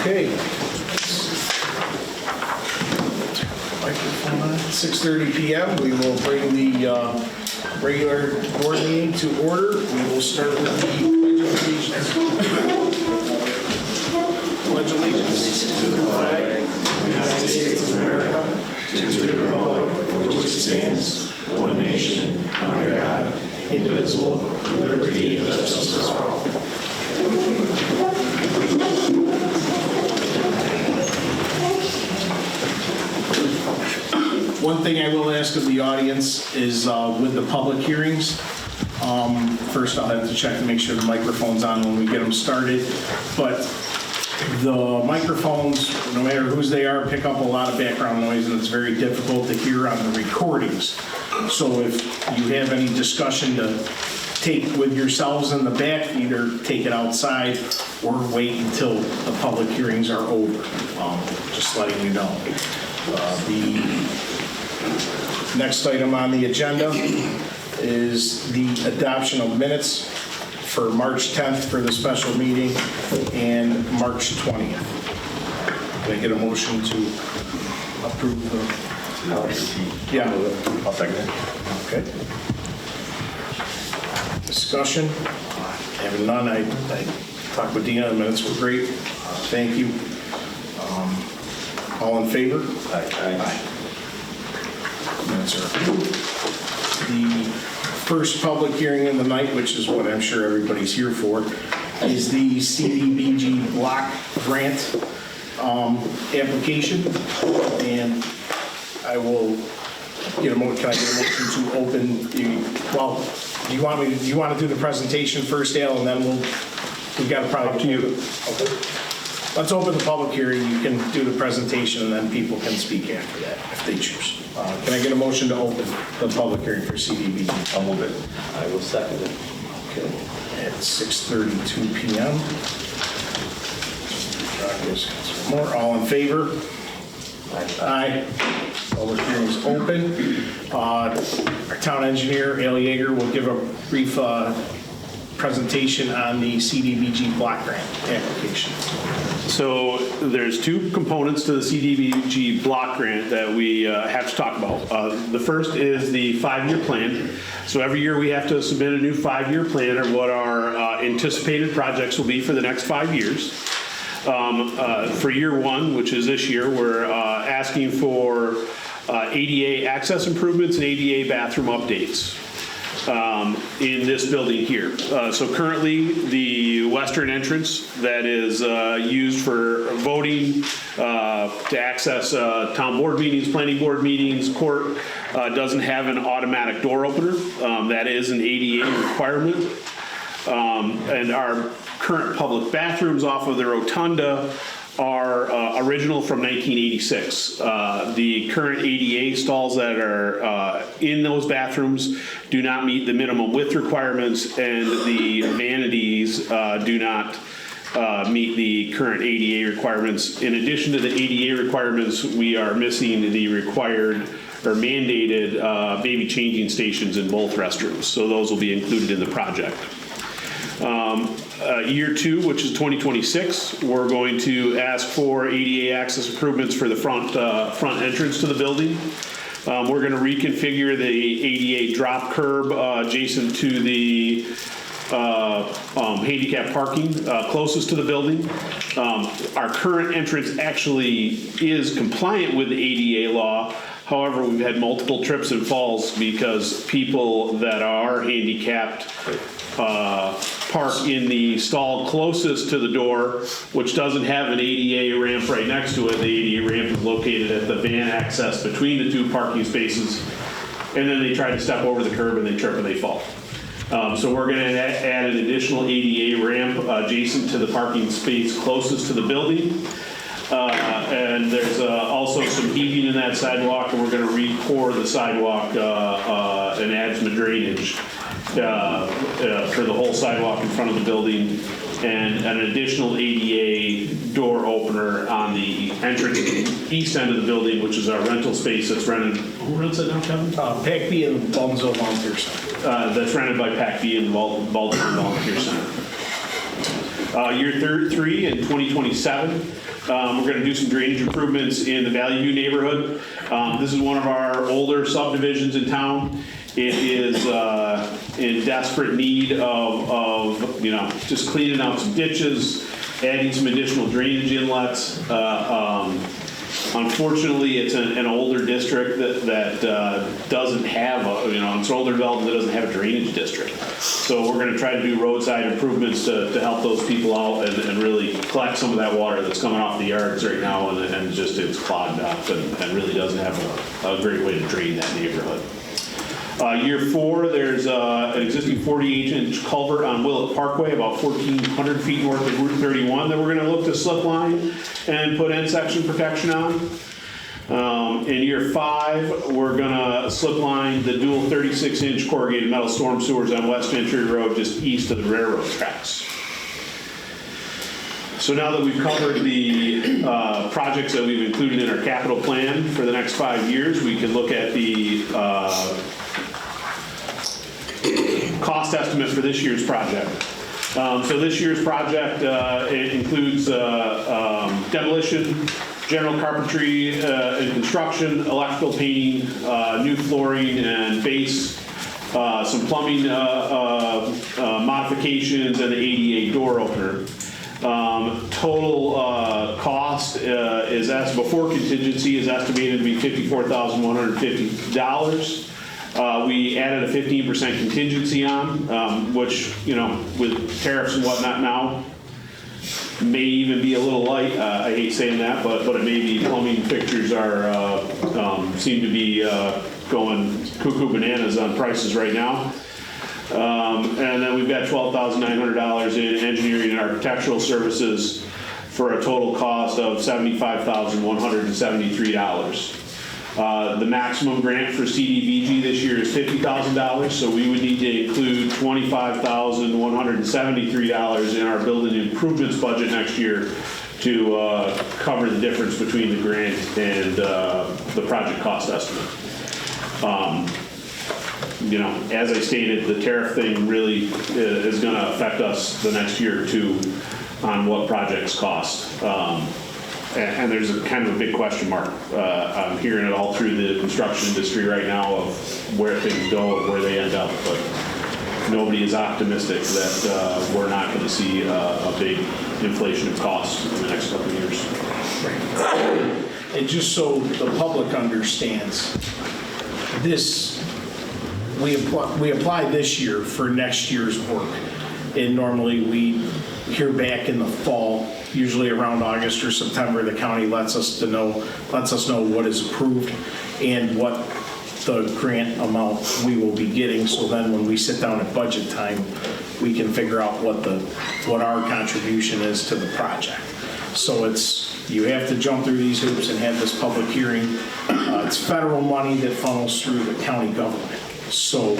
Okay. Microphone on. 6:30 p.m. We will bring the regular board meeting to order. We will start with the Pledge of Allegiance. Pledge allegiance to the flag of the United States of America, to the republic for which it stands, one nation, under God, indivisible, with liberty and justice for all. One thing I will ask of the audience is with the public hearings, first I'll have to check to make sure the microphone's on when we get them started, but the microphones, no matter whose they are, pick up a lot of background noise and it's very difficult to hear on the recordings. So if you have any discussion to take with yourselves in the back, either take it outside or wait until the public hearings are over. Just letting you know. The next item on the agenda is the adoption of minutes for March 10th for the special meeting and March 20th. Can I get a motion to approve the... Yeah. I'll second it. Okay. Discussion? Having none, I talked with Dina, the minutes were great. Thank you. All in favor? Aye. Minutes are approved. The first public hearing in the night, which is what I'm sure everybody's here for, is the CDBG block grant application. And I will get a motion. Can I get a motion to open the? Well, do you want to do the presentation first, Al, and then we've got to probably up to you. Okay. Let's open the public hearing. You can do the presentation, and then people can speak after that if they choose. Can I get a motion to open the public hearing for CDBG? I'll move it. I will second it. Okay. At 6:32 p.m. More. All in favor? Aye. Public hearing is open. Our town engineer, Al Yeager, will give a brief presentation on the CDBG block grant application. So there's two components to the CDBG block grant that we have to talk about. The first is the 5-year plan. So every year we have to submit a new 5-year plan of what our anticipated projects will be for the next 5 years. For year one, which is this year, we're asking for ADA access improvements and ADA bathroom updates in this building here. So currently the western entrance that is used for voting to access town board meetings, planning board meetings, court, doesn't have an automatic door opener. That is an ADA requirement. And our current public bathrooms off of the rotunda are original from 1986. The current ADA stalls that are in those bathrooms do not meet the minimum width requirements, and the vanities do not meet the current ADA requirements. In addition to the ADA requirements, we are missing the required or mandated baby changing stations in both restrooms. So those will be included in the project. Year two, which is 2026, we're going to ask for ADA access improvements for the front entrance to the building. We're going to reconfigure the ADA drop curb adjacent to the handicap parking closest to the building. Our current entrance actually is compliant with the ADA law. However, we've had multiple trips and falls because people that are handicapped park in the stall closest to the door, which doesn't have an ADA ramp right next to it. The ADA ramp is located at the van access between the two parking spaces, and then they try to step over the curb and they trip and they fall. So we're going to add an additional ADA ramp adjacent to the parking space closest to the building. And there's also some heaving in that sidewalk, and we're going to re-pour the sidewalk and add some drainage for the whole sidewalk in front of the building, and an additional ADA door opener on the entrance east end of the building, which is our rental space that's rented. Who rents it now, Kevin? PAC-B and Baldwinsville Volunteer Center. That's rented by PAC-B and Baldwinsville Volunteer Center. Year 3 in 2027, we're going to do some drainage improvements in the Valley View neighborhood. This is one of our older subdivisions in town. It is in desperate need of just cleaning out some ditches, adding some additional drainage inlets. Unfortunately, it's an older district that doesn't have it's an older development that doesn't have a drainage district. So we're going to try to do roadside improvements to help those people out and really collect some of that water that's coming off the yards right now and just it's clogged up and really doesn't have a great way to drain that neighborhood. Year 4, there's an existing 48-inch culvert on Willett Parkway, about 1,400 feet north of Route 31, that we're going to look to slip line and put end section protection on. In year 5, we're going to slip line the dual 36-inch corrugated metal storm sewers on West Gentry Road, just east of the railroad tracks. So now that we've covered the projects that we've included in our capital plan for the next 5 years, we can look at the cost estimate for this year's project. So this year's project, it includes demolition, general carpentry and construction, electrical painting, new flooring and base, some plumbing modifications, and the ADA door opener. Total cost is before contingency is estimated to be $54,150. We added a 15% contingency on, which, with tariffs and whatnot now, may even be a little light. I hate saying that, but it may be. Plumbing fixtures are seem to be going cuckoo bananas on prices right now. And then we've got $12,900 in engineering and architectural services for a total cost of $75,173. The maximum grant for CDBG this year is $50,000, so we would need to include $25,173 in our building improvements budget next year to cover the difference between the grant and the project cost estimate. As I stated, the tariff thing really is going to affect us the next year or two on what projects cost. And there's a kind of a big question mark. I'm hearing it all through the construction industry right now of where things go and where they end up. But nobody is optimistic that we're not going to see a big inflation of costs in the next couple of years. And just so the public understands, we apply this year for next year's work. And normally we hear back in the fall, usually around August or September, the county lets us know what is approved and what the grant amount we will be getting. So then when we sit down at budget time, we can figure out what our contribution is to the project. So you have to jump through these hoops and have this public hearing. It's federal money that funnels through the county government. So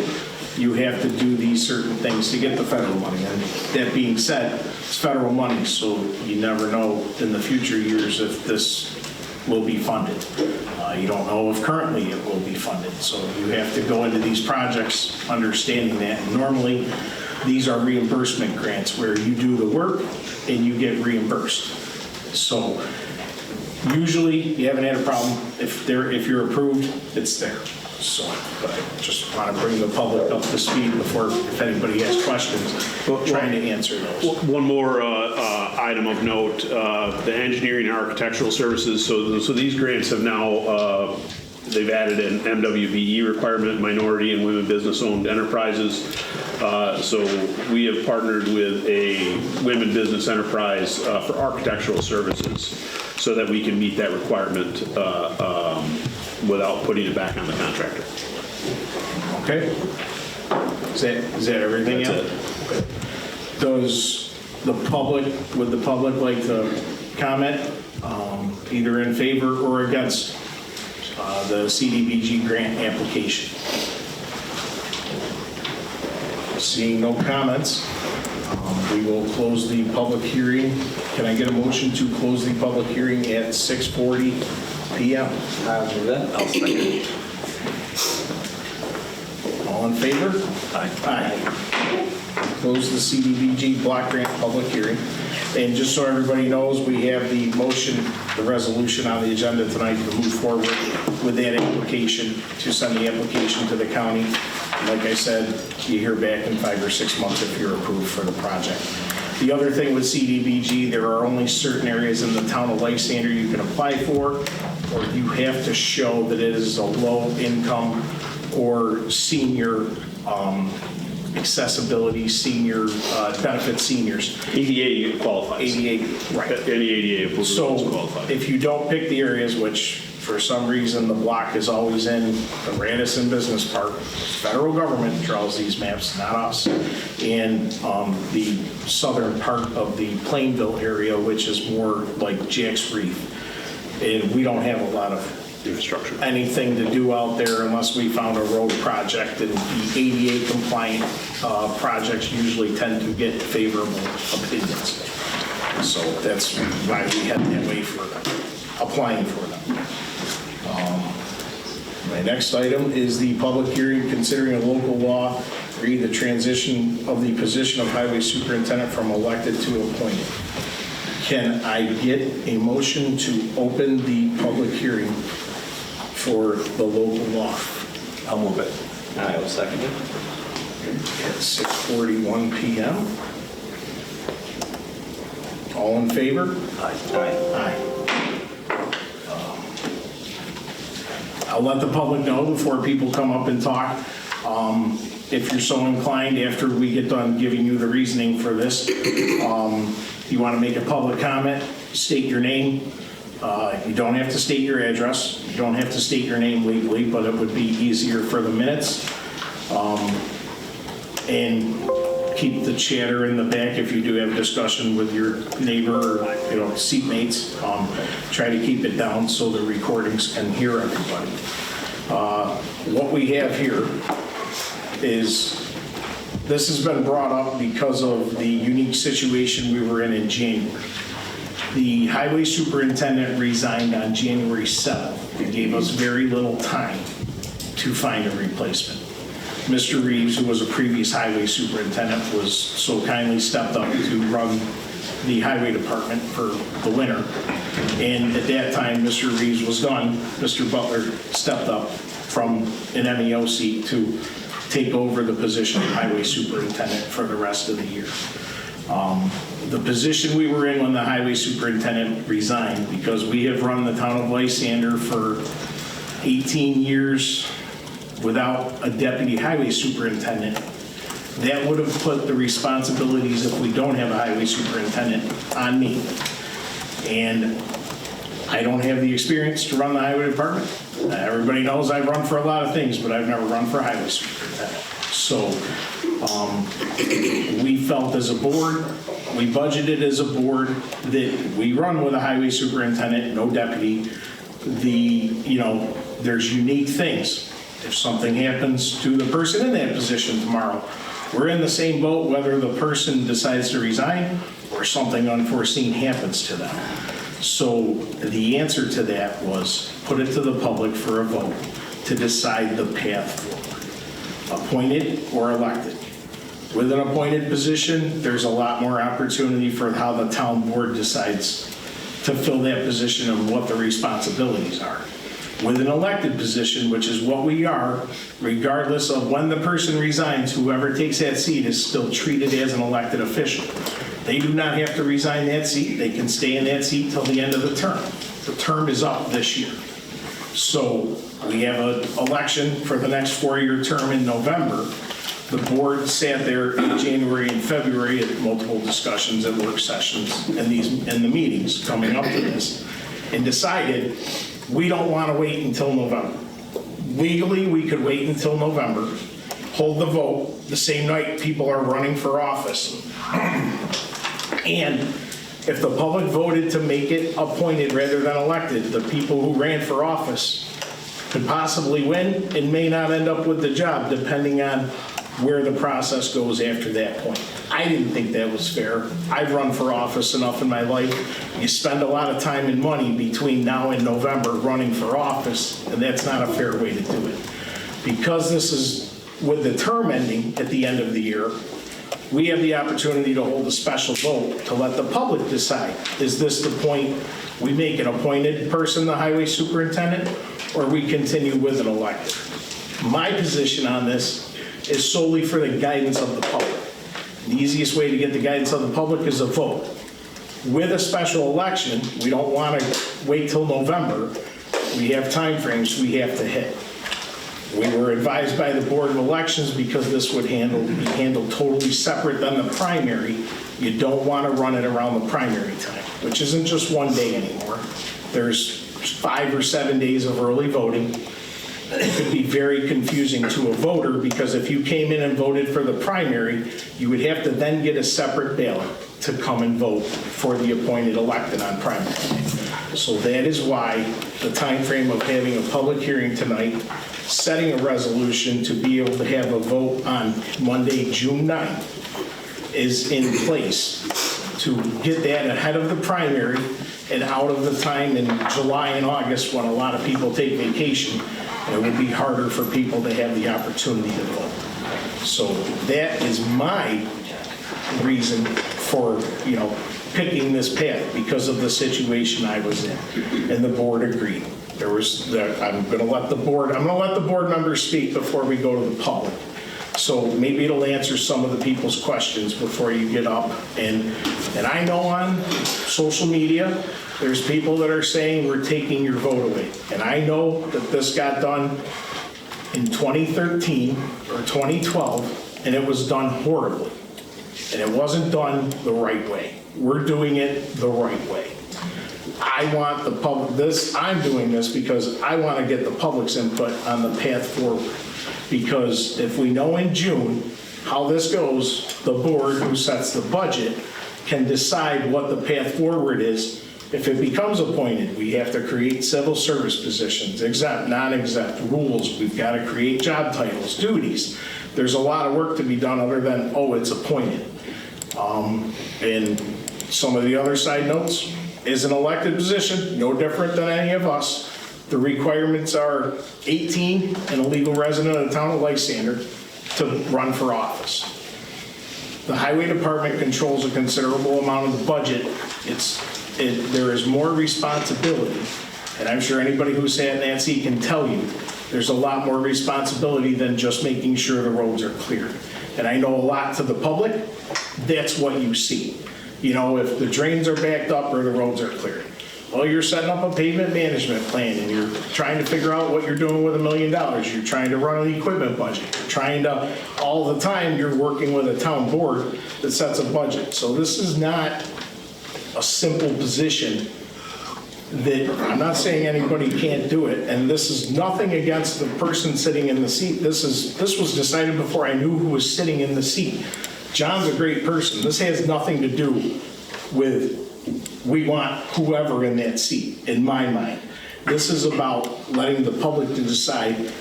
you have to do these certain things to get the federal money. And that being said, it's federal money, so you never know in the future years if this will be funded. You don't know if currently it will be funded. So you have to go into these projects understanding that. And normally, these are reimbursement grants where you do the work and you get reimbursed. So usually you haven't had a problem. If you're approved, it's there. So, but I just want to bring the public up to speed before, if anybody has questions, trying to answer those. One more item of note, the engineering and architectural services. So these grants have now, they've added an MWBE requirement, minority and women business-owned enterprises. So we have partnered with a women business enterprise for architectural services so that we can meet that requirement without putting it back on the contractor. Okay. Is that everything? That's it. Okay. Would the public like to comment either in favor or against the CDBG grant application? Seeing no comments, we will close the public hearing. Can I get a motion to close the public hearing at 6:40 p.m.? I'll do that. I'll second. All in favor? Aye. Aye. close the CDBG block grant public hearing. And just so everybody knows, we have the motion, the resolution on the agenda tonight to move forward with that application, to send the application to the county. Like I said, you hear back in 5 or 6 months if you're approved for the project. The other thing with CDBG, there are only certain areas in the town of Lysander you can apply for, or you have to show that it is a low income or senior accessibility, senior benefit seniors. ADA qualifies. ADA, right. Any ADA approved So qualifies. if you don't pick the areas, which for some reason the block is always in the Radisson Business Park, federal government draws these maps, not us, and the southern part of the Plainville area, which is more like Jack's Reef. And we don't have a lot of Infrastructure. anything to do out there unless we found a road project, and the ADA compliant projects usually tend to get favorable opinions. So that's why we had that way for applying for them. My next item is the public hearing considering a local law, read the transition of the position of highway superintendent from elected to appointed. Can I get a motion to open the public hearing for the local law? I'll move it. I will second it. At 6:41 PM. All in favor? Aye. Aye. I'll let the public know before people come up and talk. If you're so inclined, after we get done giving you the reasoning for this, you want to make a public comment, state your name. You don't have to state your address. You don't have to state your name legally, but it would be easier for the minutes. And keep the chatter in the back if you do have a discussion with your neighbor or, seatmates. Try to keep it down so the recordings can hear everybody. What we have here is, this has been brought up because of the unique situation we were in January. The highway superintendent resigned on January 7th. It gave us very little time to find a replacement. Mr. Reeves, who was a previous highway superintendent, was so kindly stepped up to run the highway department for the winter. And at that time, Mr. Reeves was gone. Mr. Butler stepped up from an MEO seat to take over the position of highway superintendent for the rest of the year. The position we were in when the highway superintendent resigned, because we have run the town of Lysander for 18 years without a deputy highway superintendent, that would have put the responsibilities, if we don't have a highway superintendent, on me. And I don't have the experience to run the highway department. Everybody knows I've run for a lot of things, but I've never run for highway superintendent. So we felt as a board, we budgeted as a board that we run with a highway superintendent, no deputy. There's unique things. If something happens to the person in that position tomorrow, we're in the same boat whether the person decides to resign or something unforeseen happens to them. So the answer to that was put it to the public for a vote to decide the path forward, appointed or elected. With an appointed position, there's a lot more opportunity for how the town board decides to fill that position and what the responsibilities are. With an elected position, which is what we are, regardless of when the person resigns, whoever takes that seat is still treated as an elected official. They do not have to resign that seat. They can stay in that seat till the end of the term. The term is up this year. So we have an election for the next 4-year term in November. The board sat there in January and February at multiple discussions and work sessions and the meetings coming up to this, and decided we don't want to wait until November. Legally, we could wait until November, hold the vote the same night people are running for office. And if the public voted to make it appointed rather than elected, the people who ran for office could possibly win and may not end up with the job, depending on where the process goes after that point. I didn't think that was fair. I've run for office enough in my life. You spend a lot of time and money between now and November running for office, and that's not a fair way to do it. Because this is with the term ending at the end of the year, we have the opportunity to hold a special vote to let the public decide, is this the point we make an appointed person the highway superintendent, or we continue with an elected? My position on this is solely for the guidance of the public. The easiest way to get the guidance of the public is a vote. With a special election, we don't want to wait till November. We have timeframes we have to hit. We were advised by the Board of Elections, because this would be handled totally separate than the primary. You don't want to run it around the primary time, which isn't just one day anymore. There's 5 or 7 days of early voting. It could be very confusing to a voter, because if you came in and voted for the primary, you would have to then get a separate ballot to come and vote for the appointed elected on primary. So that is why the time frame of having a public hearing tonight, setting a resolution to be able to have a vote on Monday, June 9th, is in place to get that ahead of the primary and out of the time in July and August when a lot of people take vacation. And it would be harder for people to have the opportunity to vote. So that is my reason for, picking this path, because of the situation I was in. And the board agreed. I'm going to let the board members speak before we go to the public. So maybe it'll answer some of the people's questions before you get up. And I know on social media, there's people that are saying we're taking your vote away. And I know that this got done in 2013 or 2012, and it was done horribly. And it wasn't done the right way. We're doing it the right way. I want the public, I'm doing this because I want to get the public's input on the path forward. Because if we know in June how this goes, the board who sets the budget can decide what the path forward is. If it becomes appointed, we have to create civil service positions, exempt, non-exempt, rules. We've got to create job titles, duties. There's a lot of work to be done other than, oh, it's appointed. And some of the other side notes is an elected position, no different than any of us. The requirements are 18 and a legal resident of the town of Lysander to run for office. The highway department controls a considerable amount of the budget. There is more responsibility, and I'm sure anybody who's sat in that seat can tell you, there's a lot more responsibility than just making sure the roads are cleared. And I know a lot to the public, that's what you see. If the drains are backed up or the roads are cleared. Well, you're setting up a pavement management plan and you're trying to figure out what you're doing with $1 million. You're trying to run an equipment budget. You're trying to, all the time, you're working with a town board that sets a budget. So this is not a simple position that, I'm not saying anybody can't do it, and this is nothing against the person sitting in the seat. This was decided before I knew who was sitting in the seat. John's a great person. This has nothing to do with we want whoever in that seat, in my mind. This is about letting the public to decide,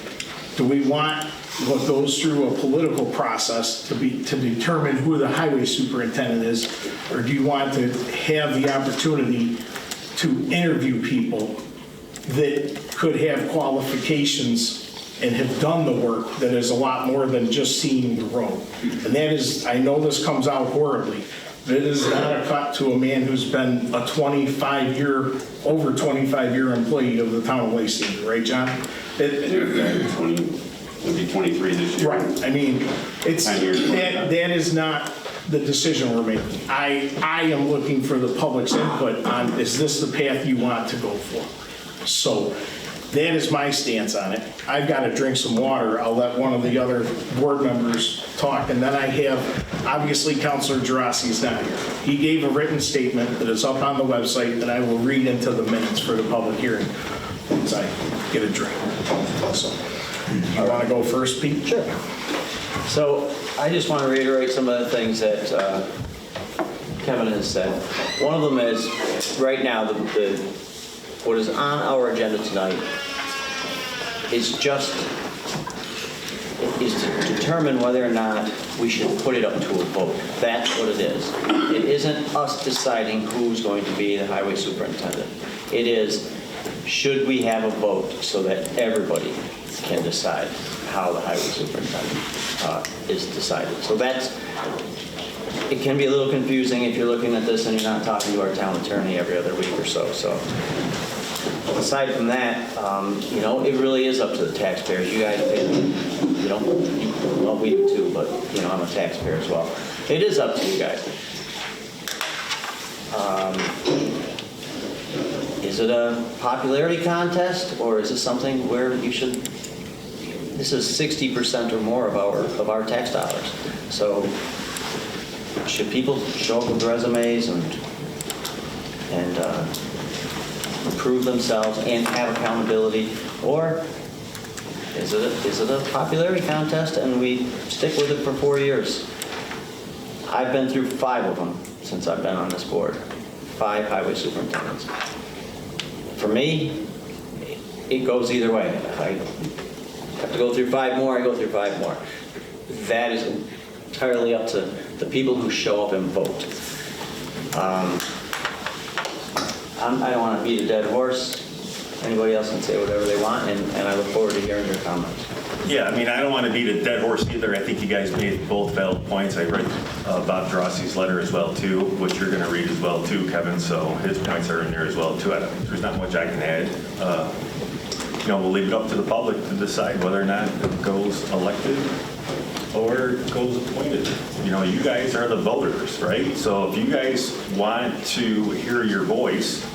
do we want what goes through a political process to determine who the highway superintendent is, or do you want to have the opportunity to interview people that could have qualifications and have done the work that is a lot more than just seeing the road? And that is, I know this comes out horribly, but it is not a cut to a man who's been a over 25-year employee of the town of Lysander, right, John? It'll be 23 this year. Right. I mean, that is not the decision we're making. I am looking for the public's input on, is this the path you want to go for? So that is my stance on it. I've got to drink some water. I'll let one of the other board members talk. And then I have, obviously, Councilor Gerasi is not here. He gave a written statement that is up on the website that I will read into the minutes for the public hearing once I get a drink. So, you want to go first, Pete? Sure. So I just want to reiterate some of the things that Kevin has said. One of them is, right now, what is on our agenda tonight is to determine whether or not we should put it up to a vote. That's what it is. It isn't us deciding who's going to be the highway superintendent. It is, should we have a vote so that everybody can decide how the highway superintendent is decided. So that's it can be a little confusing if you're looking at this and you're not talking to our town attorney every other week or so. So aside from that, you know, it really is up to the taxpayers. You guys pay, you know, well, we do too, but, you know, I'm a taxpayer as well. It is up to you guys. Is it a popularity contest, or is it something where you should, this is 60% or more of our tax dollars. So should people show up with resumes and prove themselves and have accountability, or is it a popularity contest and we stick with it for 4 years? I've been through 5 of them since I've been on this board, 5 highway superintendents. For me, it goes either way. If I have to go through 5 more, I go through 5 more. That is entirely up to the people who show up and vote. I don't want to beat a dead horse. Anybody else can say whatever they want, and I look forward to hearing your comments. Yeah, I mean, I don't want to beat a dead horse either. I think you guys made both valid points. I read Bob Drossie's letter as well, too, which you're going to read as well, too, Kevin, so his points are in there as well, too. There's not much I can add. You know, we'll leave it up to the public to decide whether or not it goes elected or goes appointed. You know, you guys are the voters, right? So if you guys want to hear your voice,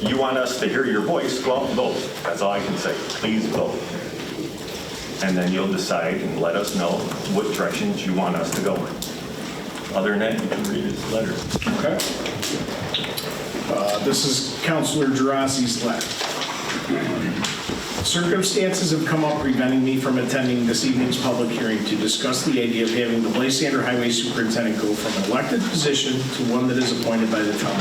you want us to hear your voice, go out and vote. That's all I can say. Please vote. And then you'll decide and let us know what directions you want us to go in. Other than that, you can read his letter. Okay. This is Councilor Geraci's letter. Circumstances have come up preventing me from attending this evening's public hearing to discuss the idea of having the Lysander Highway Superintendent go from an elected position to one that is appointed by the town.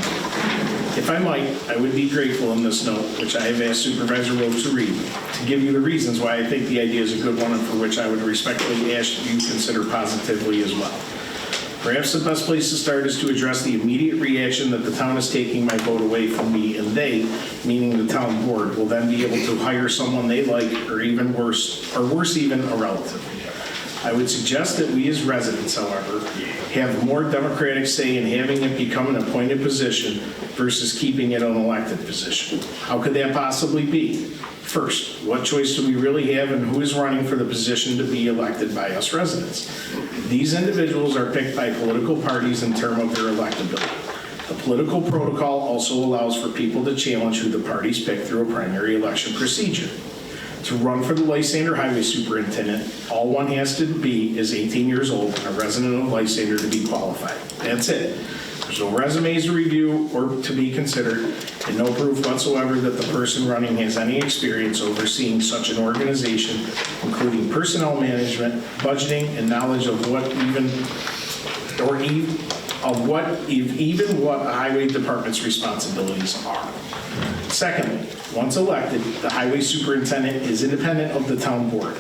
If I might, I would be grateful in this note, which I have asked Supervisor Rhodes to read, to give you the reasons why I think the idea is a good one and for which I would respectfully ask you to consider positively as well. Perhaps the best place to start is to address the immediate reaction that the town is taking my vote away from me, and they, meaning the town board, will then be able to hire someone they like, or even worse even, a relative. I would suggest that we as residents, however, have more democratic say in having it become an appointed position versus keeping it an elected position. How could that possibly be? First, what choice do we really have in who is running for the position to be elected by us residents? These individuals are picked by political parties in terms of their electability. The political protocol also allows for people to challenge who the parties pick through a primary election procedure. To run for the Lysander Highway Superintendent, all one has to be is 18 years old and a resident of Lysander to be qualified. That's it. There's no resumes to review or to be considered, and no proof whatsoever that the person running has any experience overseeing such an organization, including personnel management, budgeting, and knowledge of what a highway department's responsibilities are. Secondly, once elected, the highway superintendent is independent of the town board.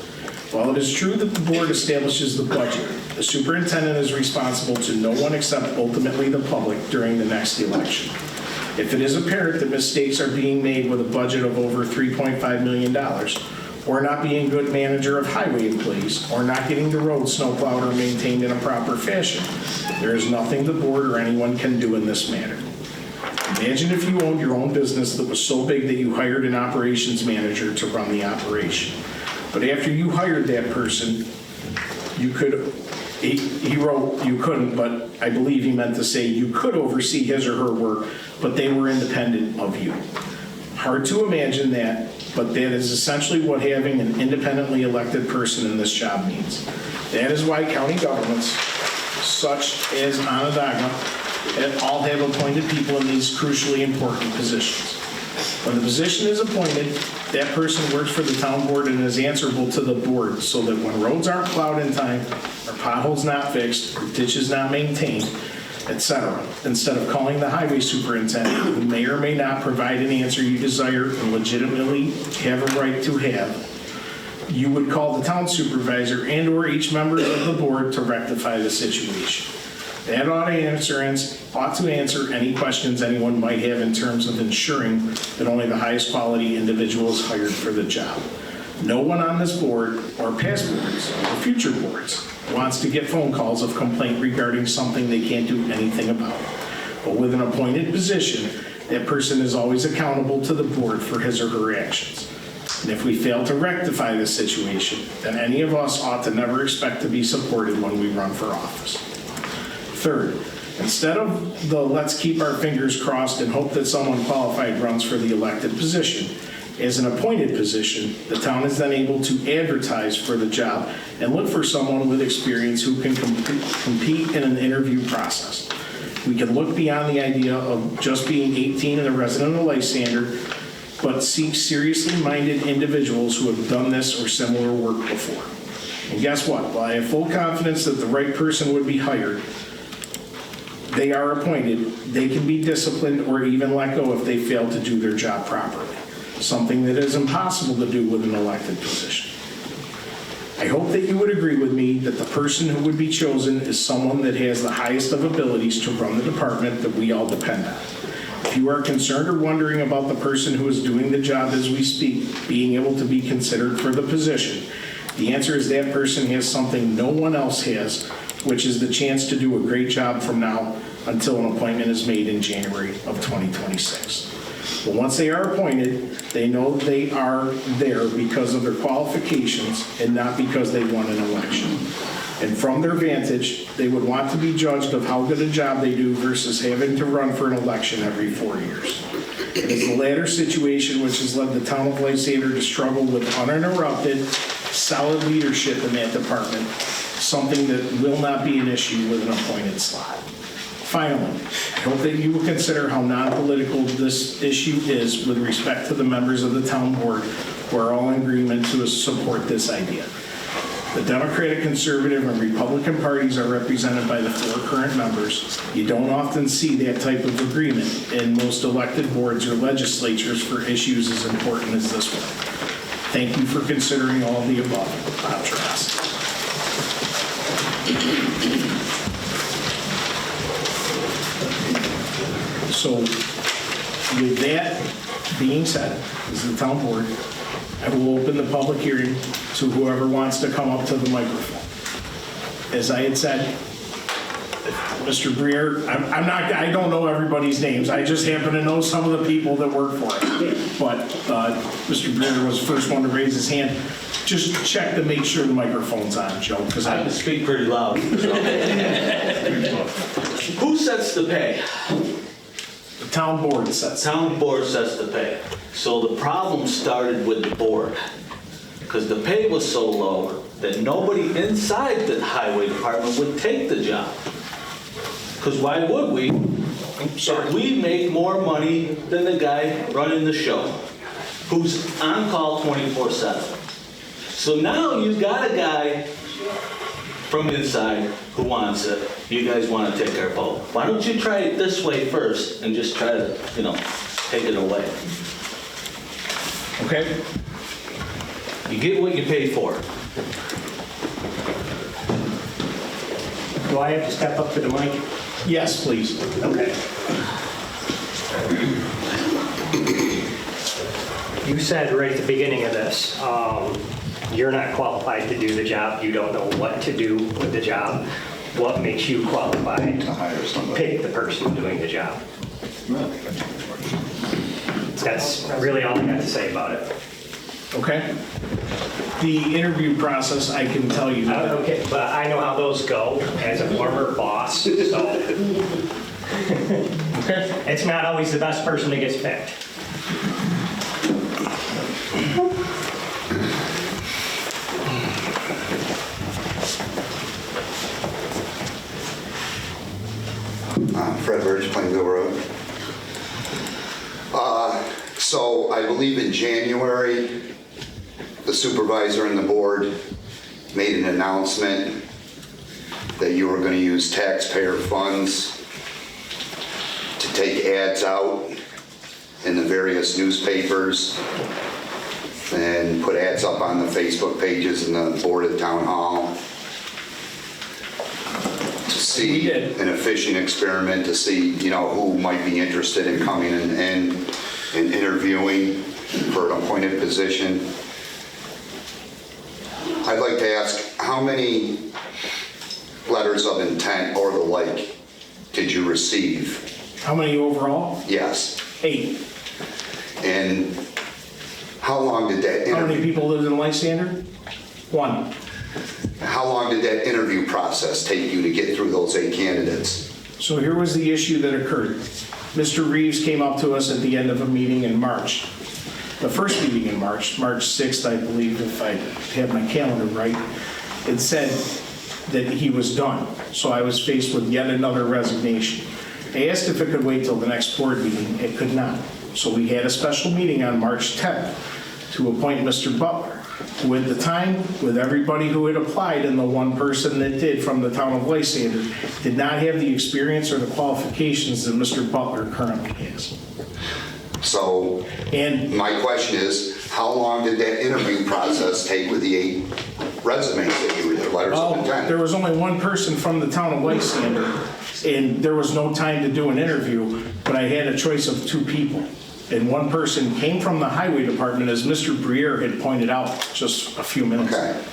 While it is true that the board establishes the budget, the superintendent is responsible to no one except ultimately the public during the next election. If it is apparent that mistakes are being made with a budget of over $3.5 million, or not being a good manager of highway employees, or not getting the road snowplowed or maintained in a proper fashion, there is nothing the board or anyone can do in this matter. Imagine if you owned your own business that was so big that you hired an operations manager to run the operation. But after you hired that person, he wrote you couldn't, but I believe he meant to say you could oversee his or her work, but they were independent of you. Hard to imagine that, but that is essentially what having an independently elected person in this job means. That is why county governments, such as Onondaga, all have appointed people in these crucially important positions. When the position is appointed, that person works for the town board and is answerable to the board so that when roads aren't plowed in time, or potholes not fixed, or ditches not maintained, etc., instead of calling the highway superintendent, who may or may not provide an answer you desire and legitimately have a right to have, you would call the town supervisor and or each member of the board to rectify the situation. That ought to answer any questions anyone might have in terms of ensuring that only the highest quality individual is hired for the job. No one on this board, or past boards, or future boards, wants to get phone calls of complaint regarding something they can't do anything about. But with an appointed position, that person is always accountable to the board for his or her actions. And if we fail to rectify this situation, then any of us ought to never expect to be supported when we run for office. Third, instead of the let's keep our fingers crossed and hope that someone qualified runs for the elected position, as an appointed position, the town is then able to advertise for the job and look for someone with experience who can compete in an interview process. We can look beyond the idea of just being 18 and a resident of Lysander, but seek seriously minded individuals who have done this or similar work before. And guess what? While I have full confidence that the right person would be hired, they are appointed, they can be disciplined or even let go if they fail to do their job properly. Something that is impossible to do with an elected position. I hope that you would agree with me that the person who would be chosen is someone that has the highest of abilities to run the department that we all depend on. If you are concerned or wondering about the person who is doing the job as we speak being able to be considered for the position, the answer is that person has something no one else has, which is the chance to do a great job from now until an appointment is made in January of 2026. But once they are appointed, they know they are there because of their qualifications and not because they won an election. And from their vantage, they would want to be judged of how good a job they do versus having to run for an election every 4 years. It is the latter situation which has led the town of Lysander to struggle with uninterrupted, solid leadership in that department, something that will not be an issue with an appointed slot. Finally, I hope that you will consider how non-political this issue is with respect to the members of the town board who are all in agreement to support this idea. The Democratic, Conservative, and Republican parties are represented by the 4 current members. You don't often see that type of agreement in most elected boards or legislatures for issues as important as this one. Thank you for considering all of the above. Bob Trask. So with that being said, this is the town board. I will open the public hearing to whoever wants to come up to the microphone. As I had said, Mr. Breer, I don't know everybody's names. I just happen to know some of the people that work for it. But Mr. Breer was the first one to raise his hand. Just check to make sure the microphone's on, Joe, because I can speak pretty loud. So. Who sets the pay? The town board sets. Town board sets the pay. So the problem started with the board, because the pay was so low that nobody inside the highway department would take the job. Because why would we? We make more money than the guy running the show, who's on call 24/7. So now you've got a guy from inside who wants it. You guys want to take our vote. Why don't you try it this way first and just try to, take it away. Okay? You get what you pay for. Do I have to step up to the mic? Yes, please. Okay. You said right at the beginning of this, you're not qualified to do the job. You don't know what to do with the job. What makes you qualified To hire somebody. pick the person doing the job? That's really all I got to say about it. Okay? The interview process, I can tell you that. Okay, but I know how those go as a former boss, so it's not always the best person that gets picked. Fred Birch, Plainville Road. So I believe in January, the supervisor and the board made an announcement that you were going to use taxpayer funds to take ads out in the various newspapers and put ads up on the Facebook pages and the board at Town Hall. See an efficient experiment to see, who might be interested in coming in and interviewing for an appointed position. I'd like to ask, how many letters of intent or the like did you receive? How many overall? Yes. 8. And how long did that How many interview, people lived in Lysander? 1. how long did that interview process take you to get through those 8 candidates? So here was the issue that occurred. Mr. Reeves came up to us at the end of a meeting in March. The first meeting in March, March 6th, I believe, if I have my calendar right, it said that he was done. So I was faced with yet another resignation. I asked if it could wait till the next board meeting. It could not. So we had a special meeting on March 10th to appoint Mr. Butler, who at the time, with everybody who had applied and the one person that did from the town of Lysander, did not have the experience or the qualifications that Mr. Butler currently has. So And my question is, how long did that interview process take with the 8 resumes that you read, letters of well, there intent? was only one person from the town of Lysander, and there was no time to do an interview, but I had a choice of 2 people. And one person came from the highway department, as Mr. Briere had pointed out just a few minutes ago. Okay.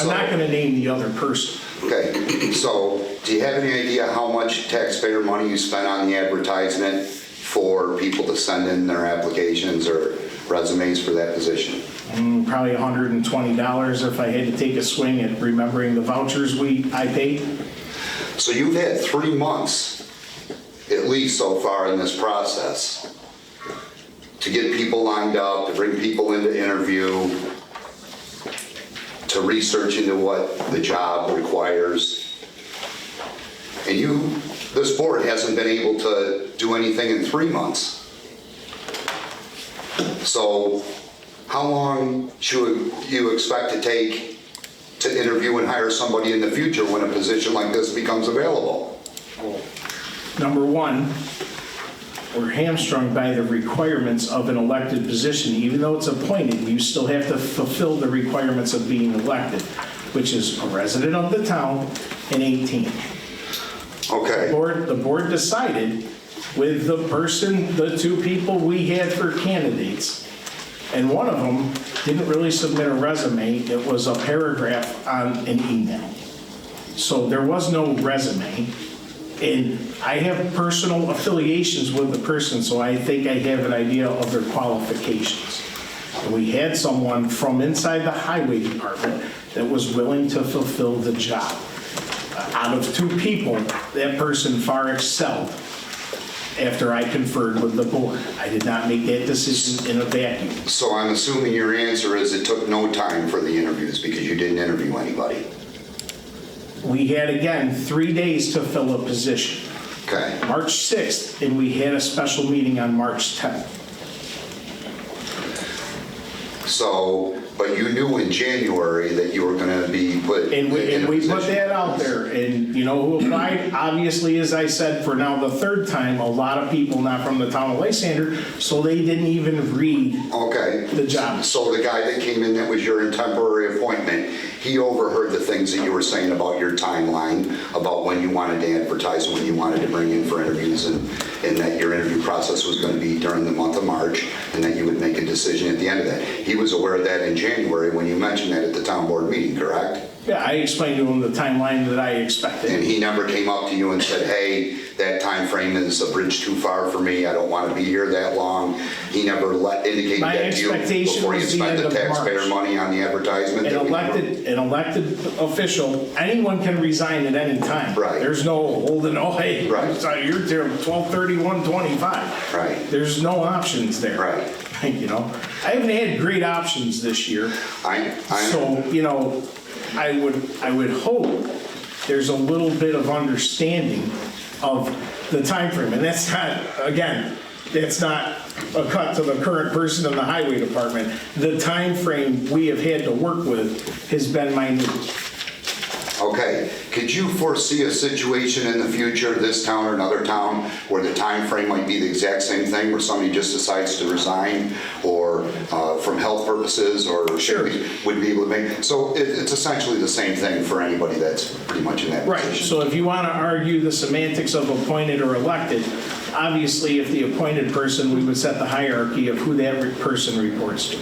I'm not going to name the other person. Okay, so do you have any idea how much taxpayer money you spent on the advertisement for people to send in their applications or resumes for that position? Probably $120 if I had to take a swing at remembering the vouchers I paid. So you've had 3 months, at least so far in this process, to get people lined up, to bring people in to interview, to research into what the job requires. And this board hasn't been able to do anything in 3 months. So how long should you expect to take to interview and hire somebody in the future when a position like this becomes available? Number one, we're hamstrung by the requirements of an elected position. Even though it's appointed, you still have to fulfill the requirements of being elected, which is a resident of the town and 18. Okay. The board decided with the 2 people we had for candidates, and one of them didn't really submit a resume. It was a paragraph on an email. So there was no resume. And I have personal affiliations with the person, so I think I have an idea of their qualifications. And we had someone from inside the highway department that was willing to fulfill the job. Out of 2 people, that person far excelled after I conferred with the board. I did not make that decision in a vacuum. So I'm assuming your answer is it took no time for the interviews because you didn't interview anybody. We had, again, 3 days to fill a position. Okay. March 6th, and we had a special meeting on March 10th. So, but you knew in January that you were going to be put And in a we put position. that out there, and you know who applied? Obviously, as I said, for now the 3rd time, a lot of people not from the town of Lysander, so they didn't even read Okay. the job. So the guy that came in that was your temporary appointment, he overheard the things that you were saying about your timeline, about when you wanted to advertise and when you wanted to bring in for interviews, and that your interview process was going to be during the month of March, and that you would make a decision at the end of that. He was aware of that in January when you mentioned that at the town board meeting, correct? Yeah, I explained to him the timeline that I And expected. he never came up to you and said, hey, that time frame is a bridge too far for me, I don't want to be here that long. He never indicated My that to you expectation before you was the spent end the of taxpayer March. money on the advertisement? An elected official, anyone can resign at any time. Right. There's no holding, oh, hey, Right. you're there 12/31/25. Right. There's no options there. Right. You know, I haven't had great options this year. I So, you know, I would hope there's a little bit of understanding of the time frame, and that's not, again, that's not a cut to the current person in the highway department. The time frame we have had to work with has been minute. Okay, could you foresee a situation in the future, this town or another town, where the time frame might be the exact same thing, where somebody just decides to resign, or from health purposes, or Sure. would be able to make, so it's essentially the same thing for anybody that's pretty much in that Right, position? so if you want to argue the semantics of appointed or elected, obviously, if the appointed person, we would set the hierarchy of who that person reports to.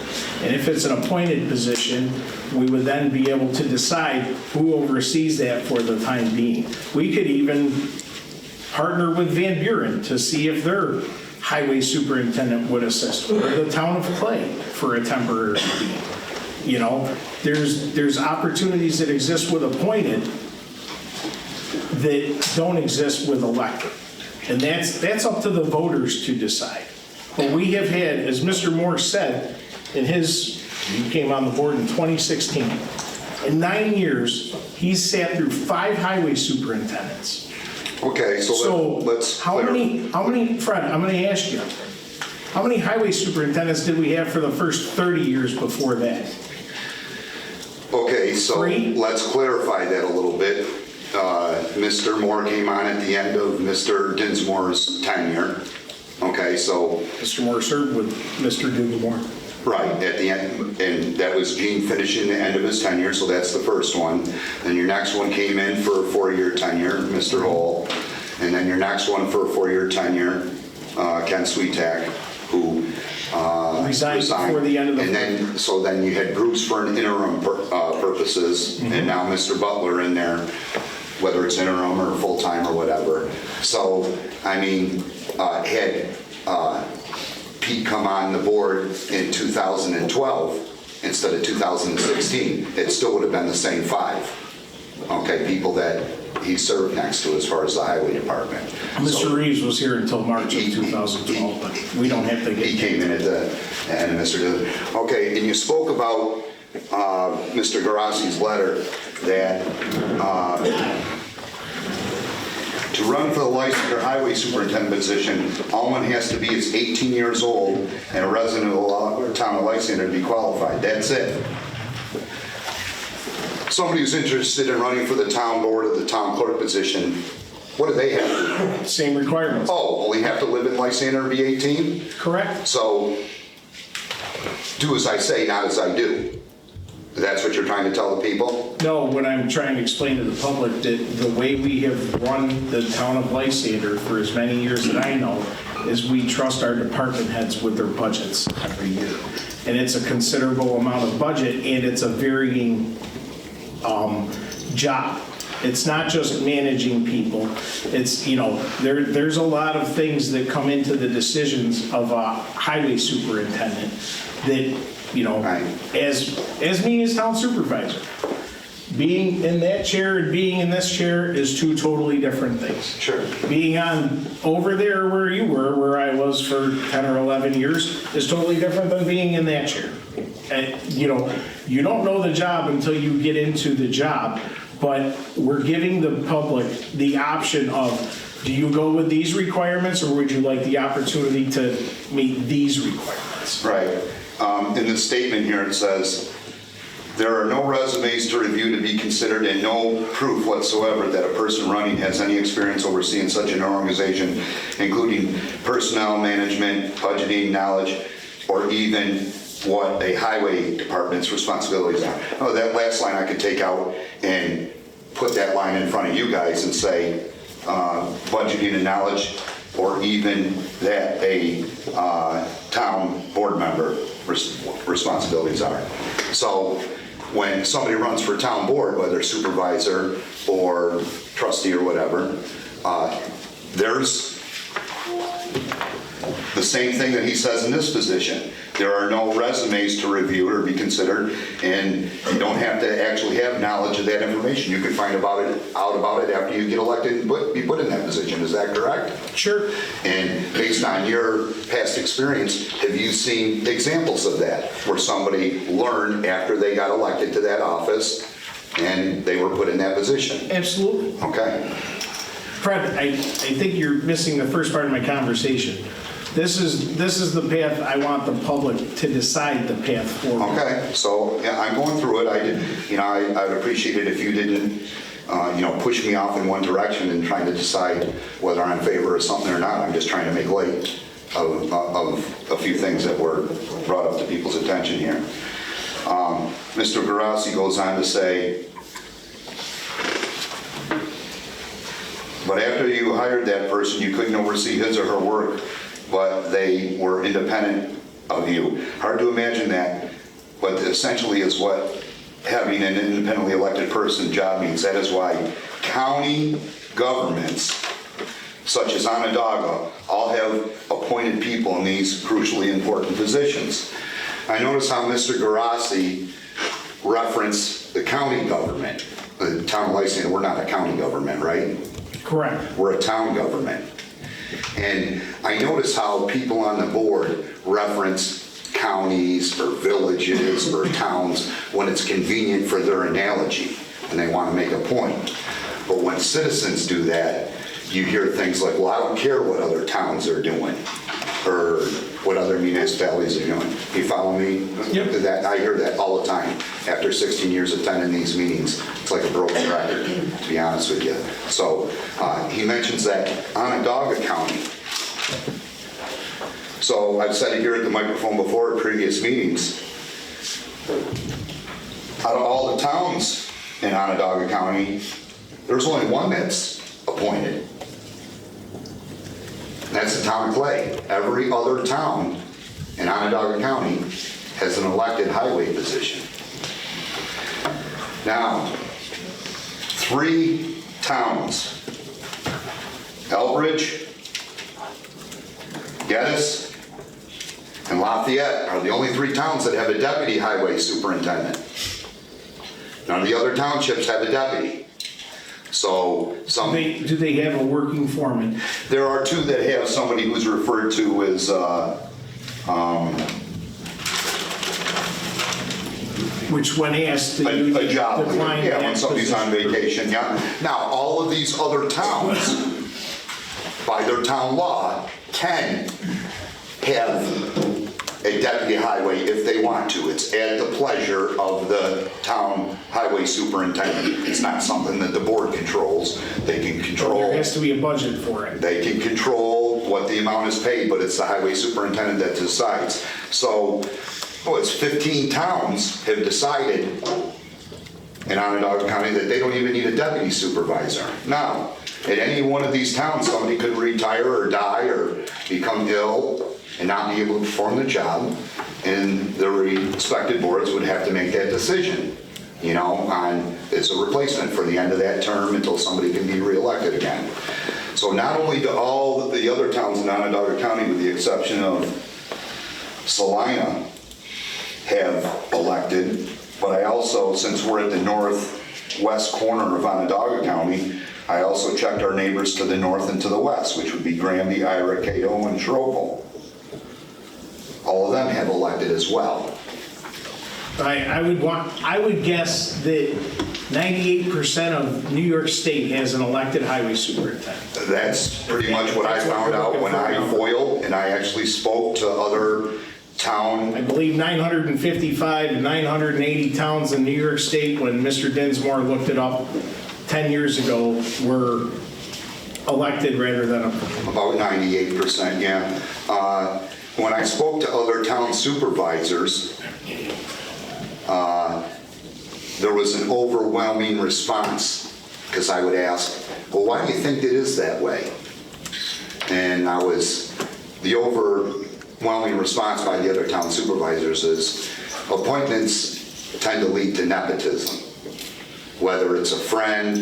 And if it's an appointed position, we would then be able to decide who oversees that for the time being. We could even partner with Van Buren to see if their highway superintendent would assist, or the town of Clay for a temporary being. You know, there's opportunities that exist with appointed that don't exist with elected. And that's up to the voters to decide. But we have had, as Mr. Moore said, he came on the board in 2016. In 9 years, he's sat through 5 highway superintendents. Okay, so let's. How many, Fred, I'm gonna ask you, how many highway superintendents did we have for the first 30 years before that? Okay, so 3? let's clarify that a little bit. Mr. Moore came on at the end of Mr. Dinsmore's tenure. Okay, so, Mr. Moore served with Mr. Dinsmore. right, at the end, and that was Gene finishing the end of his tenure, so that's the first one. Then your next one came in for a 4-year tenure, Mr. Hall. And then your next one for a 4-year tenure, Ken Sweetak, who Resigned before the end of the. And then, so then you had Bruce for an interim purposes, and now Mr. Butler in there, whether it's interim or full-time or whatever. So, I mean, had Pete come on the board in 2012 instead of 2016, it still would have been the same 5, okay, people that he served next to as far as the highway department. Mr. Reeves was here until March of 2012, but we don't have to get. He came in at the end of Mr. Dillon. Okay, and you spoke about Mr. Garassi's letter that to run for the Lysander highway superintendent position, all one has to be is 18 years old and a resident of the town of Lysander to be qualified. That's it. Somebody who's interested in running for the town board or the town clerk position, what do they have to do? Same requirements. Oh, only have to live in Lysander and be 18? Correct. So, do as I say, not as I do. That's what you're trying to tell the people? No, what I'm trying to explain to the public, that the way we have run the town of Lysander for as many years that I know, is we trust our department heads with their budgets every year. And it's a considerable amount of budget, and it's a varying job. It's not just managing people. It's, you know, there's a lot of things that come into the decisions of a highway superintendent that, you know, Right. as me as town supervisor, being in that chair and being in this chair is 2 totally different things. Sure. Being on over there where you were, where I was for 10 or 11 years, is totally different than being in that chair. And, you know, you don't know the job until you get into the job, but we're giving the public the option of, do you go with these requirements, or would you like the opportunity to meet these requirements? Right. In the statement here, it says, there are no resumes to review to be considered and no proof whatsoever that a person running has any experience overseeing such an organization, including personnel management, budgeting, knowledge, or even what a highway department's responsibilities are. Oh, that last line I could take out and put that line in front of you guys and say, budgeting and knowledge, or even that a town board member responsibilities are. So when somebody runs for town board, whether supervisor or trustee or whatever, there's the same thing that he says in this position. There are no resumes to review or be considered, and you don't have to actually have knowledge of that information. You can find out about it after you get elected and be put in that position. Is that correct? Sure. And based on your past experience, have you seen examples of that, where somebody learned after they got elected to that office and they were put in that position? Absolutely. Okay. Fred, I think you're missing the first part of my conversation. This is the path I want the public to decide the path forward. Okay, so yeah, I'm going through it. I'd appreciate it if you didn't, push me off in one direction and trying to decide whether I'm in favor of something or not. I'm just trying to make light of a few things that were brought up to people's attention here. Mr. Garassi goes on to say, But after you hired that person, you couldn't oversee his or her work, but they were independent of you. Hard to imagine that, but essentially is what having an independently elected person job means. That is why county governments, such as Onondaga, all have appointed people in these crucially important positions. I notice how Mr. Garassi referenced the county government. The town of Lysander, we're not a county government, right? Correct. We're a town government. And I notice how people on the board reference counties or villages or towns when it's convenient for their analogy and they want to make a point. But when citizens do that, you hear things like, well, I don't care what other towns are doing or what other municipalities are doing. You follow me? Yep. That, I hear that all the time. After 16 years attending these meetings, it's like a broken record, to be honest with you. So he mentions that Onondaga County. So I've said it here at the microphone before at previous meetings. Out of all the towns in Onondaga County, there's only one that's appointed. That's the town of Clay. Every other town in Onondaga County has an elected highway position. Now, 3 towns, Elbridge, Geddes, and Lafayette are the only 3 towns that have a deputy highway superintendent. None of the other townships have a deputy. So Do they have a working foreman? there are 2 that have somebody who's referred to as Which when asked, the a job leader. decline Yeah, when that somebody's on position. vacation, yeah. Now, all of these other towns, by their town law, can have a deputy highway if they want to. It's at the pleasure of the town highway superintendent. It's not something that the board controls. They can control. There has to be a budget for it. They can control what the amount is paid, but it's the highway superintendent that decides. So, it's 15 towns have decided in Onondaga County that they don't even need a deputy supervisor. Now, at any one of these towns, somebody could retire or die or become ill and not be able to perform the job, and the respected boards would have to make that decision, you know, on it's a replacement for the end of that term until somebody can be reelected again. So not only do all the other towns in Onondaga County, with the exception of Salina, have elected, but I also, since we're at the northwest corner of Onondaga County, I also checked our neighbors to the north and to the west, which would be Granby, Ira, Cato, and Schroeppel. All of them have elected as well. I would guess that 98% of New York State has an elected highway superintendent. That's pretty much what I found out when I foiled, and I actually spoke to other town. I believe 955 to 980 towns in New York State, when Mr. Dinsmore looked it up 10 years ago, were elected rather than appointed. About 98%, yeah. When I spoke to other town supervisors, there was an overwhelming response, because I would ask, well, why do you think it is that way? And the overwhelming response by the other town supervisors is appointments tend to lead to nepotism, whether it's a friend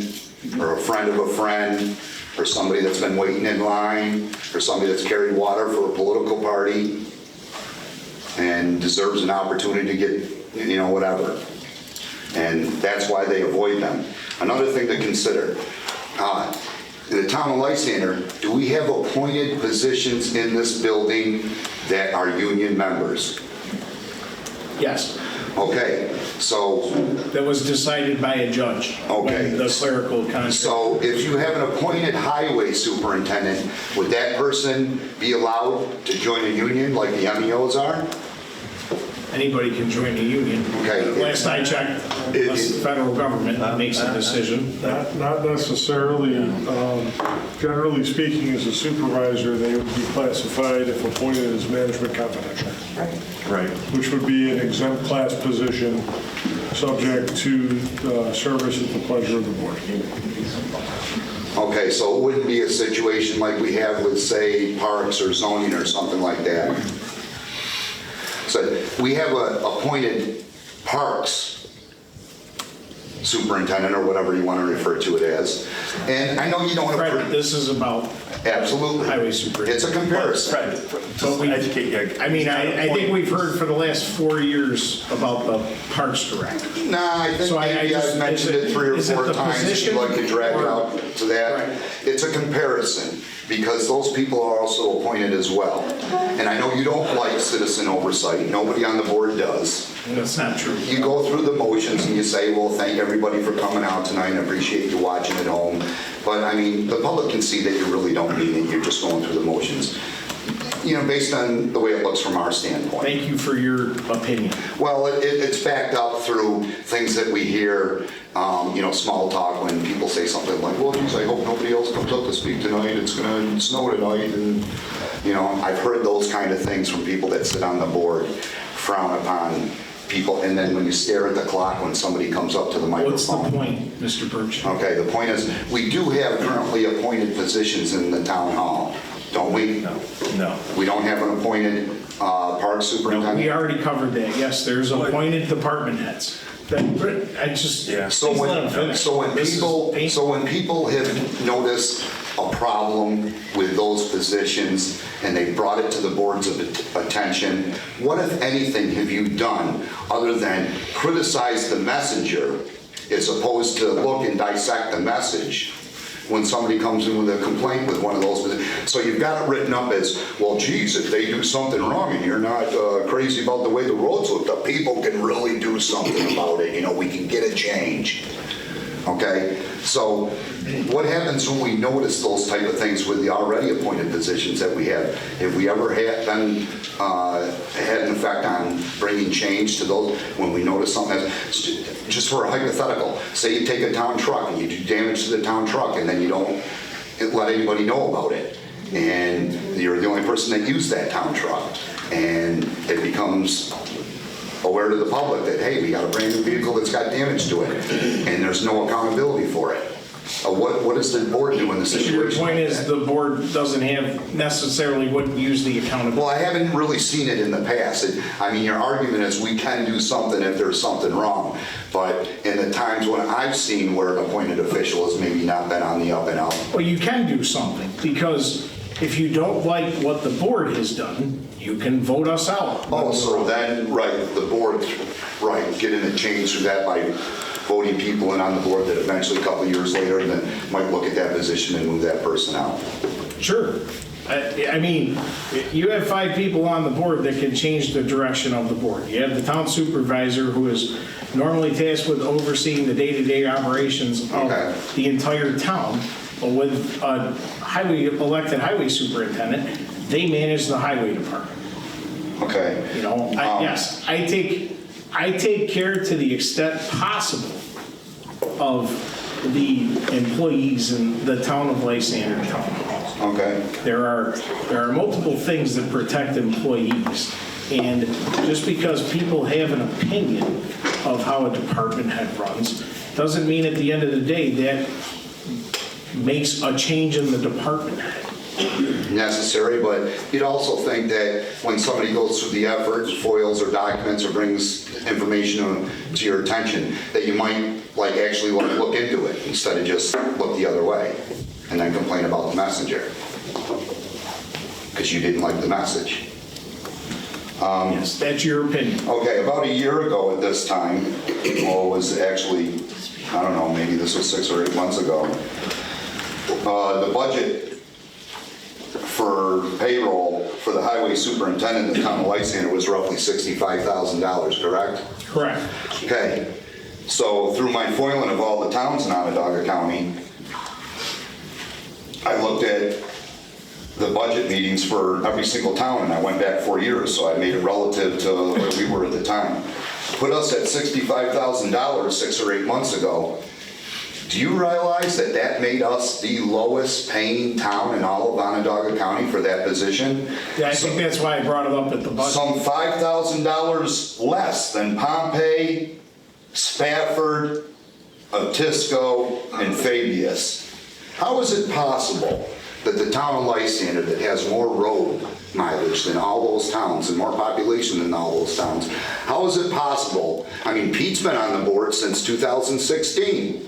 or a friend of a friend, or somebody that's been waiting in line, or somebody that's carried water for a political party and deserves an opportunity to get, you know, whatever. And that's why they avoid them. Another thing to consider, in the town of Lysander, do we have appointed positions in this building that are union members? Yes, Okay, so that was decided by a judge. Okay. When the clerical contract. So if you have an appointed highway superintendent, would that person be allowed to join a union like the MEOs are? Anybody can join a union. Okay. Last I checked, it's the federal government that makes a decision. Not necessarily. Generally speaking, as a supervisor, they would be classified, if appointed, as management confidential, Right. which would be an exempt class position, subject to service at the pleasure of the board. Okay, so it wouldn't be a situation like we have with, say, parks or zoning or something like that. So we have a appointed parks superintendent, or whatever you want to refer to it as. And I know you don't Fred, approve. this is about Absolutely. highway superintendent. It's a comparison. Fred, But just we- educate. I mean, I think we've heard for the last 4 years about the Parks Director. Nah, I think So I maybe just- I've mentioned is it- it 3 or is it 4 the times. If position you'd like to drag it or- out to that. Right. It's a comparison, because those people are also appointed as well. And I know you don't like citizen oversight. Nobody on the board does. That's not true. You go through the motions and you say, well, thank everybody for coming out tonight, and appreciate you watching at home. But I mean, the public can see that you really don't mean it, you're just going through the motions. You know, based on the way it looks from our standpoint. Thank you for your opinion. Well, it's backed up through things that we hear, you know, small talk when people say something like, well, geez, I hope nobody else comes up to speak tonight, it's gonna snow tonight, and, you know, I've heard those kind of things from people that sit on the board, frown upon people, and then when you stare at the clock when somebody comes up to the What's the microphone. point, Mr. Birch? Okay, the point is, we do have currently appointed positions in the town hall, don't we? No. We don't have an appointed park superintendent? We already covered that. Yes, there's appointed department heads. I just, Yeah. So please let him when, finish. so when This is people, painful. so when people have noticed a problem with those positions and they brought it to the board's attention, what if anything have you done other than criticize the messenger as opposed to look and dissect the message when somebody comes in with a complaint with one of those? So you've got it written up as, well, geez, if they do something wrong and you're not crazy about the way the roads look, the people can really do something about it. You know, we can get a change. Okay, so what happens when we notice those type of things with the already appointed positions that we have? Have we ever had an effect on bringing change to those when we notice something that's, just for a hypothetical, say you take a town truck and you do damage to the town truck and then you don't let anybody know about it, and you're the only person that used that town truck, and it becomes aware to the public that, hey, we got a brand new vehicle that's got damage to it, and there's no accountability for it. What does the board do in the situation? Your point like is that? the board doesn't have necessarily wouldn't use the accountability. Well, I haven't really seen it in the past. I mean, your argument is we can do something if there's something wrong, but in the times when I've seen where an appointed official has maybe not been on the up and up. Well, you can do something, because if you don't like what the board has done, you can vote us out. Oh, so then, right, the board, right, getting a change through that by voting people in on the board that eventually, a couple of years later, then might look at that position and move that person out. Sure. I mean, you have 5 people on the board that can change the direction of the board. You have the town supervisor, who is normally tasked with overseeing the day-to-day operations Okay. of the entire town. But with a elected highway superintendent, they manage the highway department. Okay. You know, yes, I take care to the extent possible of the employees in the town of Lysander Town Hall. Okay. There are multiple things that protect employees, and just because people have an opinion of how a department head runs, doesn't mean at the end of the day that makes a change in the department head. Necessary, but you'd also think that when somebody goes through the effort, foils or documents or brings information to your attention, that you might like actually look into it instead of just look the other way and then complain about the messenger because you didn't like the message. Yes, that's your opinion. Okay, about a year ago at this time, well, it was actually, I don't know, maybe this was 6 or 8 months ago, the budget for payroll for the highway superintendent in the town of Lysander was roughly $65,000, correct? Correct. Okay, so through my foiling of all the towns in Onondaga County, I looked at the budget meetings for every single town, and I went back 4 years, so I made it relative to where we were at the time. Put us at $65,000 6 or 8 months ago. Do you realize that that made us the lowest paying town in all of Onondaga County for that position? Yeah, I think that's why I brought it up at the budget. Some $5,000 less than Pompey, Spafford, Otisco, and Fabius. How is it possible that the town of Lysander, that has more road mileage than all those towns and more population than all those towns, how is it possible? I mean, Pete's been on the board since 2016.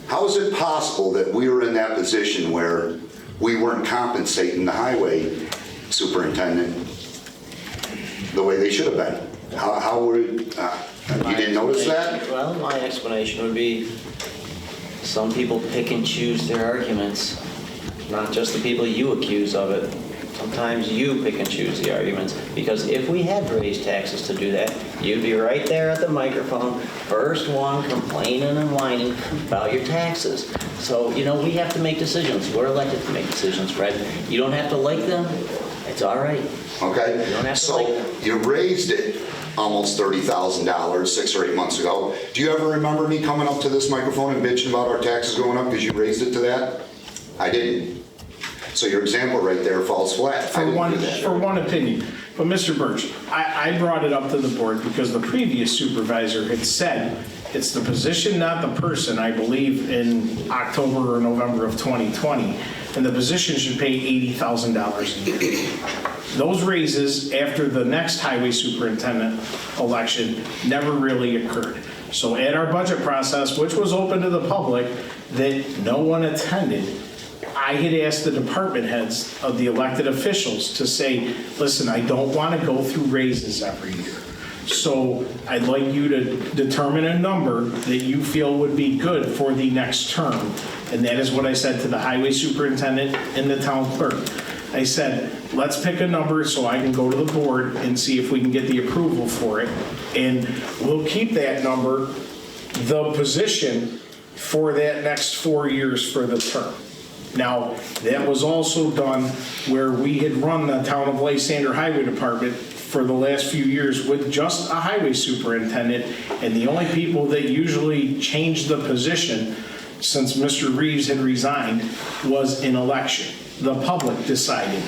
How is it possible that we were in that position where we weren't compensating the highway superintendent the way they should have been? How were, you didn't notice that? Well, my explanation would be some people pick and choose their arguments, not just the people you accuse of it. Sometimes you pick and choose the arguments, because if we had raised taxes to do that, you'd be right there at the microphone, first one complaining and whining about your taxes. So, you know, we have to make decisions. We're elected to make decisions, Fred. You don't have to like them. It's all right. Okay, You don't have to so like them. you raised it almost $30,000 6 or 8 months ago. Do you ever remember me coming up to this microphone and bitching about our taxes going up because you raised it to that? I didn't. So your example right there falls flat. I For didn't one, do that. for one opinion. But Mr. Birch, I brought it up to the board because the previous supervisor had said it's the position, not the person, I believe in October or November of 2020, and the position should pay $80,000 a year. Those raises after the next highway superintendent election never really occurred. So at our budget process, which was open to the public, that no one attended, I had asked the department heads of the elected officials to say, listen, I don't want to go through raises every year. So I'd like you to determine a number that you feel would be good for the next term. And that is what I said to the highway superintendent and the town clerk. I said, let's pick a number so I can go to the board and see if we can get the approval for it. And we'll keep that number, the position, for that next 4 years for the term. Now, that was also done where we had run the town of Lysander Highway Department for the last few years with just a highway superintendent, and the only people that usually changed the position since Mr. Reeves had resigned was an election. The public decided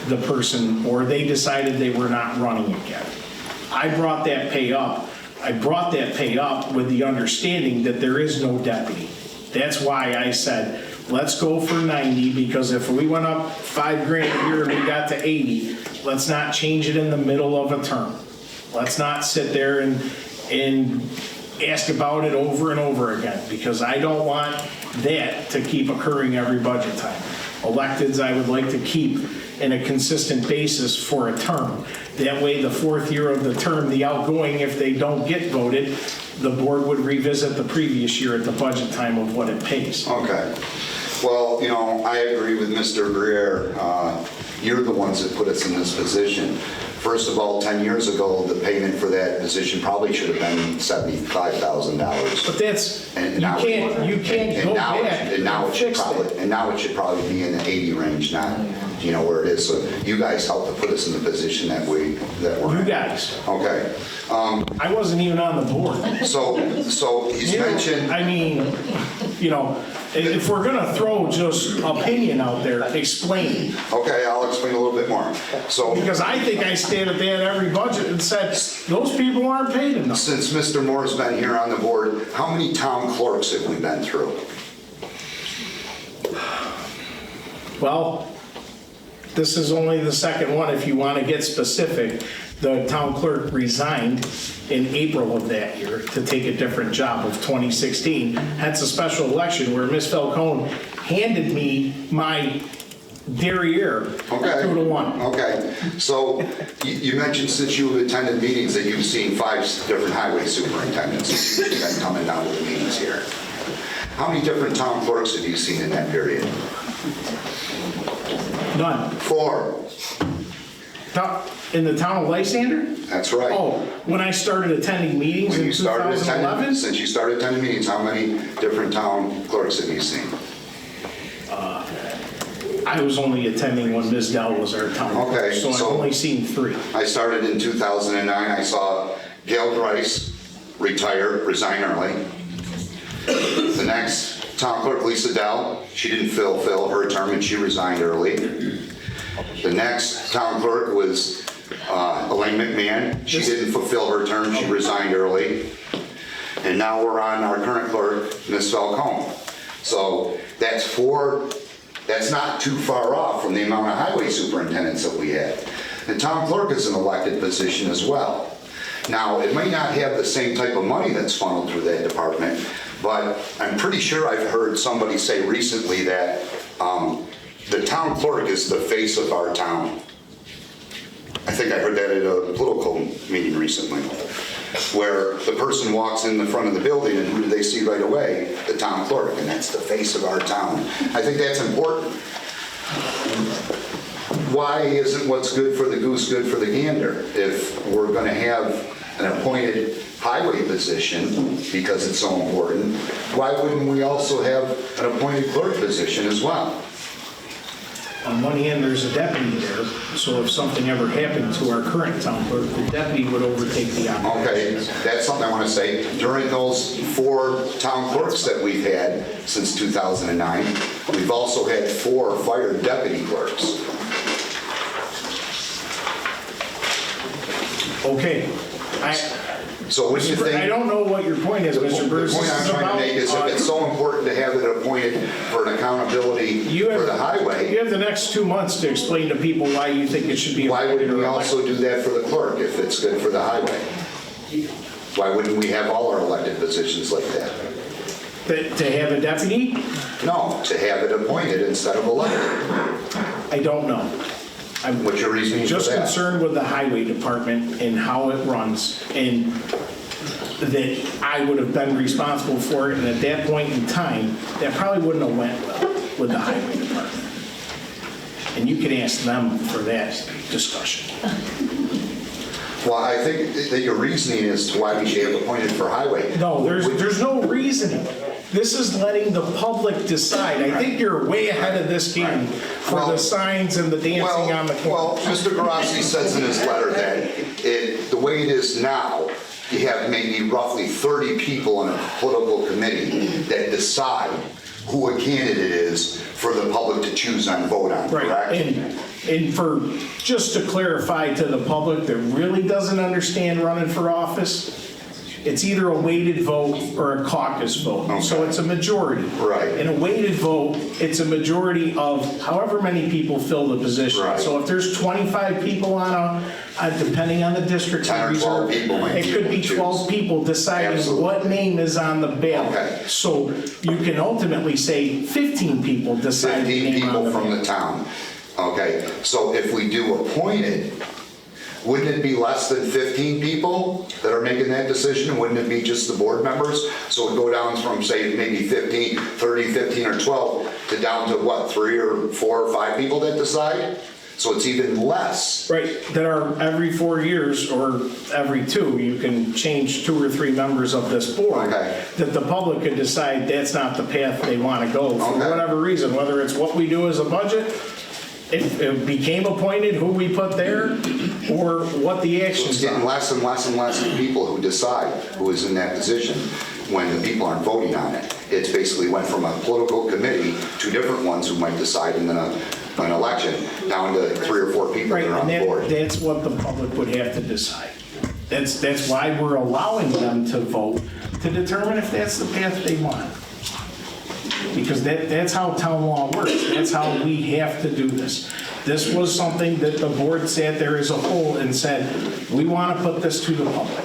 the person, or they decided they were not running again. I brought that pay up. I brought that pay up with the understanding that there is no deputy. That's why I said, let's go for 90, because if we went up $5,000 a year and we got to 80, let's not change it in the middle of a term. Let's not sit there and ask about it over and over again, because I don't want that to keep occurring every budget time. Electeds, I would like to keep in a consistent basis for a term. That way, the 4th year of the term, the outgoing, if they don't get voted, the board would revisit the previous year at the budget time of what it pays. Okay. Well, you know, I agree with Mr. Greer. You're the ones that put us in this position. First of all, 10 years ago, the payment for that position probably should have been $75,000. But that's, And you now- can't go back And now it should fix probably, that. and now it should probably be in the 80 range, not, you know, where it is. So you guys helped to put us in the position that we're You in. guys. Okay. I wasn't even on the board. So he's mentioned, I mean, you know, if we're gonna throw just opinion out there, explain. okay, I'll explain a little bit more. So Because I think I stand at the end of every budget and said, those people aren't paid enough. since Mr. Moore's been here on the board, how many town clerks have we been through? Well, this is only the second one. If you want to get specific, the town clerk resigned in April of that year to take a different job of 2016. Hence a special election where Ms. Falcone handed me my derriere Okay. 2-1. Okay, so you mentioned since you've attended meetings that you've seen 5 different highway superintendents who've been coming down to the meetings here. How many different town clerks have you seen in that period? None. 4. In the town of Lysander? That's right. Oh, when I started attending meetings When in you started attending, 2011? since you started attending meetings, how many different town clerks have you seen? I was only attending when Ms. Dell was our town clerk, Okay, so I've so- only seen 3. I started in 2009. I saw Gail Grice resign early. The next town clerk, Lisa Dell, she didn't fulfill her term and she resigned early. The next town clerk was Elaine McMahon. She didn't fulfill her term, she resigned early. And now we're on our current clerk, Ms. Falcone. So that's not too far off from the amount of highway superintendents that we had. The town clerk is an elected position as well. Now, it might not have the same type of money that's funneled through that department, but I'm pretty sure I've heard somebody say recently that the town clerk is the face of our town. I think I heard that at a political meeting recently, where the person walks in the front of the building and who do they see right away? The town clerk, and that's the face of our town. I think that's important. Why isn't what's good for the goose good for the gander? If we're going to have an appointed highway position, because it's so important, why wouldn't we also have an appointed clerk position as well? On one hand, there's a deputy there, so if something ever happened to our current town clerk, the deputy would overtake the Okay, operations. that's something I want to say. During those 4 town clerks that we've had since 2009, we've also had 4 fire deputy clerks. Okay. So what do you think? I don't know what your point is, Mr. Bruce. The point I'm trying to make is if it's so important to have it appointed for an accountability for the highway, you have the next 2 months to explain to people why you think it should be. why wouldn't we also do that for the clerk if it's good for the highway? Why wouldn't we have all our elected positions like that? To have a deputy? No, to have it appointed instead of elected. I don't know. I'm What's your reasoning for just that? concerned with the highway department and how it runs, and that I would have been responsible for it, and at that point in time, that probably wouldn't have went well with the highway department. And you can ask them for that discussion. Well, I think that your reasoning as to why we should have appointed for highway. No, there's no reasoning. This is letting the public decide. I think you're way ahead of this game for Well, the signs and the dancing on the Well, corner. Mr. Garossi says in his letter that the way it is now, you have maybe roughly 30 people in a political committee that decide who a candidate is for the public to choose and vote on, Right, correct? and for, just to clarify to the public that really doesn't understand running for office, it's either a weighted vote or a caucus vote. So Okay. it's a majority. Right. In a weighted vote, it's a majority of however many people fill the position. Right. So if there's 25 people on depending on the district. 10 or 12 reserve, people might it be could able be to choose. 12 people deciding Absolutely. what name is on the ballot. Okay. So you can ultimately say 15 people decide the 15 name on people the from ballot. the town. Okay, so if we do appointed, wouldn't it be less than 15 people that are making that decision? Wouldn't it be just the board members? So it would go down from, say, maybe 15, 30, 15, or 12 to down to what, 3 or 4 or 5 people that decide? So it's even less. Right, that are every 4 years or every 2, you can change 2 or 3 members of this board. Okay. That the public could decide that's not the path they want to go for Okay. whatever reason, whether it's what we do as a budget, if it became appointed, who we put there, or what the So it's actions getting are. less and less and less people who decide who is in that position when the people aren't voting on it. It's basically went from a political committee, 2 different ones who might decide in an election, down to 3 or 4 people Right, that are on the and board. that's what the public would have to decide. That's why we're allowing them to vote, to determine if that's the path they want. Because that's how town law works. That's how we have to do this. This was something that the board sat there as a whole and said, we want to put this to the public.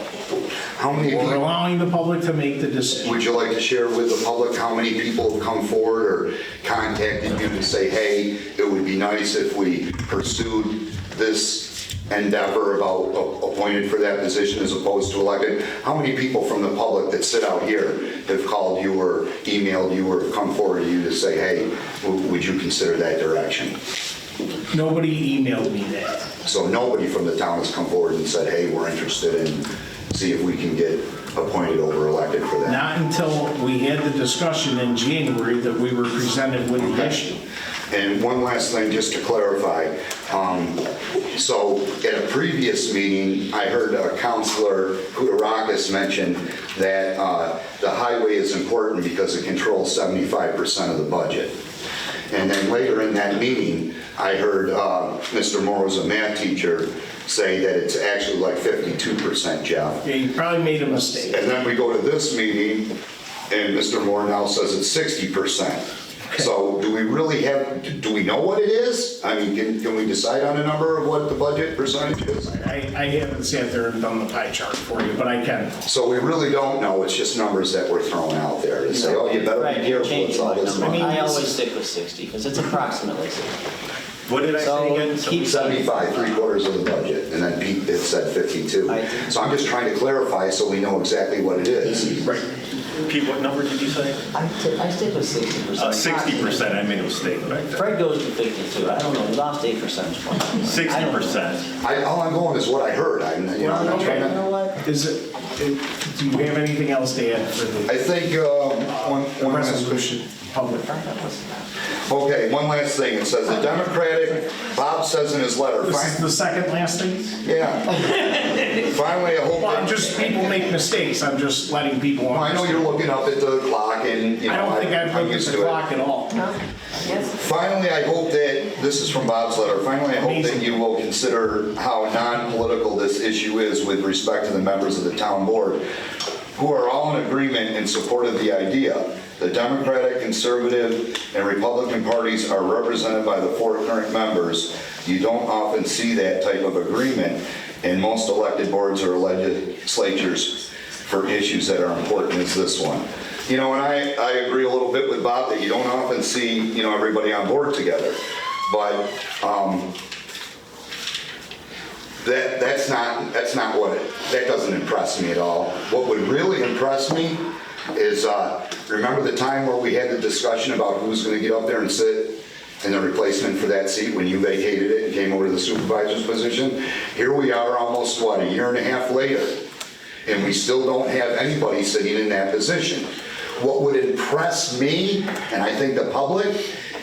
How many We're people, allowing the public to make the decision. would you like to share with the public how many people have come forward or contacted you to say, hey, it would be nice if we pursued this endeavor about appointed for that position as opposed to elected? How many people from the public that sit out here have called you or emailed you or come forward to you to say, hey, would you consider that direction? Nobody emailed me that. So nobody from the town has come forward and said, hey, we're interested in, see if we can get appointed over elected for that. Not until we had the discussion in January that we were presented with the issue. And one last thing, just to clarify. So at a previous meeting, I heard Councilor Kudarakis mention that the highway is important because it controls 75% of the budget. And then later in that meeting, I heard Mr. Morrow's a math teacher say that it's actually like 52%, Jeff. Yeah, you probably made a mistake. And then we go to this meeting, and Mr. Moore now says it's 60%. So do we really have, do we know what it is? I mean, can we decide on a number of what the budget percentage is? I haven't sat there and done the pie chart for you, but I can. So we really don't know, it's just numbers that were thrown out there to say, oh, you better Right, be careful, change it's all my this number. money. I always stick with 60 because it's approximately 60. What did I say So again? keep 75, 3/4 of the budget, and then Pete, it said 52. So I'm just trying to clarify so we know exactly what it is. Right. Pete, what number did you say? I stick with 60%. 60%, I made a mistake back there. Fred goes to 52. I don't know, we lost 8 percentage points. 60%. All I'm going is what I heard, I'm not You trying to. know what? Is it, do you have anything else to add for the I think, one last, resolution, public? okay, one last thing, it says the Democratic, Bob says in his letter. This is the second last thing? Yeah. Finally, I hope Well, I'm that, just, people make mistakes, I'm just letting people well, I know you're looking up at the clock and, you know. I don't think I've I'm looked used at the to it. clock at all. Finally, I hope that, this is from Bob's letter, finally, I hope that Amazing. you will consider how non-political this issue is with respect to the members of the town board, who are all in agreement in support of the idea. The Democratic, Conservative, and Republican parties are represented by the 4 current members. You don't often see that type of agreement in most elected boards or legislatures for issues that are important as this one. You know, and I agree a little bit with Bob that you don't often see, you know, everybody on board together. But that's not what that doesn't impress me at all. What would really impress me is remember the time where we had the discussion about who's going to get up there and sit in the replacement for that seat when you vacated it and came over to the supervisor's position? Here we are almost, what, a year and a half later, and we still don't have anybody sitting in that position. What would impress me, and I think the public,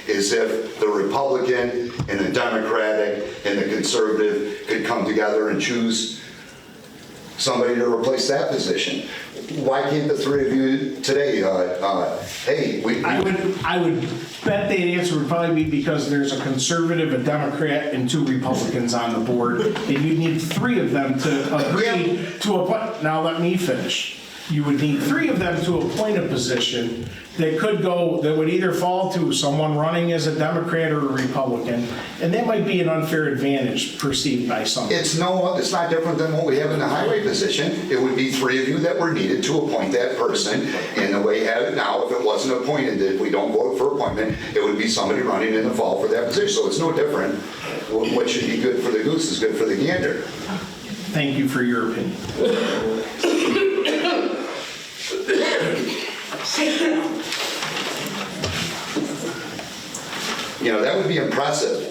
is if the Republican and the Democratic and the Conservative could come together and choose somebody to replace that position. Why can't the 3 of you today, hey, I would bet the answer would probably be because there's a conservative, a Democrat, and 2 Republicans on the board, and you need 3 of them to agree to appoint. Now let me finish. You would need 3 of them to appoint a position that could go, that would either fall to someone running as a Democrat or a Republican, and that might be an unfair advantage perceived by some. it's not different than what we have in the highway position. It would be 3 of you that were needed to appoint that person. And the way you have it now, if it wasn't appointed, if we don't vote for appointment, it would be somebody running in the fall for that position. So it's no different. What should be good for the goose is good for the gander. Thank you for your opinion. You know, that would be impressive.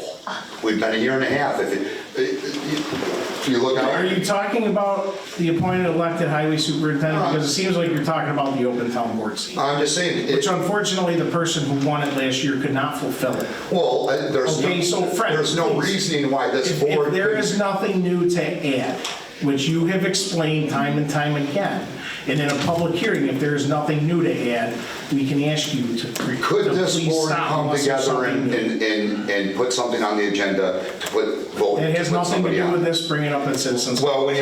We've been a year and a half. If you look Are out, you talking about the appointed elected highway superintendent? Because it seems like you're talking about the open town board seat. I'm just saying, Which unfortunately, the person who won it last year could not fulfill it. well, Okay, so Fred, there's no please. reasoning why this board. If there could- is nothing new to add, which you have explained time and time again, and in a public hearing, if there is nothing new to add, we can ask you to Could this please board stop come unless there's together something new. and put something on the agenda to vote? It has to put nothing to somebody do on? with this, bring it up at citizens. Well, when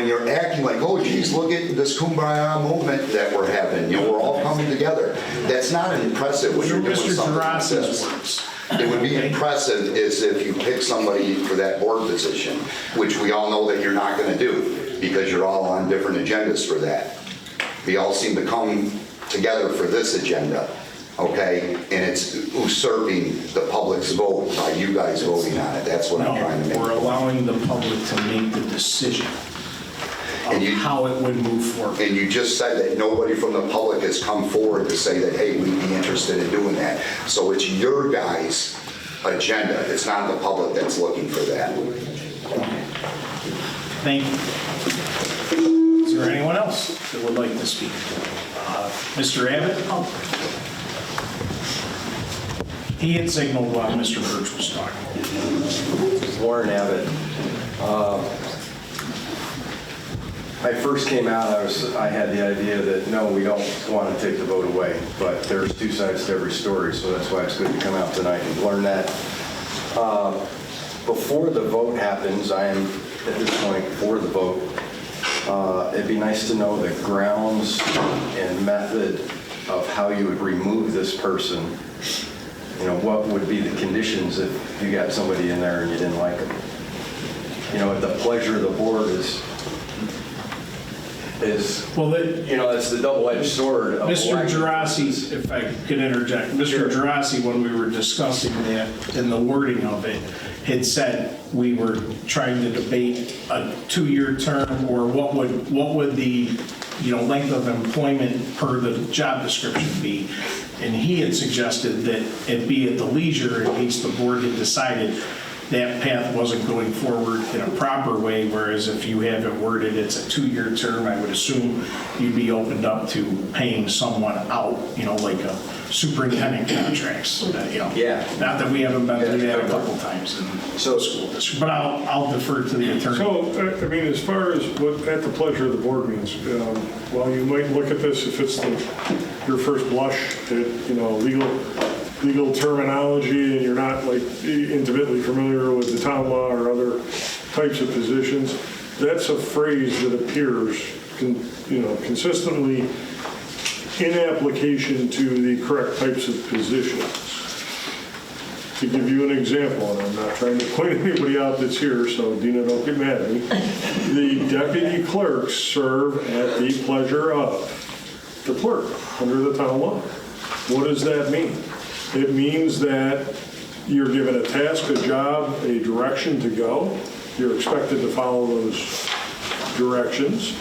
you're acting like, oh geez, look at this kumbaya movement that we're having, you know, we're all coming together. That's not impressive when you're doing Mr. something like Geraci's this. words. It would be impressive is if you pick somebody for that board position, which we all know that you're not gonna do, because you're all on different agendas for that. We all seem to come together for this agenda, okay? And it's usurping the public's vote by you guys voting on it. That's what I'm trying to No, make. we're allowing the public to make the decision of And you- how it would move forward. And you just said that nobody from the public has come forward to say that, hey, we'd be interested in doing that. So it's your guys' agenda. It's not the public that's looking for that. Thank you. Is there anyone else that would like to speak? Mr. Abbott? He had signaled while Mr. Birch was talking. Warren Abbott. I first came out, I had the idea that, no, we don't want to take the vote away, but there's 2 sides to every story, so that's why it's good to come out tonight and learn that. Before the vote happens, I am, at this point, for the vote. It'd be nice to know the grounds and method of how you would remove this person. You know, what would be the conditions if you got somebody in there and you didn't like them? You know, at the pleasure of the board is Well, you know, it's the double-edged sword of Mr. election. Gerasi, if I could interject, Mr. Gerasi, when we were discussing that and the wording of it, had said we were trying to debate a 2-year term or what would the, length of employment per the job description be. And he had suggested that it be at the leisure in case the board had decided that path wasn't going forward in a proper way, whereas if you have it worded, it's a 2-year term, I would assume you'd be opened up to paying someone out, like a superintendent contracts, Yeah. Not that we haven't been through that a couple times in the school district, but I'll defer to the attorney. So, I mean, as far as what at the pleasure of the board means, while you might look at this, if it's your first blush at, legal terminology and you're not like intimately familiar with the town law or other types of positions, that's a phrase that appears consistently in application to the correct types of positions. To give you an example, and I'm not trying to point anybody out that's here, so Dina, don't get mad at me. The deputy clerks serve at the pleasure of the clerk under the town law. What does that mean? It means that you're given a task, a job, a direction to go. You're expected to follow those directions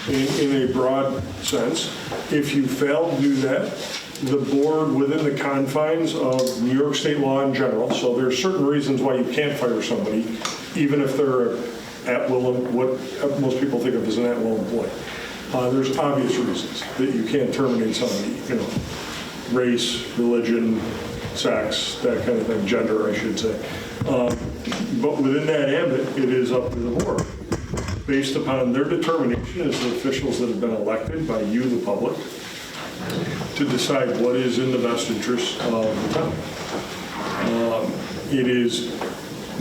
in a broad sense. If you fail to do that, the board within the confines of New York state law in general, so there's certain reasons why you can't fire somebody, even if they're at-will, what most people think of as an at-will employee. There's obvious reasons that you can't terminate somebody, race, religion, sex, that kind of thing, gender, I should say. But within that ambit, it is up to the board, based upon their determination as the officials that have been elected by you, the public, to decide what is in the best interest of the town. It is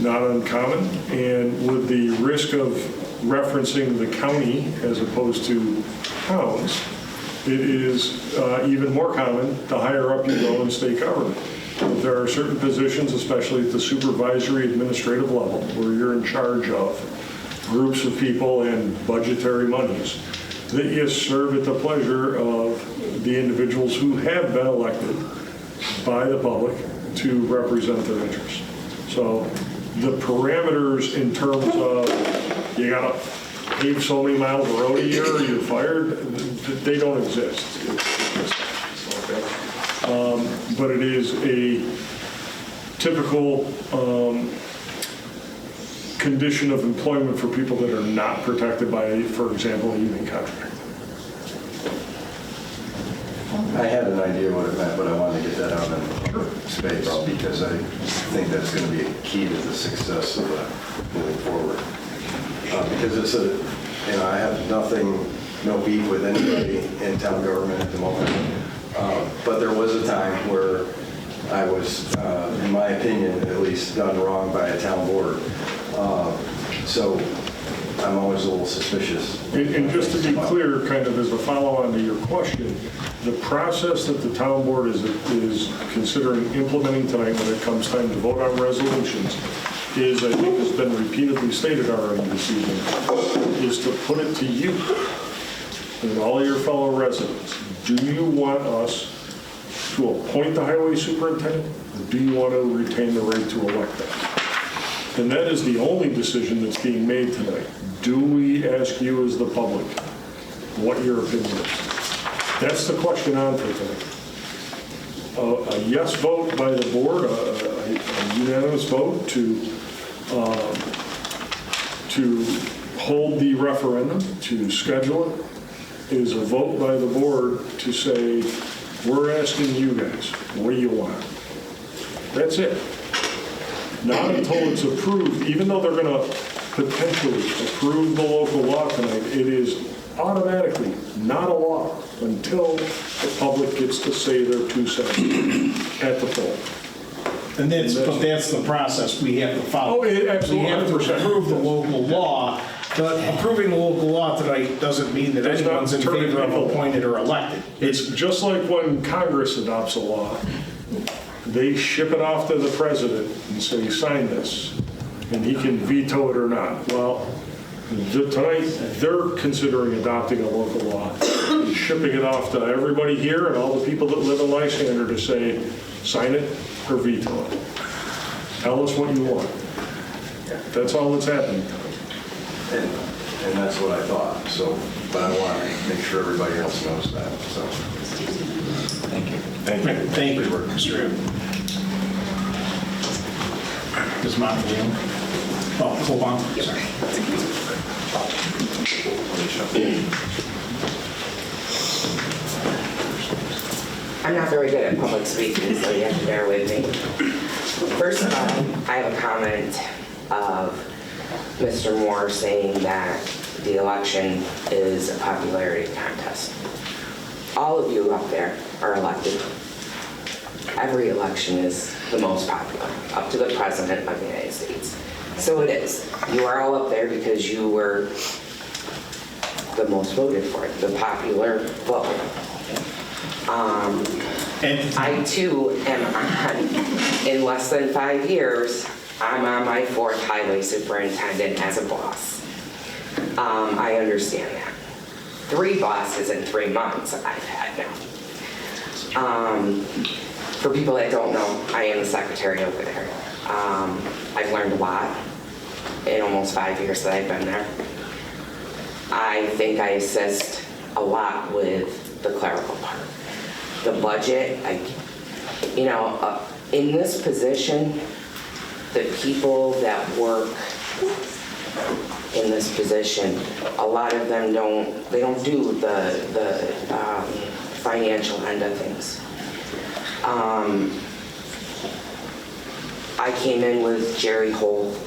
not uncommon, and with the risk of referencing the county as opposed to towns, it is even more common the higher up you go in state government. There are certain positions, especially at the supervisory administrative level, where you're in charge of groups of people and budgetary monies, that you serve at the pleasure of the individuals who have been elected by the public to represent their interests. So the parameters in terms of you got to pave so many miles of road a year or you're fired, they don't exist. But it is a typical condition of employment for people that are not protected by, for example, a union contract. I had an idea what it meant, but I wanted to get that out in space because I think that's going to be a key to the success of moving forward. Because it's I have no beef with anybody in town government at the moment. But there was a time where I was, in my opinion, at least done wrong by a town board. So I'm always a little suspicious. And just to be clear, kind of as a follow-on to your question, the process that the town board is considering implementing tonight when it comes time to vote on resolutions is, I think has been repeatedly stated already this evening, is to put it to you and all your fellow residents. Do you want us to appoint the highway superintendent, or do you want to retain the right to elect them? And that is the only decision that's being made tonight. Do we ask you as the public what your opinion is? That's the question on for tonight. A yes vote by the board, a unanimous vote to hold the referendum, to schedule it, is a vote by the board to say, we're asking you guys, what do you want? That's it. Not until it's approved, even though they're going to potentially approve the local law tonight, it is automatically not a law until the public gets to say their 2 cents at the poll. And that's the process we have to follow. Oh, absolutely. We have to approve the local law But approving the local law tonight doesn't mean that Does not anyone's in turn favor of people- appointed or elected. It's just like when Congress adopts a law, they ship it off to the president and say, sign this, and he can veto it or not. Well, tonight, they're considering adopting a local law, and shipping it off to everybody here and all the people that live in Lysander to say, sign it or veto it. Tell us what you want. That's all that's happening. And that's what I thought, so, but I want to make sure everybody else knows that, so. Thank you. Thank you. Thank you, Mr. Aaron. Ms. Monteville? Oh, hold on, sorry. I'm not very good at public speaking, so you have to bear with me. First of all, I have a comment of Mr. Moore saying that the election is a popularity contest. All of you up there are elected. Every election is the most popular, up to the President of the United States. So it is. You are all up there because you were the most voted for, the popular vote. I too am on, in less than 5 years, I'm on my 4th highway superintendent as a boss. I understand that. 3 bosses in 3 months I've had now. For people that don't know, I am the secretary over there. I've learned a lot in almost 5 years that I've been there. I think I assist a lot with the clerical part. The budget, in this position, the people that work in this position, a lot of them don't do the financial end of things. I came in with Jerry Holt.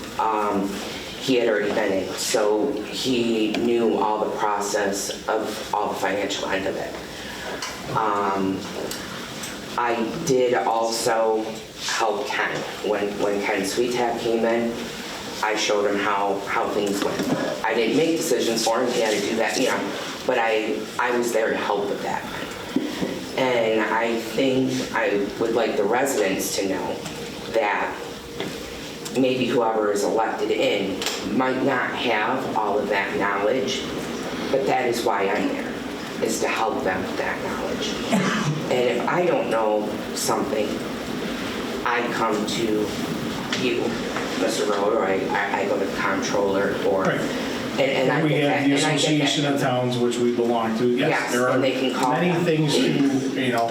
He had already been in, so he knew all the process of all the financial end of it. I did also help Ken. When Ken Sweetap came in, I showed him how things went. I didn't make decisions for him, he had to do that, but I was there to help with that. And I think I would like the residents to know that maybe whoever is elected in might not have all of that knowledge, but that is why I'm there, is to help them with that knowledge. And if I don't know something, I come to you, Mr. Road, or I go to the comptroller, or Right. and I We get have that, the and I get Association that. of Towns, which we belong to. Yes, There are and they can call many them. things to,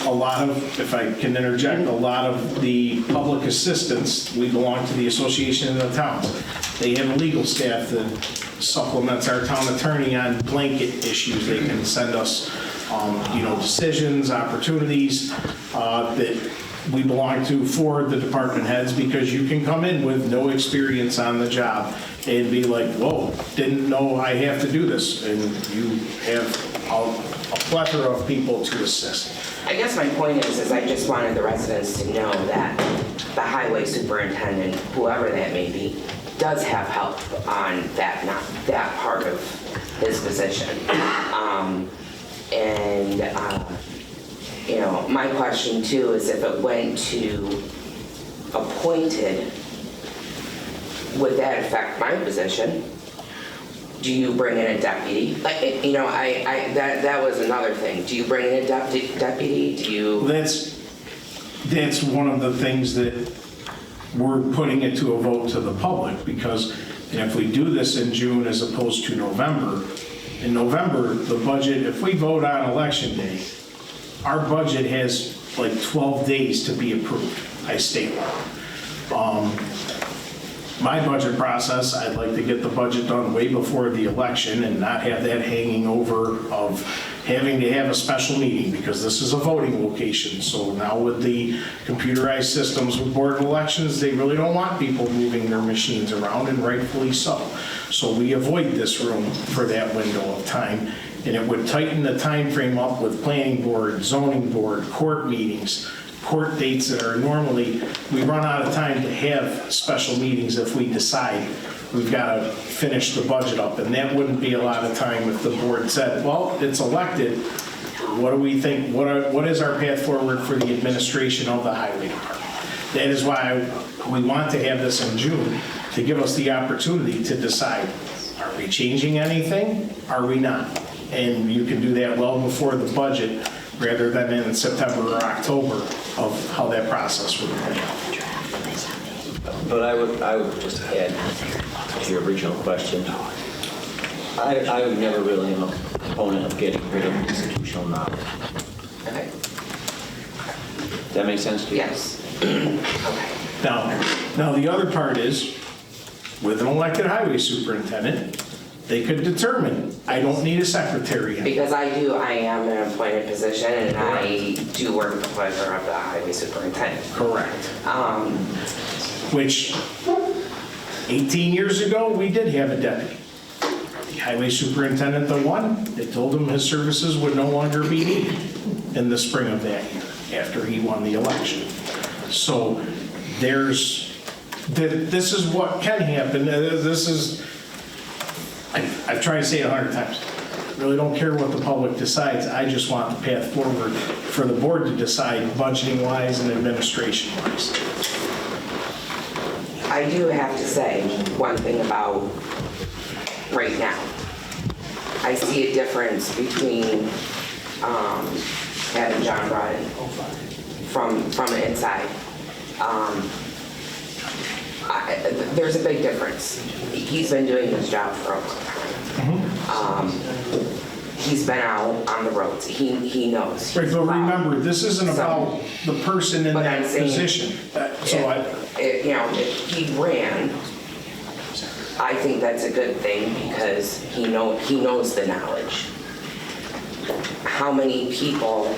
a lot of, if I can interject, a lot of the public assistance, we belong to the Association of the Towns. They have a legal staff that supplements our town attorney on blanket issues. They can send us, decisions, opportunities that we belong to for the department heads, because you can come in with no experience on the job and be like, whoa, didn't know I have to do this. And you have a plethora of people to assist. I guess my point is I just wanted the residents to know that the highway superintendent, whoever that may be, does have help on that part of his position. My question too is if it went to appointed, would that affect my position? Do you bring in a deputy? That was another thing. Do you bring in a deputy? Do you? That's one of the things that we're putting it to a vote to the public, because if we do this in June as opposed to November, in November, the budget, if we vote on election day, our budget has like 12 days to be approved by state law. My budget process, I'd like to get the budget done way before the election and not have that hanging over of having to have a special meeting, because this is a voting location. So now with the computerized systems with Board of Elections, they really don't want people moving their machines around, and rightfully so. So we avoid this room for that window of time, and it would tighten the time frame up with planning board, zoning board, court meetings, court dates that are normally, we run out of time to have special meetings if we decide we've got to finish the budget up, and that wouldn't be a lot of time if the board said, well, it's elected, what do we think, what is our path forward for the administration of the highway department? That is why we want to have this in June, to give us the opportunity to decide, are we changing anything? Are we not? And you can do that well before the budget, rather than in September or October of how that process would play out. But I would just add to your original question, I would never really am a proponent of getting rid of institutional knowledge. Okay. Does that make sense to you? Yes. Okay. Now the other part is, with an elected highway superintendent, they could determine, I don't need a secretary. Because I am in an appointed position, and I do work at the pleasure of the highway superintendent. Correct. Which, 18 years ago, we did have a deputy. The highway superintendent, the one, they told him his services would no longer be needed in the spring of that year, after he won the election. So this is what can happen. This is, I've tried to say it 100 times. I really don't care what the public decides. I just want the path forward for the board to decide, budgeting-wise and administration-wise. I do have to say one thing about right now. I see a difference between having John brought in from the inside. There's a big difference. He's been doing this job for a long time. He's been out on the roads. He knows. Right, but remember, this isn't about the person in But that I'm saying, position. If he ran, I think that's a good thing because he knows the knowledge. How many people,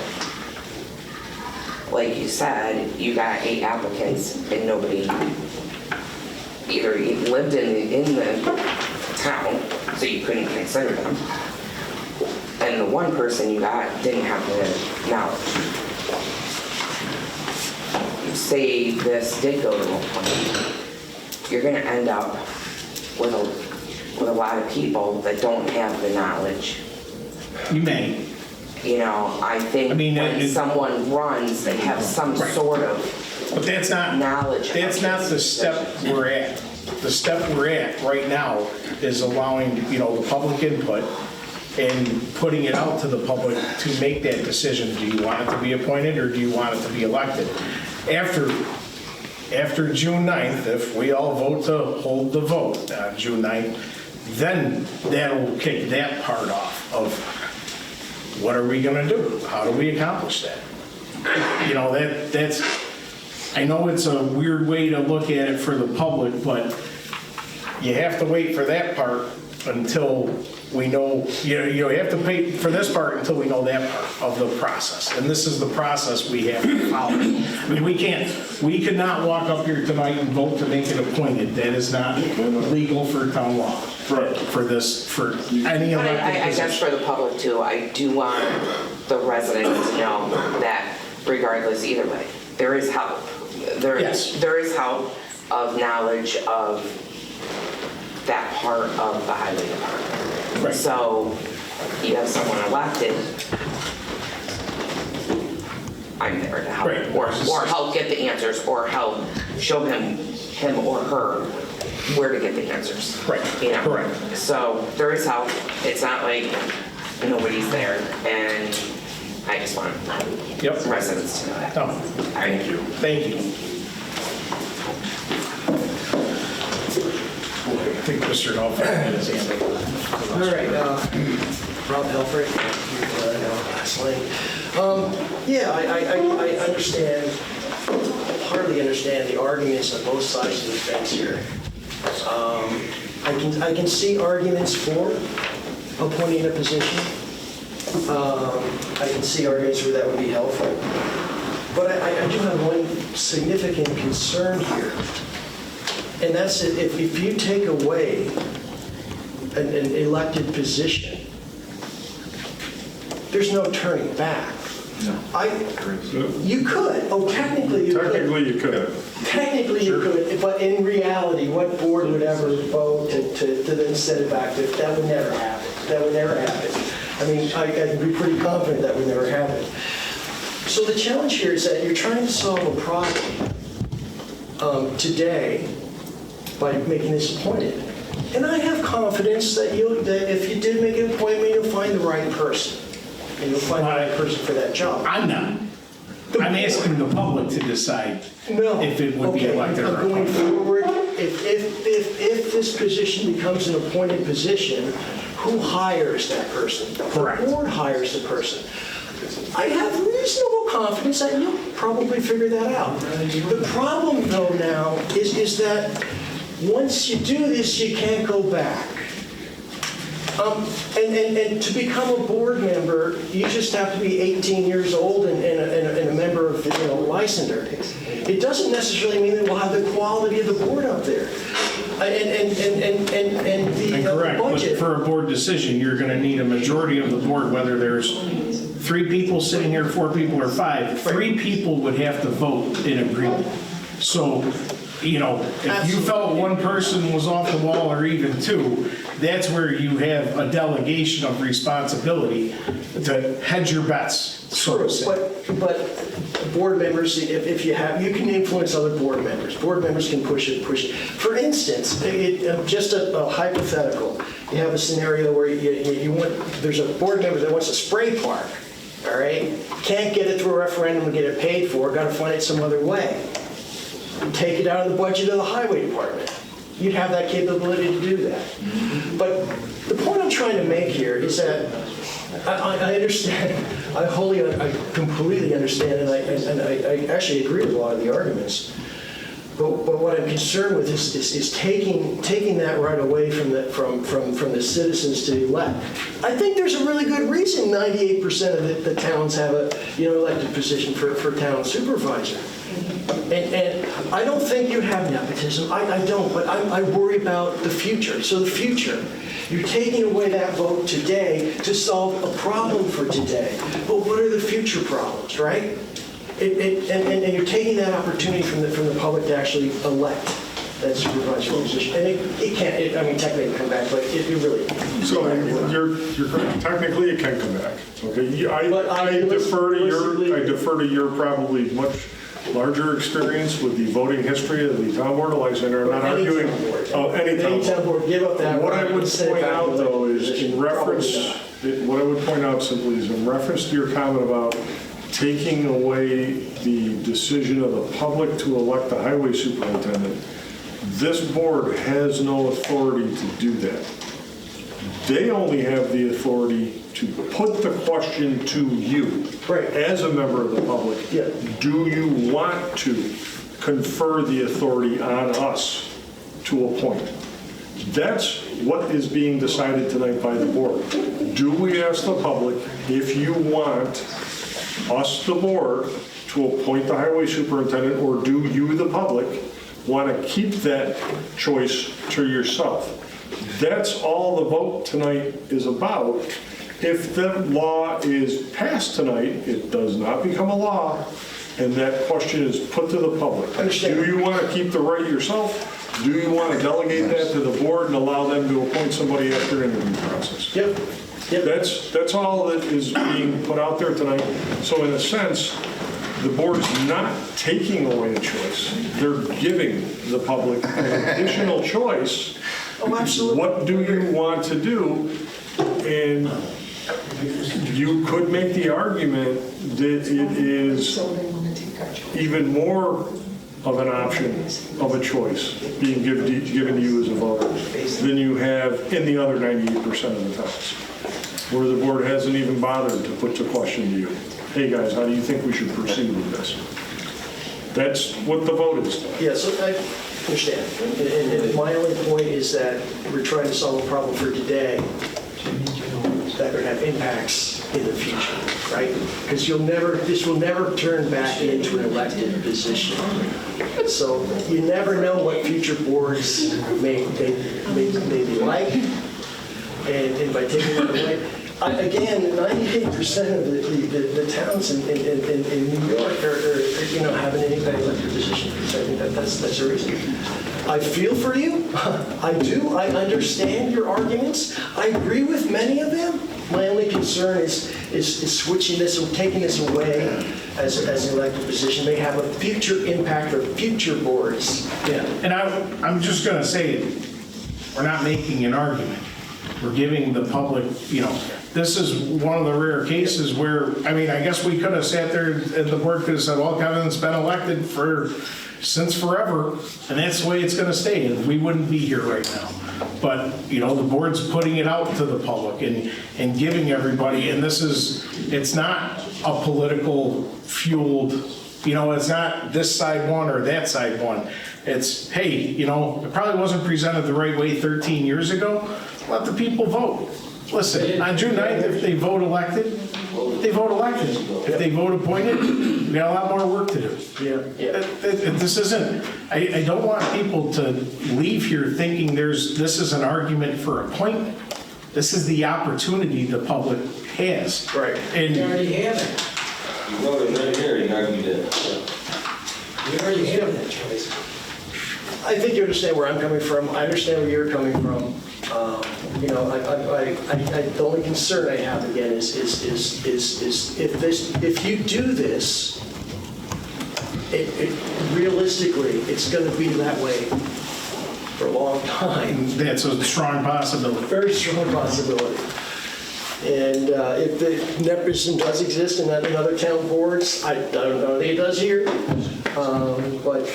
like you said, you got 8 applicants and nobody either lived in the town, so you couldn't consider them, and the one person you got didn't have the knowledge. Say this did go to a point, you're going to end up with a lot of people that don't have the knowledge. You may. I think when someone runs, they have some sort of But that's not knowledge. That's not the step we're at. The step we're at right now is allowing, the public input and putting it out to the public to make that decision. Do you want it to be appointed or do you want it to be elected? After June 9th, if we all vote to hold the vote on June 9th, then that'll kick that part off of what are we going to do? How do we accomplish that? That's, I know it's a weird way to look at it for the public, but you have to wait for that part until we know, you have to wait for this part until we know that part of the process. And this is the process we have to follow. We could not walk up here tonight and vote to make it appointed. That is not legal for town law, for any elected I guess position. for the public too, I do want the residents to know that regardless either way, there is help. There is help of knowledge of that part of the highway department. Right. So you have someone elected, I'm there to help. Right. Or help get the answers, or help show him or her where to get the answers. Right. Correct. So there is help. It's not like nobody's there, and I just want residents to know that. Oh, thank you. Thank you. I think Mr. Dolphin had his hand up. All right, Rob Helfrich, last lane. I understand, hardly understand the arguments on both sides of the fence here. I can see arguments for appointing a position. I can see arguments where that would be helpful. But I do have one significant concern here. And that's if you take away an elected position, there's no turning back. No. You could. Oh, technically you could. Technically you could. Technically you could, but in reality, what board would ever vote to then send it back? That would never happen. That would never happen. I mean, I can be pretty confident that would never happen. So the challenge here is that you're trying to solve a problem today by making this appointed. And I have confidence that if you did make an appointment, you'll find the right person. And you'll find the right person for that job. I'm not. I'm asking the public to decide if it would be elected or Going appointed. forward, if this position becomes an appointed position, who hires that person? Correct. The board hires the person. I have reasonable confidence that you'll probably figure that out. The problem, though, now is that once you do this, you can't go back. And to become a board member, you just have to be 18 years old and a member of Lysander. It doesn't necessarily mean that we'll have the quality of the board up there. And the Correct, but budget. for a board decision, you're going to need a majority of the board, whether there's 3 people sitting here, 4 people, or 5. 3 people would have to vote in agreement. So, if you felt one person was off the wall or even 2, that's where you have a delegation of responsibility to hedge your bets, so to say. But board members, if you can influence other board members. Board members can push it. For instance, just a hypothetical. You have a scenario where there's a board member that wants a spray park, all right? Can't get it through a referendum and get it paid for, got to find it some other way. Take it out of the budget of the highway department. You'd have that capability to do that. But the point I'm trying to make here is that I understand, I completely understand, and I actually agree with a lot of the arguments. But what I'm concerned with is taking that right away from the citizens to elect. I think there's a really good reason 98% of the towns have a elected position for town supervisor. And I don't think you have nepotism. I don't, but I worry about the future. So the future, you're taking away that vote today to solve a problem for today. But what are the future problems, right? And you're taking that opportunity from the public to actually elect that supervisor position. And it can't, technically it can come back, but it really can't. So you're correct. Technically, it can come back. Okay, I defer to your probably much larger experience with the voting history of the town board of Lysander. I'm not arguing any town board. Give up that. What I would point out, though, is in reference. What I would point out simply is in reference to your comment about taking away the decision of the public to elect the highway superintendent. This board has no authority to do that. They only have the authority to put the question to you, as a member of the public. Yeah. Do you want to confer the authority on us to appoint? That's what is being decided tonight by the board. Do we ask the public if you want us, the board, to appoint the highway superintendent, or do you, the public, want to keep that choice to yourself? That's all the vote tonight is about. If the law is passed tonight, it does not become a law, and that question is put to the public. Do you want to keep the right yourself? Do you want to delegate that to the board and allow them to appoint somebody after an interview process? Yep. That's all that is being put out there tonight. So in a sense, the board's not taking away a choice. They're giving the public an additional choice. Oh, absolutely. What do you want to do? And you could make the argument that it is even more of an option of a choice being given to you as a voter than you have in the other 98% of the towns, where the board hasn't even bothered to put the question to you. Hey guys, how do you think we should proceed with this? That's what the vote is. Yes, I understand. And my only point is that we're trying to solve a problem for today that could have impacts in the future, right? Because this will never turn back into an elected position. So you never know what future boards may be like. And by taking that away, again, 98% of the towns in New York are having anybody elected position. So I think that's a reason. I feel for you. I do. I understand your arguments. I agree with many of them. My only concern is switching this or taking this away as an elected position may have a future impact for future boards. Yeah, and I'm just going to say, we're not making an argument. We're giving the public, this is one of the rare cases where, I guess we could have sat there and the board could have said, well, Kevin's been elected since forever, and that's the way it's going to stay, and we wouldn't be here right now. But, the board's putting it out to the public and giving everybody, and it's not a political fueled, it's not this side one or that side one. It's, hey, it probably wasn't presented the right way 13 years ago. Let the people vote. Listen, on June 9th, if they vote elected, they vote elected. If they vote appointed, we got a lot more work to do. Yeah. This isn't, I don't want people to leave here thinking this is an argument for appointment. This is the opportunity the public has. Right. And You already have it. You wrote it right here, you argued it. You already have that choice. I think you understand where I'm coming from. I understand where you're coming from. The only concern I have again is if you do this, realistically, it's going to be that way for a long time. that's a strong possibility. Very strong possibility. And if the nepotism does exist in other town boards, I don't know that it does here, but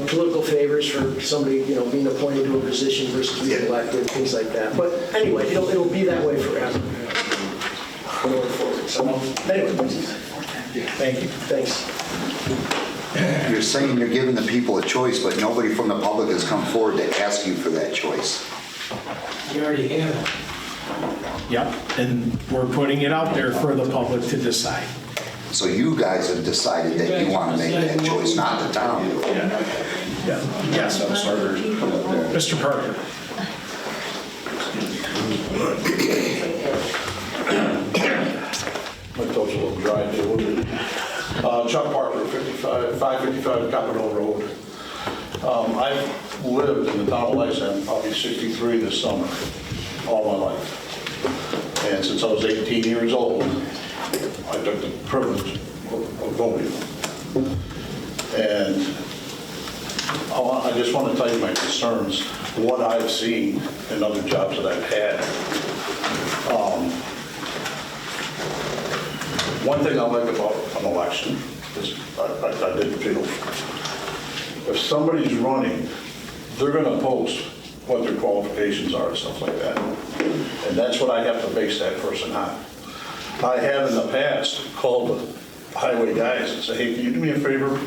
political favors for somebody, being appointed to a position versus being elected, things like that. But anyway, it'll be that way forever. Going forward. So anyway, thank you. Thanks. You're saying you're giving the people a choice, but nobody from the public has come forward to ask you for that choice. You already have it. Yep, and we're putting it out there for the public to decide. So you guys have decided that you want to make that choice, not the town. Yes, Mr. Parker. My throat's a little dry, too. Chuck Parker, 555 Copperhill Road. I've lived in the town of Lysander, I'll be 63 this summer, all my life. And since I was 18 years old, I took the privilege of voting. And I just want to tell you my concerns, what I've seen in other jobs that I've had. One thing I like about an election is I did feel if somebody's running, they're going to post what their qualifications are and stuff like that. And that's what I have to base that person on. I have in the past called the highway guys and say, hey, can you do me a favor?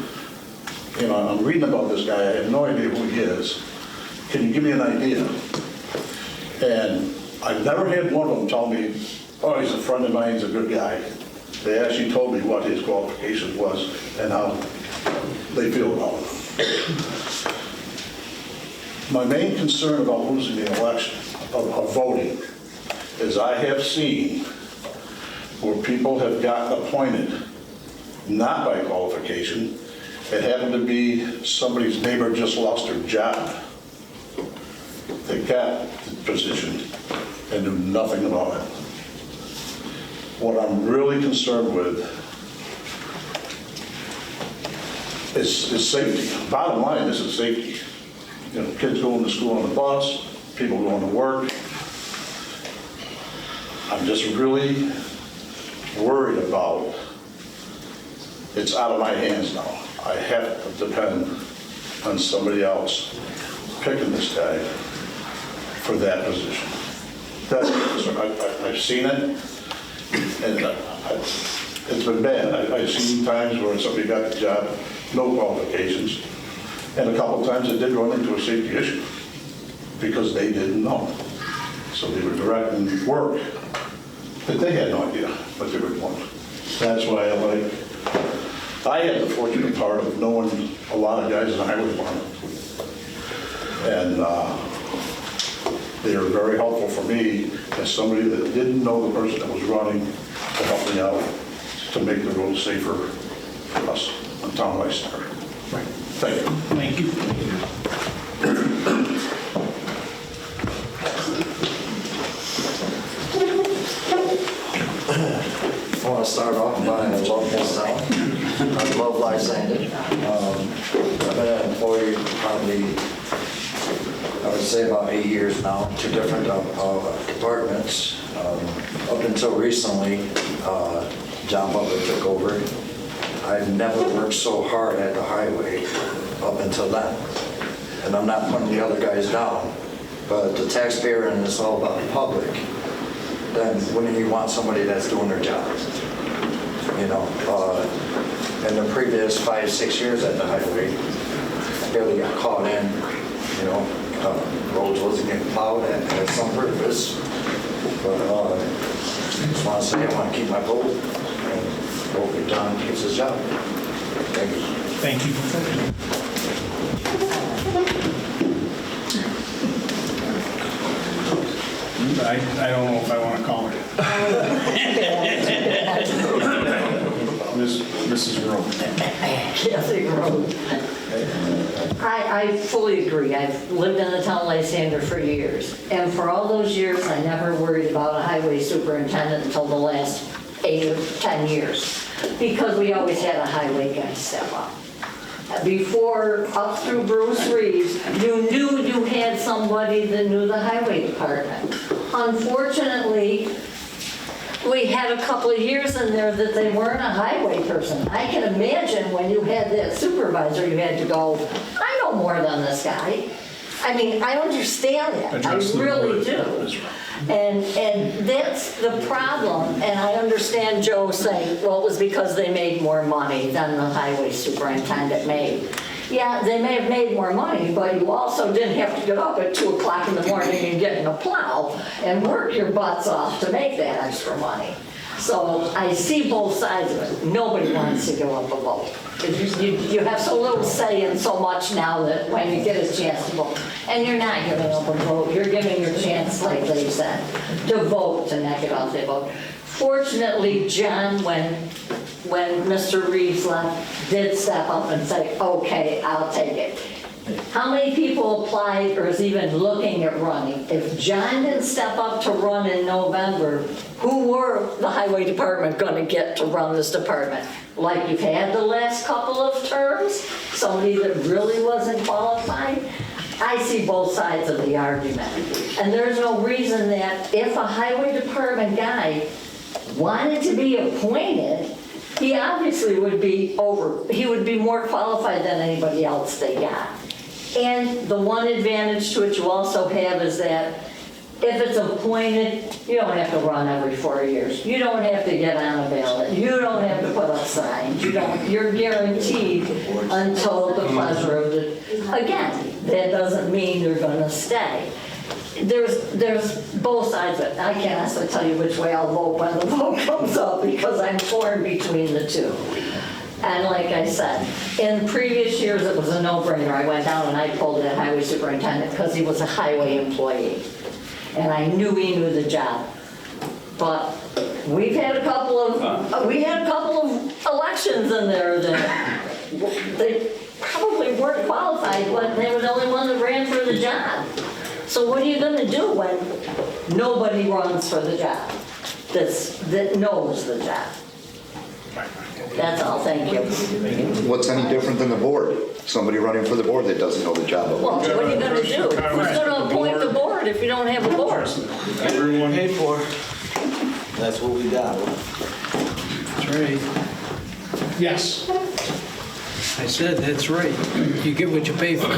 I'm reading about this guy. I have no idea who he is. Can you give me an idea? And I've never had one of them tell me, oh, he's a friend of mine, he's a good guy. They actually told me what his qualifications was and how they feel about him. My main concern about losing the election, of voting, is I have seen where people have gotten appointed, not by qualification. It happened to be somebody's neighbor just lost their job. They got the position and knew nothing about it. What I'm really concerned with is safety. Bottom line, this is safety. Kids going to school on the bus, people going to work. I'm just really worried about it's out of my hands now. I have to depend on somebody else picking this guy for that position. That's my concern. I've seen it, and it's been bad. I've seen times where somebody got the job, no qualifications, and a couple of times it did run into a safety issue because they didn't know. So they were directing work that they had no idea what they were doing. That's why I had the fortunate part of knowing a lot of guys in the highway department. And They are very helpful for me as somebody that didn't know the person that was running to help me out to make the road safer for us on town of Lysander. Right. Thank you. Thank you. I want to start off by I love this town. I love Lysander. I've been an employee probably, I would say about 8 years now, 2 different departments. Up until recently, John Butler took over. I've never worked so hard at the highway up until then. And I'm not putting the other guys down, but the taxpayer, and it's all about the public, then wouldn't you want somebody that's doing their job? You know, in the previous 5-6 years at the highway, I barely got caught in, you know, roads wasn't getting plowed at some purpose. But I just want to say I want to keep my vote and hope that John keeps his job. Thank you. Thank you. I don't know if I want to call her. Mrs. Grove. Kathy Grove. I fully agree. I've lived in the town of Lysander for years. And for all those years, I never worried about a highway superintendent until the last 8 or 10 years. Because we always had a highway guy step up. Before, up through Bruce Reeves, you knew you had somebody that knew the highway department. Unfortunately, we had a couple of years in there that they weren't a highway person. I can imagine when you had that supervisor, you had to go, I know more than this guy. I mean, I understand that. I really do. And that's the problem. And I understand Joe saying, well, it was because they made more money than the highway superintendent made. Yeah, they may have made more money, but you also didn't have to get up at 2 o'clock in the morning and get in a plow and work your butts off to make that extra money. So I see both sides of it. Nobody wants to give up a vote. You have so little say in so much now that when you get a chance to vote, and you're not giving up a vote, you're giving your chance, like they said, to vote, to knock it off the vote. Fortunately, John, when Mr. Reeves left, did step up and say, okay, I'll take it. How many people applied or is even looking at running? If John didn't step up to run in November, who were the highway department going to get to run this department? Like you've had the last couple of terms? Somebody that really wasn't qualified? I see both sides of the argument. And there's no reason that if a highway department guy wanted to be appointed, he obviously would be he would be more qualified than anybody else they got. And the one advantage to it you also have is that if it's appointed, you don't have to run every 4 years. You don't have to get on a ballot. You don't have to put up signs. You're guaranteed until the pleasure of the, again, that doesn't mean you're gonna stay. There's both sides of it. I can't honestly tell you which way I'll vote when the vote comes up because I'm torn between the two. And like I said, in previous years, it was a no-brainer. I went down and I pulled that highway superintendent because he was a highway employee. And I knew he knew the job. But we've had a couple of elections in there that they probably weren't qualified, but they were the only one that ran for the job. So what are you going to do when nobody runs for the job that knows the job? That's all, thank you. What's any different than the board? Somebody running for the board that doesn't know the job. Well, what are you going to do? Who's going to appoint the board if you don't have a board? Everyone paid for. That's what we got. That's right. Yes. I said, that's right. You get what you pay for.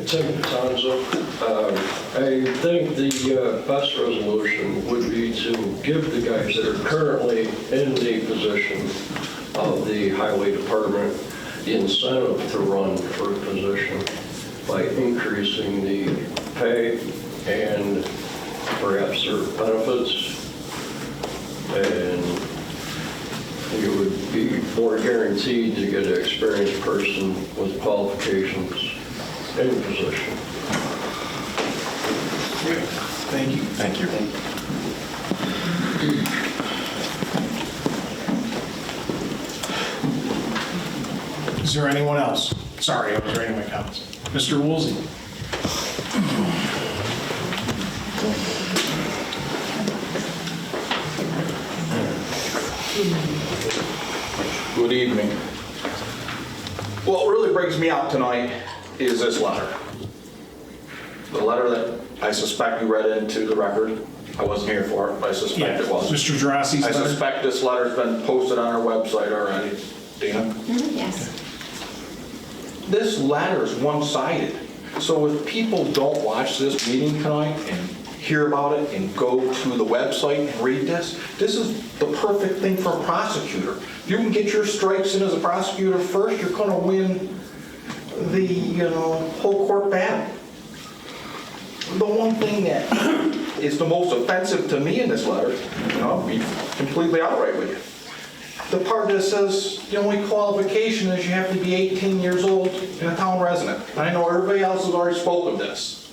Tim Tonzo. I think the best resolution would be to give the guys that are currently in the position of the highway department the incentive to run for a position by increasing the pay and perhaps their benefits more guaranteed to get an experienced person with qualifications in the position. Thank you. Thank you. Is there anyone else? Sorry, I was writing my comments. Mr. Woolsey. Good evening. What really brings me out tonight is this letter. The letter that I suspect you read into the record. I wasn't here for it, but I suspect it was. Mr. Drossie's I letter? suspect this letter's been posted on our website already. Dina? Yes. This letter is one-sided. So if people don't watch this meeting tonight and hear about it and go to the website and read this, this is the perfect thing for a prosecutor. If you can get your strikes in as a prosecutor first, you're going to win the whole court battle. The one thing that is the most offensive to me in this letter, I'll be completely outright with you. The part that says the only qualification is you have to be 18 years old and a town resident. I know everybody else has already spoke of this.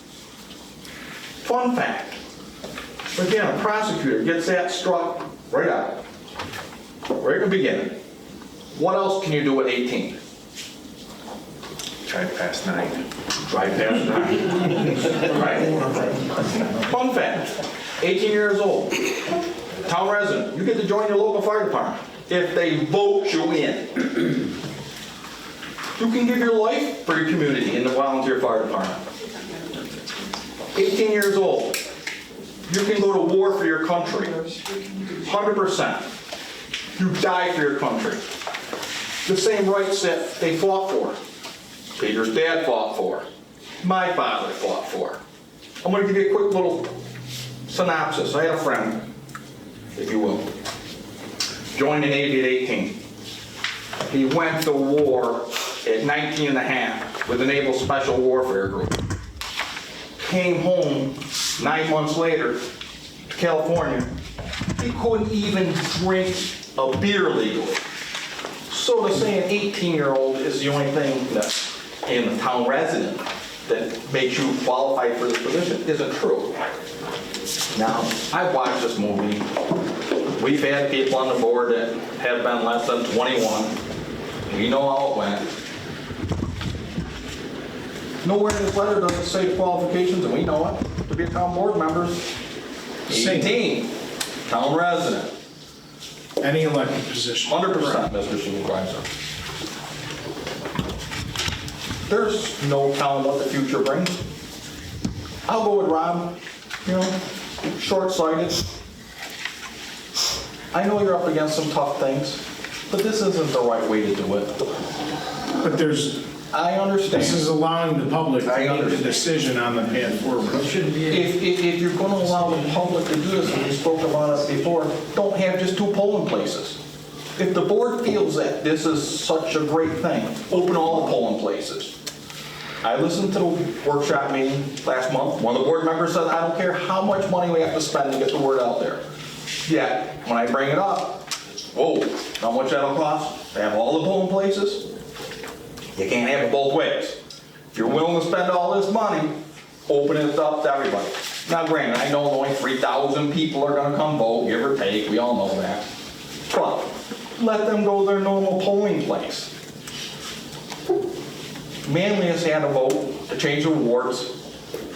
Fun fact. Again, a prosecutor gets that struck right out. Right in the beginning. What else can you do at 18? Drive past 9. Drive past 9. Right? Fun fact. 18 years old. Town resident. You get to join your local fire department if they vote you in. You can give your life for your community in the volunteer fire department. 18 years old. You can go to war for your country. 100%. You die for your country. The same rights that they fought for. Peter's dad fought for. My father fought for. I'm going to give you a quick little synopsis. I had a friend, if you will, joined the Navy at 18. He went to war at 19 and a half with the Naval Special Warfare Group. Came home 9 months later to California. He couldn't even drink a beer legally. So to say an 18-year-old is the only thing that in a town resident that makes you qualified for this position isn't true. Now, I've watched this movie. We've had people on the board that have been less than 21. We know how it went. Nowhere in this letter does it say the qualifications, and we know it, to be a town board member. 18, town resident. Any elected position. 100%, Mr. Supervisor. There's no telling what the future brings. I'll go with Rob, short-sighted. I know you're up against some tough things, but this isn't the right way to do it. But I understand. This is allowing the public to make the decision on the path forward. If you're going to allow the public to do this, and we spoke about it before, don't have just 2 polling places. If the board feels that this is such a great thing, open all the polling places. I listened to the workshop meeting last month. One of the board members said, I don't care how much money we have to spend to get the word out there. Yet, when I bring it up, whoa, how much that'll cost to have all the polling places? You can't have it both ways. If you're willing to spend all this money, open it up to everybody. Now granted, I know only 3,000 people are going to come vote, give or take, we all know that. But let them go to their normal polling place. Manly has had a vote to change the wards.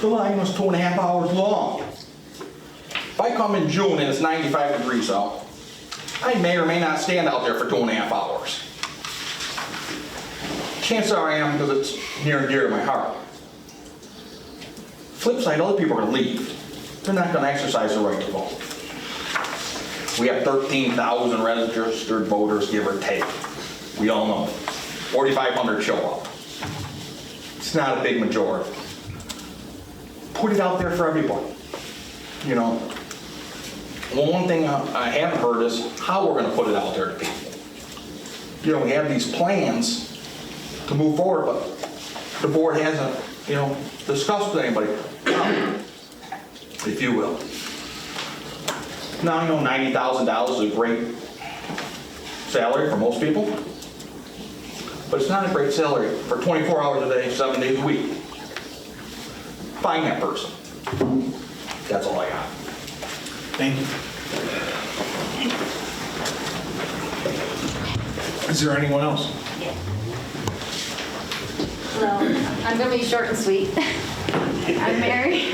The line was 2.5 hours long. If I come in June and it's 95 degrees out, I may or may not stand out there for 2.5 hours. Chances are I am because it's near and dear to my heart. Flip side, other people are going to leave. They're not going to exercise their right to vote. We have 13,000 registered voters, give or take. We all know. 4,500 show up. It's not a big majority. Put it out there for everybody. Well, one thing I haven't heard is how we're going to put it out there to people. We have these plans to move forward, but the board hasn't, discussed with anybody, if you will. Now, $90,000 is a great salary for most people, but it's not a great salary for 24 hours a day, 7 days a week. Find that person. That's all I got. Thank you. Is there anyone else? Well, I'm going to be short and sweet. I'm Mary.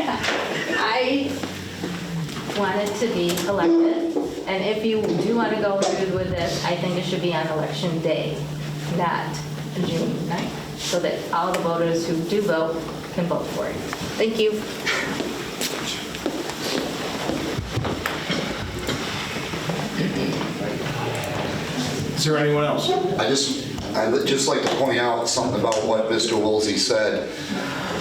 I wanted to be elected, and if you do want to go through with this, I think it should be on election day, not June 9th, so that all the voters who do vote can vote for it. Thank you. Is there anyone else? I'd just like to point out something about what Mr. Woolsey said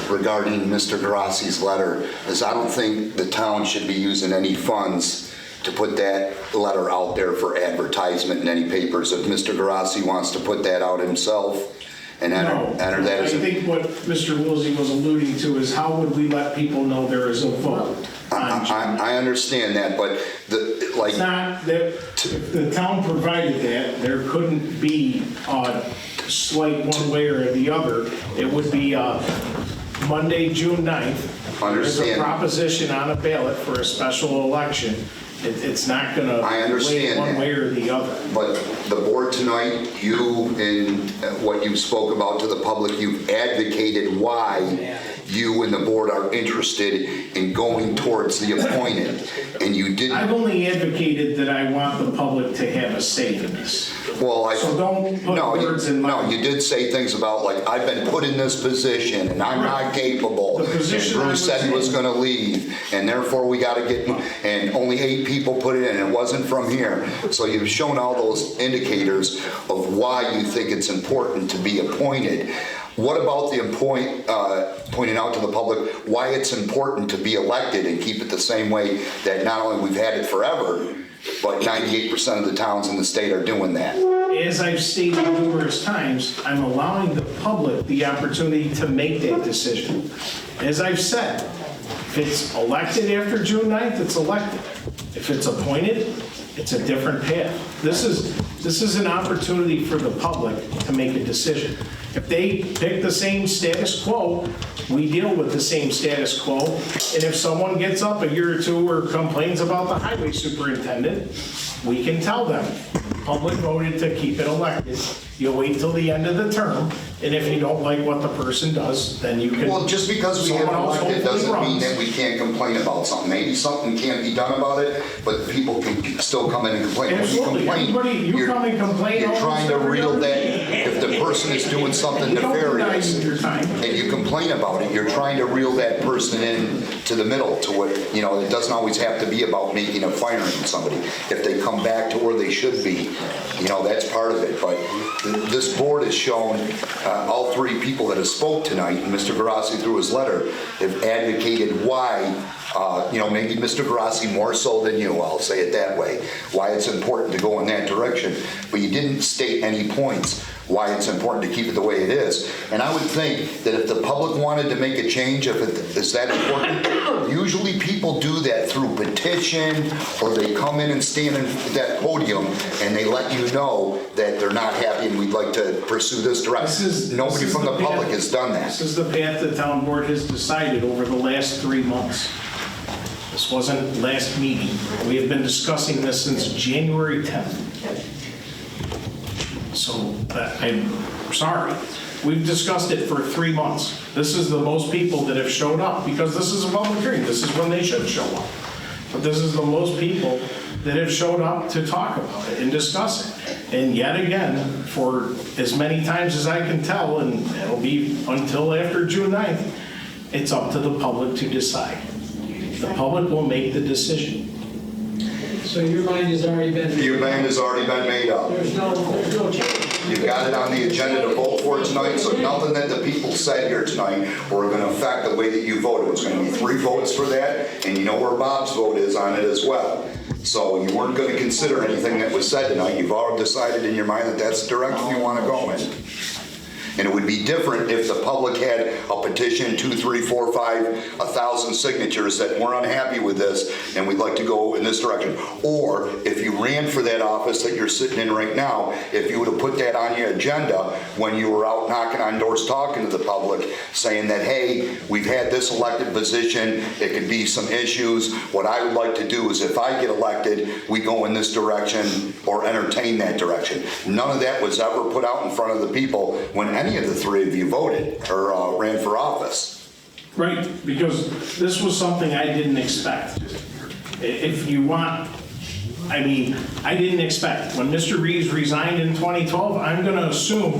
regarding Mr. Grassi's letter, is I don't think the town should be using any funds to put that letter out there for advertisement in any papers. If Mr. Grassi wants to put that out himself and enter that as I think what Mr. Woolsey was alluding to is how would we let people know there is a vote? I understand that, but It's not that if the town provided that, there couldn't be a slight one way or the other. It would be Monday, June 9th. There's a proposition on a ballot for a special election. It's not going to weigh one way or the other. But the board tonight, you and what you spoke about to the public, you've advocated why you and the board are interested in going towards the appointed, and you didn't. I've only advocated that I want the public to have a say in this. Well, so don't put words in my mouth. No, you did say things about like, I've been put in this position and I'm not capable. And Bruce said he was going to leave, and therefore we got to get, and only 8 people put it in, and it wasn't from here. So you've shown all those indicators of why you think it's important to be appointed. What about the pointing out to the public why it's important to be elected and keep it the same way that not only we've had it forever, but 98% of the towns in the state are doing that? As I've stated numerous times, I'm allowing the public the opportunity to make that decision. As I've said, if it's elected after June 9th, it's elected. If it's appointed, it's a different path. This is an opportunity for the public to make a decision. If they pick the same status quo, we deal with the same status quo. And if someone gets up a year or two or complains about the highway superintendent, we can tell them, public voted to keep it elected. You'll wait till the end of the term, and if you don't like what the person does, then you can. Well, just because we have it elected doesn't mean that we can't complain about something. Maybe something can't be done about it, but people can still come in and complain. Absolutely. You come and complain. You're trying to reel that, if the person is doing something nefarious and you complain about it, you're trying to reel that person in to the middle to what, it doesn't always have to be about making a firing somebody. If they come back to where they should be, that's part of it. But this board has shown, all 3 people that have spoke tonight, and Mr. Grassi through his letter, have advocated why, maybe Mr. Grassi more so than you, I'll say it that way, why it's important to go in that direction. But you didn't state any points why it's important to keep it the way it is. And I would think that if the public wanted to make a change, if it is that important, usually people do that through petition, or they come in and stand in that podium and they let you know that they're not happy and we'd like to pursue this direction. Nobody from the public has done that. This is the path the town board has decided over the last 3 months. This wasn't last meeting. We have been discussing this since January 10th. So I'm sorry. We've discussed it for 3 months. This is the most people that have showed up because this is a public hearing. This is when they should show up. But this is the most people that have showed up to talk about it and discuss it. And yet again, for as many times as I can tell, and it'll be until after June 9th, it's up to the public to decide. The public will make the decision. So your mind has already been... Your mind has already been made up. There's no change. You've got it on the agenda to vote for tonight, so nothing that the people said here tonight were going to affect the way that you voted. It was going to be 3 votes for that, and you know where Bob's vote is on it as well. So you weren't going to consider anything that was said tonight. You've already decided in your mind that that's the direction you want to go in. And it would be different if the public had a petition, 2, 3, 4, 5, 1,000 signatures that we're unhappy with this and we'd like to go in this direction. Or if you ran for that office that you're sitting in right now, if you would have put that on your agenda when you were out knocking on doors talking to the public, saying that, hey, we've had this elected position, it could be some issues. What I would like to do is if I get elected, we go in this direction or entertain that direction. None of that was ever put out in front of the people when any of the three of you voted or ran for office. Right, because this was something I didn't expect. If you want, I mean, I didn't expect. When Mr. Reeves resigned in 2012, I'm going to assume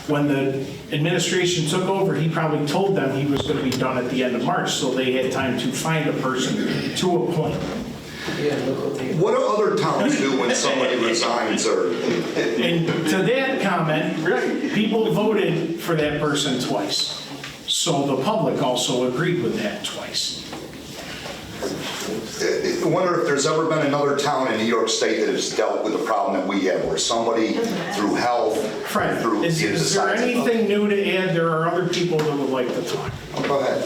when the administration took over, he probably told them he was going to be done at the end of March, so they had time to find a person to appoint. What do other towns do when somebody resigns? And to that comment, people voted for that person twice. So the public also agreed with that twice. I wonder if there's ever been another town in New York State that has dealt with the problem that we have, where somebody through health, Fred, through is there anything new to add? There are other people that would like to talk. Go ahead.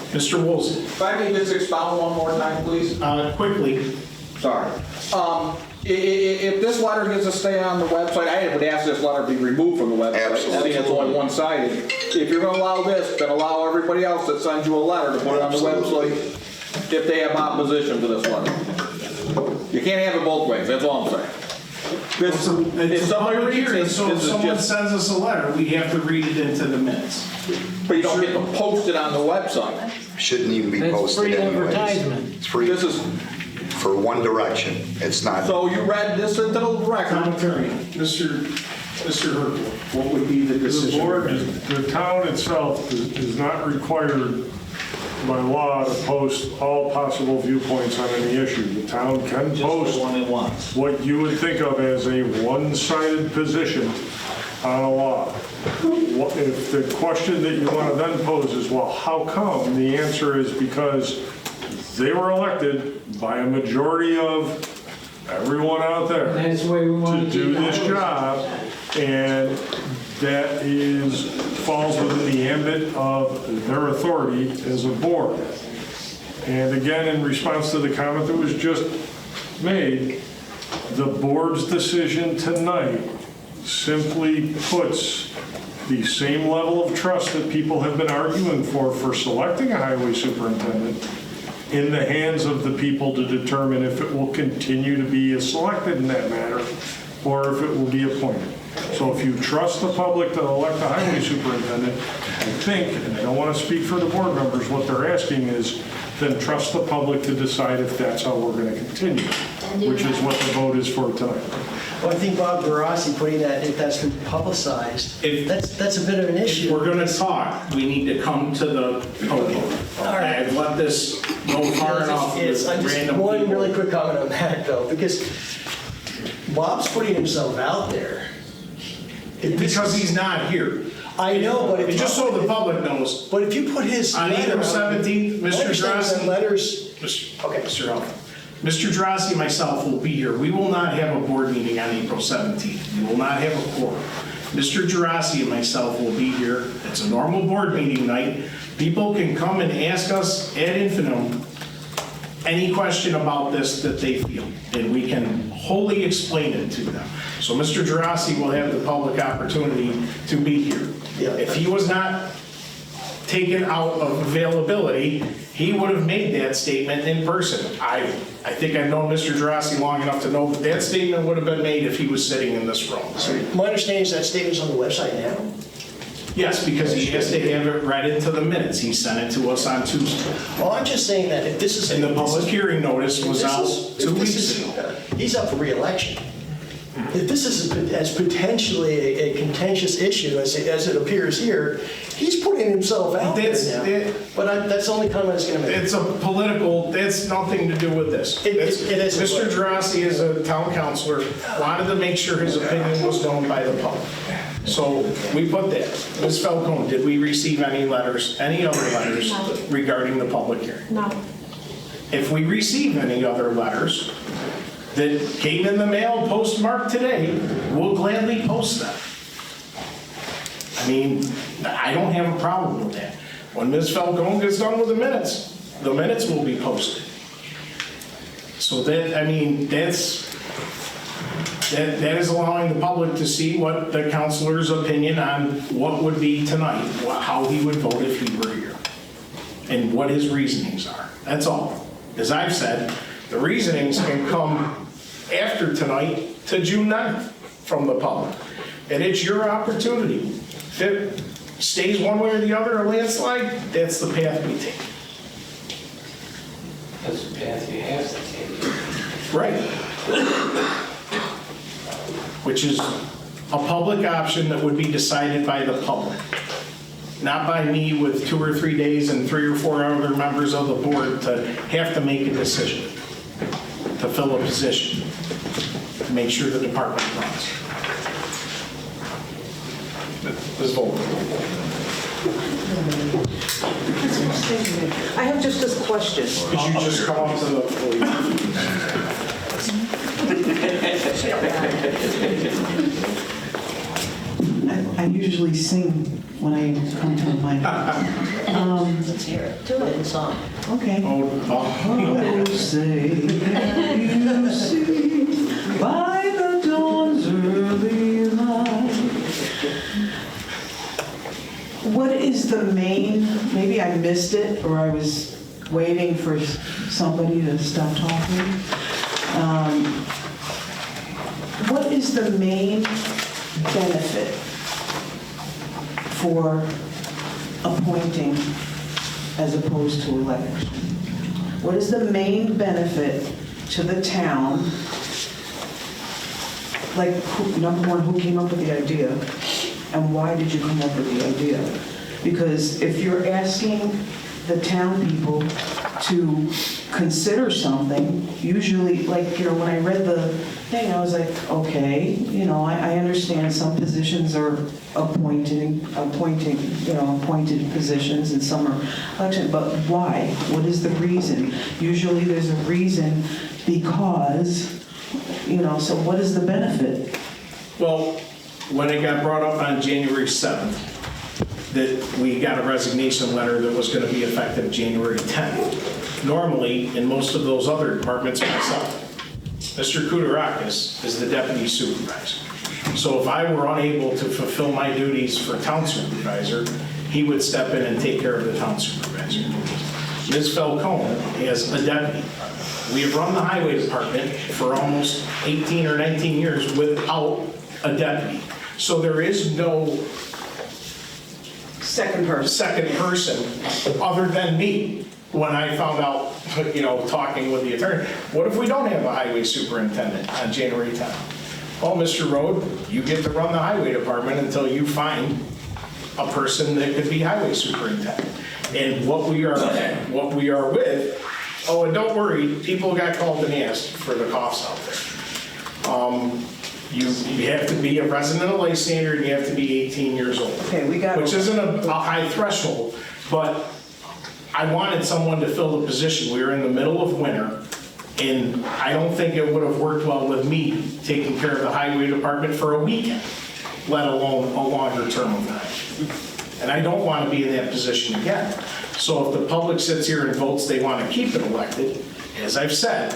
Mr. Woolsey. If I may just expound one more time, please? Quickly. Sorry. If this letter gets to stay on the website, I would ask this letter be removed from the website. Absolutely. Seeing it's only one-sided. If you're gonna allow this, then allow everybody else that sends you a letter to put it on the website if they have opposition to this letter. You can't have it both ways, that's all I'm saying. If somebody reads it, so if someone sends us a letter, we have to read it into the minutes. But you don't get to post it on the website. Shouldn't even be posted anyways. It's free. This is for one direction. It's not. So you read this into the record. Commentary. Mr. Hertel, what would be the decision? The board, the town itself is not required by law to post all possible viewpoints on any issue. The town can post what you would think of as a one-sided position on a law. If the question that you want to then pose is, well, how come? The answer is because they were elected by a majority of everyone out there to do this job, and that falls within the ambit of their authority as a board. And again, in response to the comment that was just made, the board's decision tonight simply puts the same level of trust that people have been arguing for selecting a highway superintendent in the hands of the people to determine if it will continue to be selected in that manner or if it will be appointed. So if you trust the public to elect a highway superintendent, I think, and I don't want to speak for the board members, what they're asking is then trust the public to decide if that's how we're going to continue, which is what the vote is for tonight. Well, I think Bob Barassi putting that, if that's been publicized, that's a bit of an issue. If we're going to talk, we need to come to the podium. All right. I've let this go far enough. I just one really quick comment on that, though, because Bob's putting himself out there. Because he's not here. I know, but just so the public knows. But if you put his on letter April 17th, Mr. Drossi, letters. Okay, Mr. Elf. Mr. Drossi and myself will be here. We will not have a board meeting on April 17th. We will not have a quorum. Mr. Drossi and myself will be here. It's a normal board meeting night. People can come and ask us ad infinitum any question about this that they feel, and we can wholly explain it to them. So Mr. Drossi will have the public opportunity to be here. If he was not taken out of availability, he would have made that statement in person. I think I've known Mr. Drossi long enough to know that that statement would have been made if he was sitting in this room. My understanding is that statement's on the website now. Yes, because he has to have it read into the minutes. He sent it to us on Tuesday. Well, I'm just saying that if this is... And the public hearing notice was out 2 weeks ago. He's up for re-election. If this is as potentially a contentious issue as it appears here, he's putting himself out there now. But that's the only comment I was going to make. It's a political, that's nothing to do with this. It is. Mr. Drossi is a town councilor, wanted to make sure his opinion was known by the public. So we put that. Ms. Falcone, did we receive any letters, any other letters regarding the public hearing? No. If we receive any other letters that came in the mail postmarked today, we'll gladly post them. I mean, I don't have a problem with that. When Ms. Falcone gets done with the minutes will be posted. So that, I mean, that is allowing the public to see what the counselor's opinion on what would be tonight, how he would vote if he were here, and what his reasonings are. That's all. As I've said, the reasonings can come after tonight to June 9th from the public. And it's your opportunity. If it stays one way or the other, a landslide, that's the path we take. That's the path you have to take. Right. Which is a public option that would be decided by the public. Not by me with 2 or 3 days and 3 or 4 other members of the board to have to make a decision, to fill a position, to make sure the department runs. Ms. Vogel. I have just this question. Could you just come up to the podium? I usually sing when I come to the mic. Let's hear it. Do it in song. Okay. Oh, say you see by the dawn's early light. What is the main, maybe I missed it or I was waiting for somebody to stop talking. What is the main benefit for appointing as opposed to election? What is the main benefit to the town? Like, number one, who came up with the idea? And why did you come up with the idea? Because if you're asking the town people to consider something, usually, like, when I read the thing, I was like, okay, I understand some positions are appointed positions and some are election, but why? What is the reason? Usually there's a reason because, so what is the benefit? Well, when it got brought up on January 7th, that we got a resignation letter that was going to be effective January 10th. Normally, in most of those other departments, myself, Mr. Kudarakis is the deputy supervisor. So if I were unable to fulfill my duties for town supervisor, he would step in and take care of the town supervisor duties. Ms. Falcone is a deputy. We have run the highway department for almost 18 or 19 years without a deputy. So there is no second person other than me. When I found out, talking with the attorney, what if we don't have a highway superintendent on January 10th? Well, Mr. Road, you get to run the highway department until you find a person that could be highway superintendent. And what we are with, oh, and don't worry, people got called and asked for the costs out there. You have to be a resident of Lysander and you have to be 18 years old. Okay, which isn't a high threshold, but I wanted someone to fill the position. We were in the middle of winter, and I don't think it would have worked well with me taking care of the highway department for a weekend, let alone a longer term of time. And I don't want to be in that position again. So if the public sits here and votes they want to keep it elected, as I've said,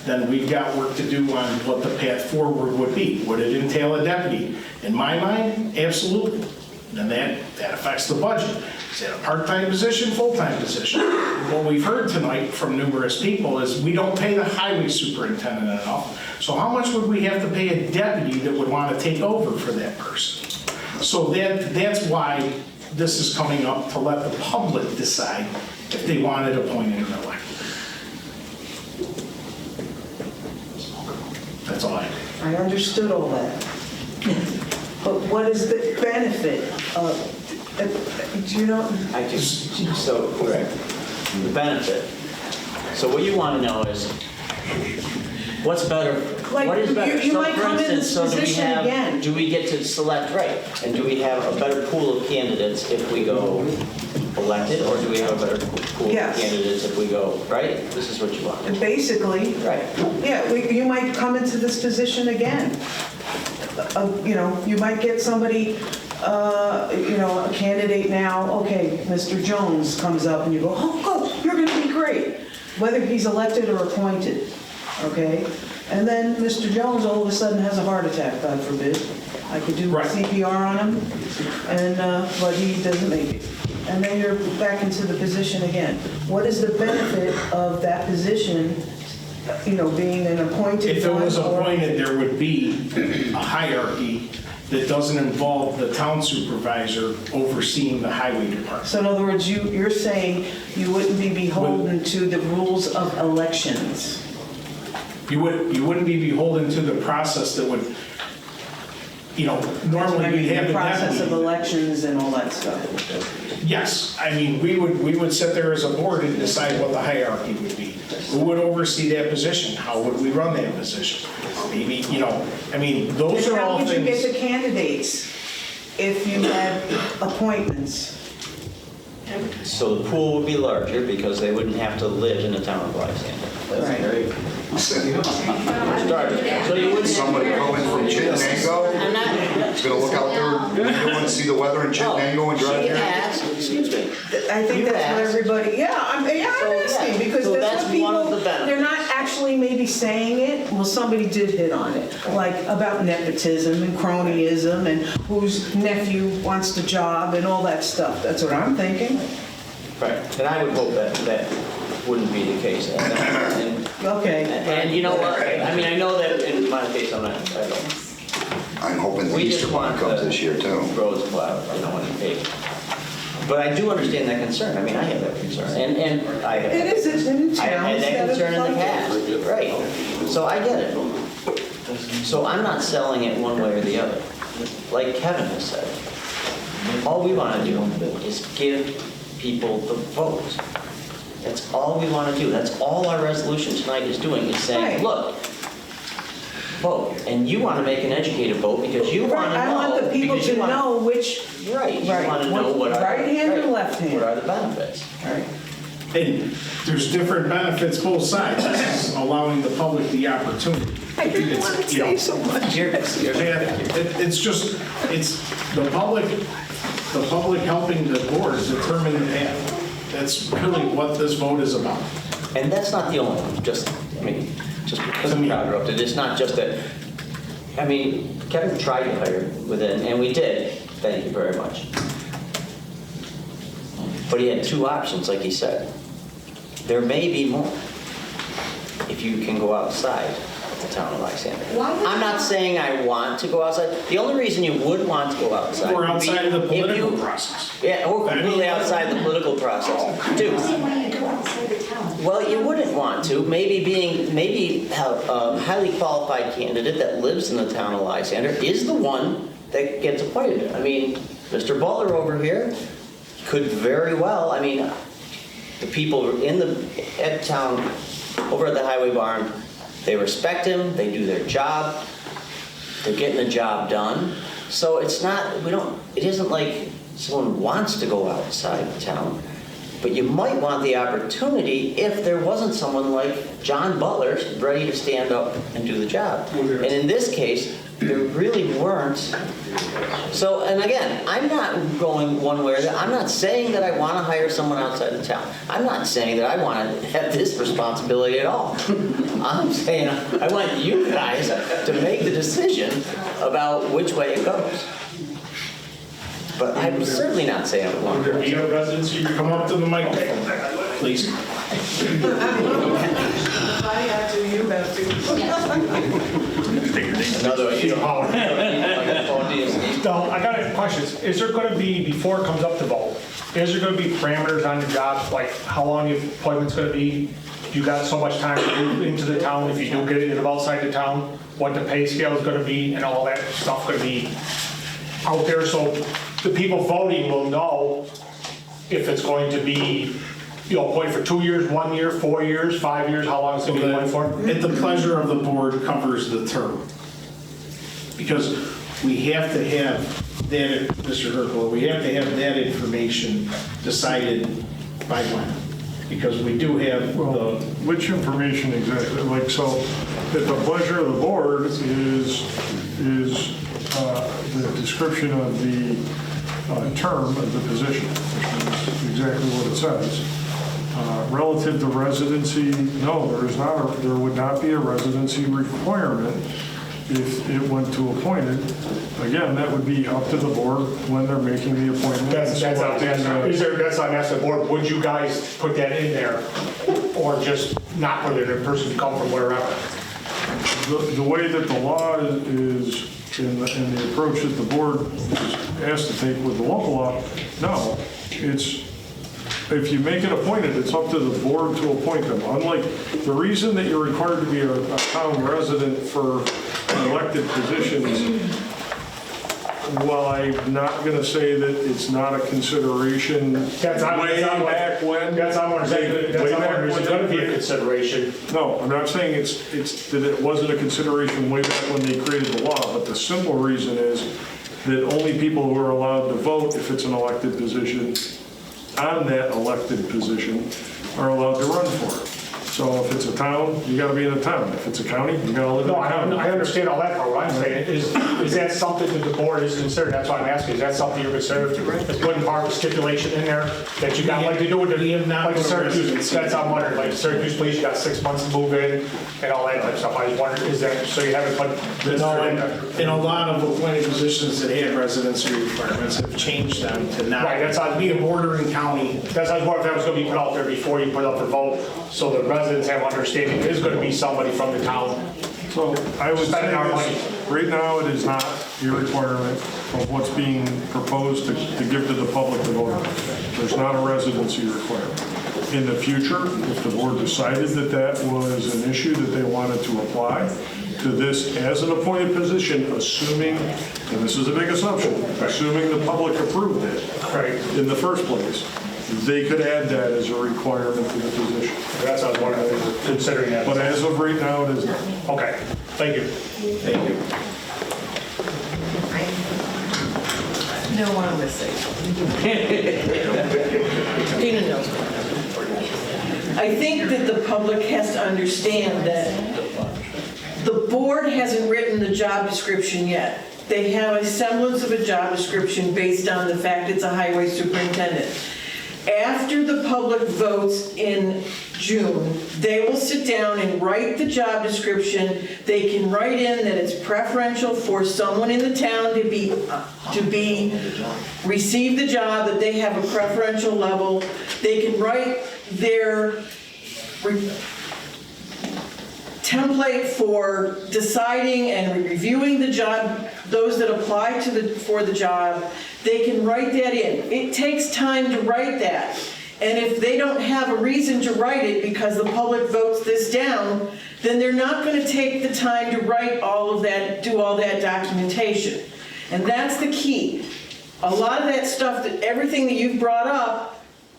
then we've got work to do on what the path forward would be. Would it entail a deputy? In my mind, absolutely. And that affects the budget. Is that a part-time position, full-time position? What we've heard tonight from numerous people is we don't pay the highway superintendent enough. So how much would we have to pay a deputy that would want to take over for that person? So that's why this is coming up, to let the public decide if they want it appointed or elected. That's all I have. I understood all that. But what is the benefit of, do you know? The benefit. So what you want to know is, what's better? Like, What is better? you So might for come in instance, this position again. do we get to select, right? And do we have a better pool of candidates if we go elected, or do we have a better pool Yes. of candidates if we go, right? This is what you want. Basically, Right. yeah, you might come into this position again. You might get somebody a candidate now, okay, Mr. Jones comes up and you go, oh, good, you're gonna be great, whether he's elected or appointed, okay? And then Mr. Jones all of a sudden has a heart attack, God forbid. I could do CPR on him, but he doesn't make it. And then you're back into the position again. What is the benefit of that position, being an appointed? If it was appointed, there would be a hierarchy that doesn't involve the town supervisor overseeing the highway department. So in other words, you're saying you wouldn't be beholden to the rules of elections? You wouldn't be beholden to the process that would, normally we'd have the the process of deputy. elections and all that stuff. Yes, I mean, we would sit there as a board and decide what the hierarchy would be. Who would oversee that position? How would we run that position? Maybe, those And are all how would you get things. the candidates if you had appointments? So the pool would be larger because they wouldn't have to live in the town of Lysander. Right. Very So you wouldn't Somebody coming from Chittenango, is gonna look out their window and see the weather in Chittenango and drive She there? asked, excuse me. I think You that's what asked. everybody, I'm asking, because So that's what that's one of people, the benefits. they're not actually maybe saying it, well, somebody did hit on it, like about nepotism and cronyism and whose nephew wants the job and all that stuff. That's what I'm thinking. Right, and I would hope that wouldn't be the case. Okay. And you know what, I know that in my case, I don't. I'm hoping the We Easter just one want comes the this year too. roads plowed, and paved. But I do understand that concern. I have that concern, and I have. It is in I have had towns that that concern in are the like past, right? So I get it. So I'm not selling it one way or the other. Like Kevin has said, all we want to do is give people the vote. That's all we want to do. That's all our resolution tonight is doing, is saying, Right. look, vote. And you want to make an educated vote because you want to know. I want the people because you to want- know which, Right, you Right. want to know what are. Right hand or right, left hand? What are the benefits? right. And there's different benefits both sides. This is allowing the public the opportunity. I didn't want to say so much. It's just, it's the public helping the board determine the path. That's really what this vote is about. And that's not the only one, just because I'm interrupted, it's not just that, Kevin tried to hire within, and we did, thank you very much. But he had two options, like he said. There may be more if you can go outside of the town of Lysander. I'm not saying I want to go outside. The only reason you would want to go outside. Or would be outside of the if political you- process. Yeah, or completely outside the political process, too. Well, you wouldn't want to. Maybe a highly qualified candidate that lives in the town of Lysander is the one that gets appointed. Mr. Butler over here could very well, the people at town, over at the highway barn, they respect him, they do their job, they're getting the job done. So it isn't like someone wants to go outside of town, but you might want the opportunity if there wasn't someone like John Butler ready to stand up and do the job. And in this case, there really weren't. So, and again, I'm not going one way or the other. I'm not saying that I want to hire someone outside of town. I'm not saying that I want to have this responsibility at all. I'm saying I want you guys to make the decision about which way it goes. But I'm certainly not saying I want to. You have residents, you can come up to the microphone, please. If I have to, you have to. Another, So I got a question. Is there going to be, before it comes up to vote, is there going to be parameters on your job, like how long your appointment's going to be? You got so much time to move into the town, if you do get it outside the town, what the pay scale is going to be, and all that stuff going to be out there, so the people voting will know if it's going to be, appointed for 2 years, 1 year, 4 years, 5 years, how long it's going to be appointed for? At the pleasure of the board covers the term. Because we have to have that, Mr. Herkel, we have to have that information decided by when. Because we do have the... Which information exactly? Like, so, at the pleasure of the board is the description of the term of the position, which is exactly what it says. Relative to residency, no, there would not be a residency requirement if it went to appointed. Again, that would be up to the board when they're making the appointment. That's what I'm asking the board, would you guys put that in there? Or just not put it in, a person can come from wherever? The way that the law is, in the approach that the board is asked to take with the local law, no, if you make it appointed, it's up to the board to appoint them. Unlike, the reason that you're required to be a town resident for elected positions, well, I'm not going to say that it's not a consideration. That's way back when. That's not what I'm saying. That's not what it's going to be a consideration. No, I'm not saying it's that it wasn't a consideration way back when they created the law, but the simple reason is that only people who are allowed to vote if it's an elected position on that elected position are allowed to run for it. So if it's a town, you got to be in a town. If it's a county, you got to live in a county. I understand all that, but what I'm saying is that something that the board is considered? That's why I'm asking. Is that something you're considered as putting part of the stipulation in there that you got like to do with the Syracuse? That's how I'm wondering. Like Syracuse police, you got 6 months to move in and all that type of stuff. I was wondering, is that so you haven't put this in there? In a lot of appointed positions that had residency requirements have changed them to not. Right, that's how be a bordering county. That's how I was wondering if that was going to be put out there before you put up the vote, so the residents have understanding it is going to be somebody from the town. So I would spending say our money. Right now, it is not a requirement of what's being proposed to give to the public to vote on. There's not a residency requirement. In the future, if the board decided that that was an issue that they wanted to apply to this as an appointed position, assuming, and this is a big assumption, assuming the public approved it in the first place, they could add that as a requirement to the position. That's what I was wondering, considering that. But as of right now, it is not. Okay, thank you. Thank you. No one listening. Dina knows. I think that the public has to understand that the board hasn't written the job description yet. They have a semblance of a job description based on the fact it's a highway superintendent. After the public votes in June, they will sit down and write the job description. They can write in that it's preferential for someone in the town to receive the job, that they have a preferential level. They can write their template for deciding and reviewing the job, those that apply for the job. They can write that in. It takes time to write that. And if they don't have a reason to write it because the public votes this down, then they're not going to take the time to write all of that, do all that documentation. And that's the key. A lot of that stuff, everything that you've brought up,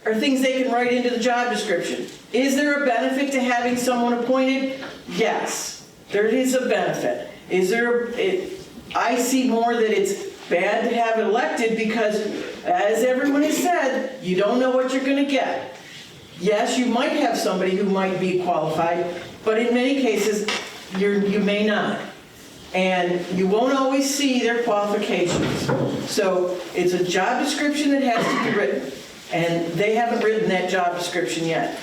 are things they can write into the job description. Is there a benefit to having someone appointed? Yes, there is a benefit. Is there? I see more that it's bad to have it elected because, as everyone has said, you don't know what you're going to get. Yes, you might have somebody who might be qualified, but in many cases, you may not. And you won't always see their qualifications. So it's a job description that has to be written. And they haven't written that job description yet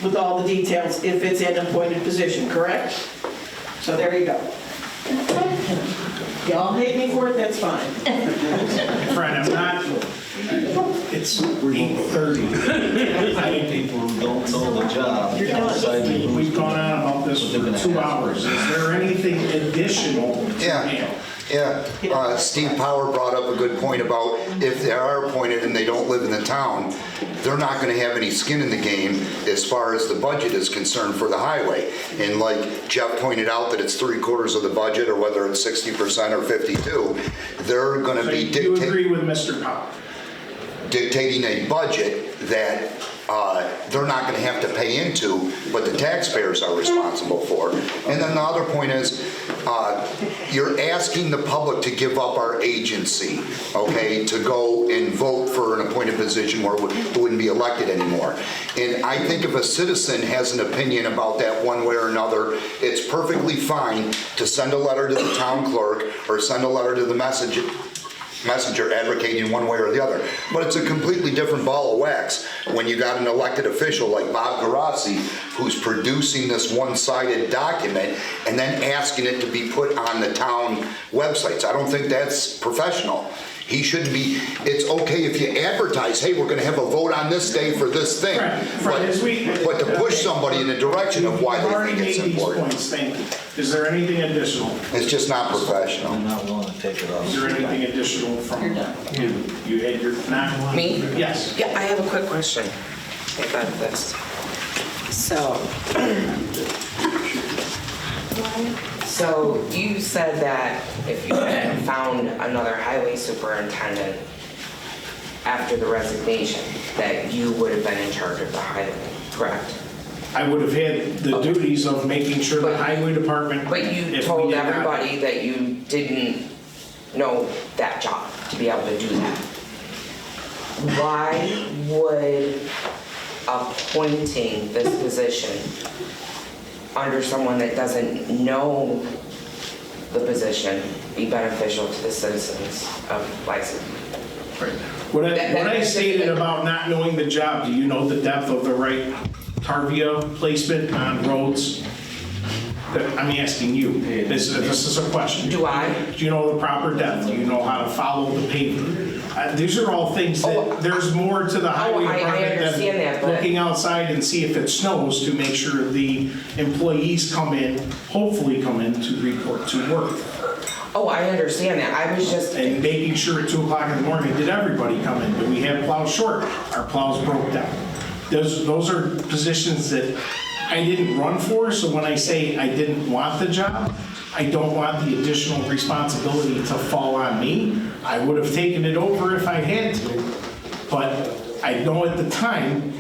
with all the details if it's an appointed position, correct? So there you go. Y'all hate me for it, that's fine. Fred, I'm not, it's 8:30. I hate people who don't know the job. We've gone on about this for 2 hours. Is there anything additional to add? Yeah, Steve Power brought up a good point about if they are appointed and they don't live in the town, they're not going to have any skin in the game as far as the budget is concerned for the highway. And like Jeff pointed out that it's 3/4 of the budget, or whether it's 60% or 52, they're going to be You agree with Mr. Power? dictating a budget that they're not going to have to pay into, but the taxpayers are responsible for. And then the other point is, you're asking the public to give up our agency, okay, to go and vote for an appointed position where it wouldn't be elected anymore. And I think if a citizen has an opinion about that one way or another, it's perfectly fine to send a letter to the town clerk or send a letter to the messenger advocating one way or the other. But it's a completely different ball of wax when you got an elected official like Bob Garassi who's producing this one-sided document and then asking it to be put on the town websites. I don't think that's professional. He shouldn't be, it's okay if you advertise, hey, we're gonna have a vote on this day for this thing. But to push somebody in the direction of why they think it's important. Thank you. Is there anything additional? It's just not professional. I'm not willing to take it off. Is there anything additional from you? You had your, not? Me? Yes. Yeah, I have a quick question about this. So you said that if you had found another highway superintendent after the resignation, that you would have been in charge of the highway, correct? I would have had the duties of making sure the highway department. But you told everybody that you didn't know that job to be able to do that. Why would appointing this position under someone that doesn't know the position be beneficial to the citizens of Lysander? What I stated about not knowing the job, do you know the depth of the right tarvia placement on roads? I'm asking you. This is a question. Do I? Do you know the proper depth? Do you know how to follow the pavement? These are all things that there's more to the highway department than looking outside and see if it snows to make sure the employees come in, hopefully come in to report to work. Oh, I understand that. I was just... And making sure at 2 o'clock in the morning, did everybody come in? Do we have plows short? Our plows broke down. Those are positions that I didn't run for, so when I say I didn't want the job, I don't want the additional responsibility to fall on me. I would have taken it over if I had to, but I know at the time,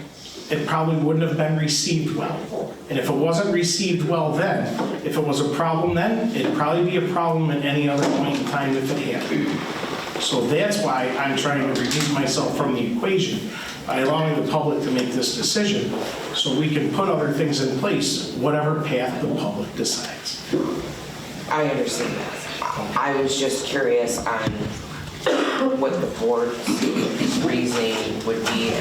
it probably wouldn't have been received well. And if it wasn't received well then, if it was a problem then, it'd probably be a problem at any other point in time if it happened. So that's why I'm trying to remove myself from the equation by allowing the public to make this decision so we can put other things in place, whatever path the public decides. I understand that. I was just curious on what the board's reasoning would be.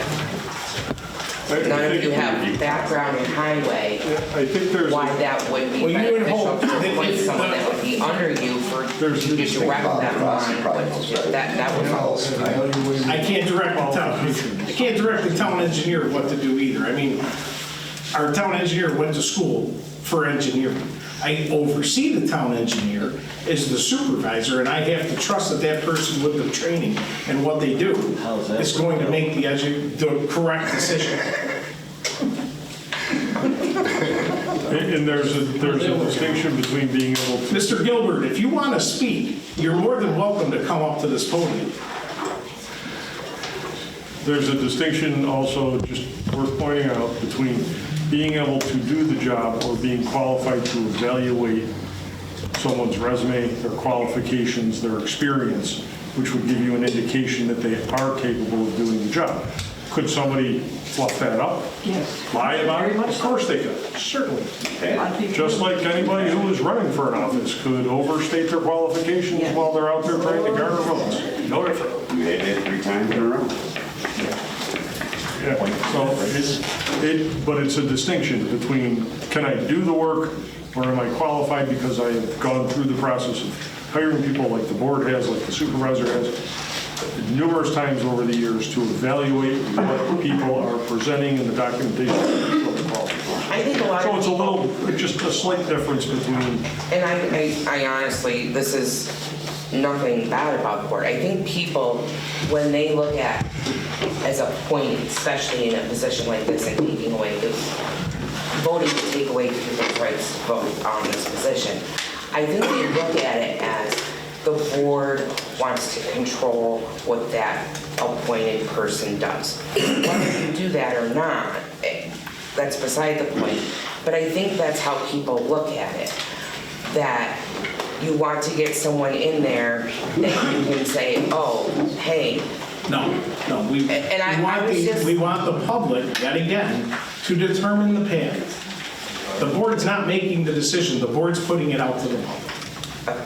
None of you have background in highway. I think there's why that would be beneficial to appoint someone that would be under you for you to direct them on that would follow. I can't direct the town. I can't direct the town engineer what to do either. I mean, our town engineer went to school for engineering. I oversee the town engineer as the supervisor, and I have to trust that that person with the training and what they do is going to make the correct decision. And there's a distinction between being able to... Mr. Gilbert, if you want to speak, you're more than welcome to come up to this podium. There's a distinction also, just worth pointing out, between being able to do the job or being qualified to evaluate someone's resume, their qualifications, their experience, which would give you an indication that they are capable of doing the job. Could somebody fluff that up? Yes. Lie about it? Of course they could, certainly. Just like anybody who is running for an office could overstate their qualifications while they're out there trying to garner votes. No different. You had that 3 times in a row. Yeah, so but it's a distinction between can I do the work or am I qualified because I have gone through the process of hiring people like the board has, like the supervisor has, numerous times over the years to evaluate what people are presenting in the documentation. I think a lot so of it's people, a little, just a slight difference between. And I honestly, this is nothing bad about the board. I think people, when they look at as a point, especially in a position like this and taking away the voting to take away people's rights to vote on this position, I think they look at it as the board wants to control what that appointed person does. Whether you do that or not, that's beside the point. But I think that's how people look at it. That you want to get someone in there that you can say, oh, hey. No, we want the public, yet again, to determine the path. The board's not making the decision, the board's putting it out to the public.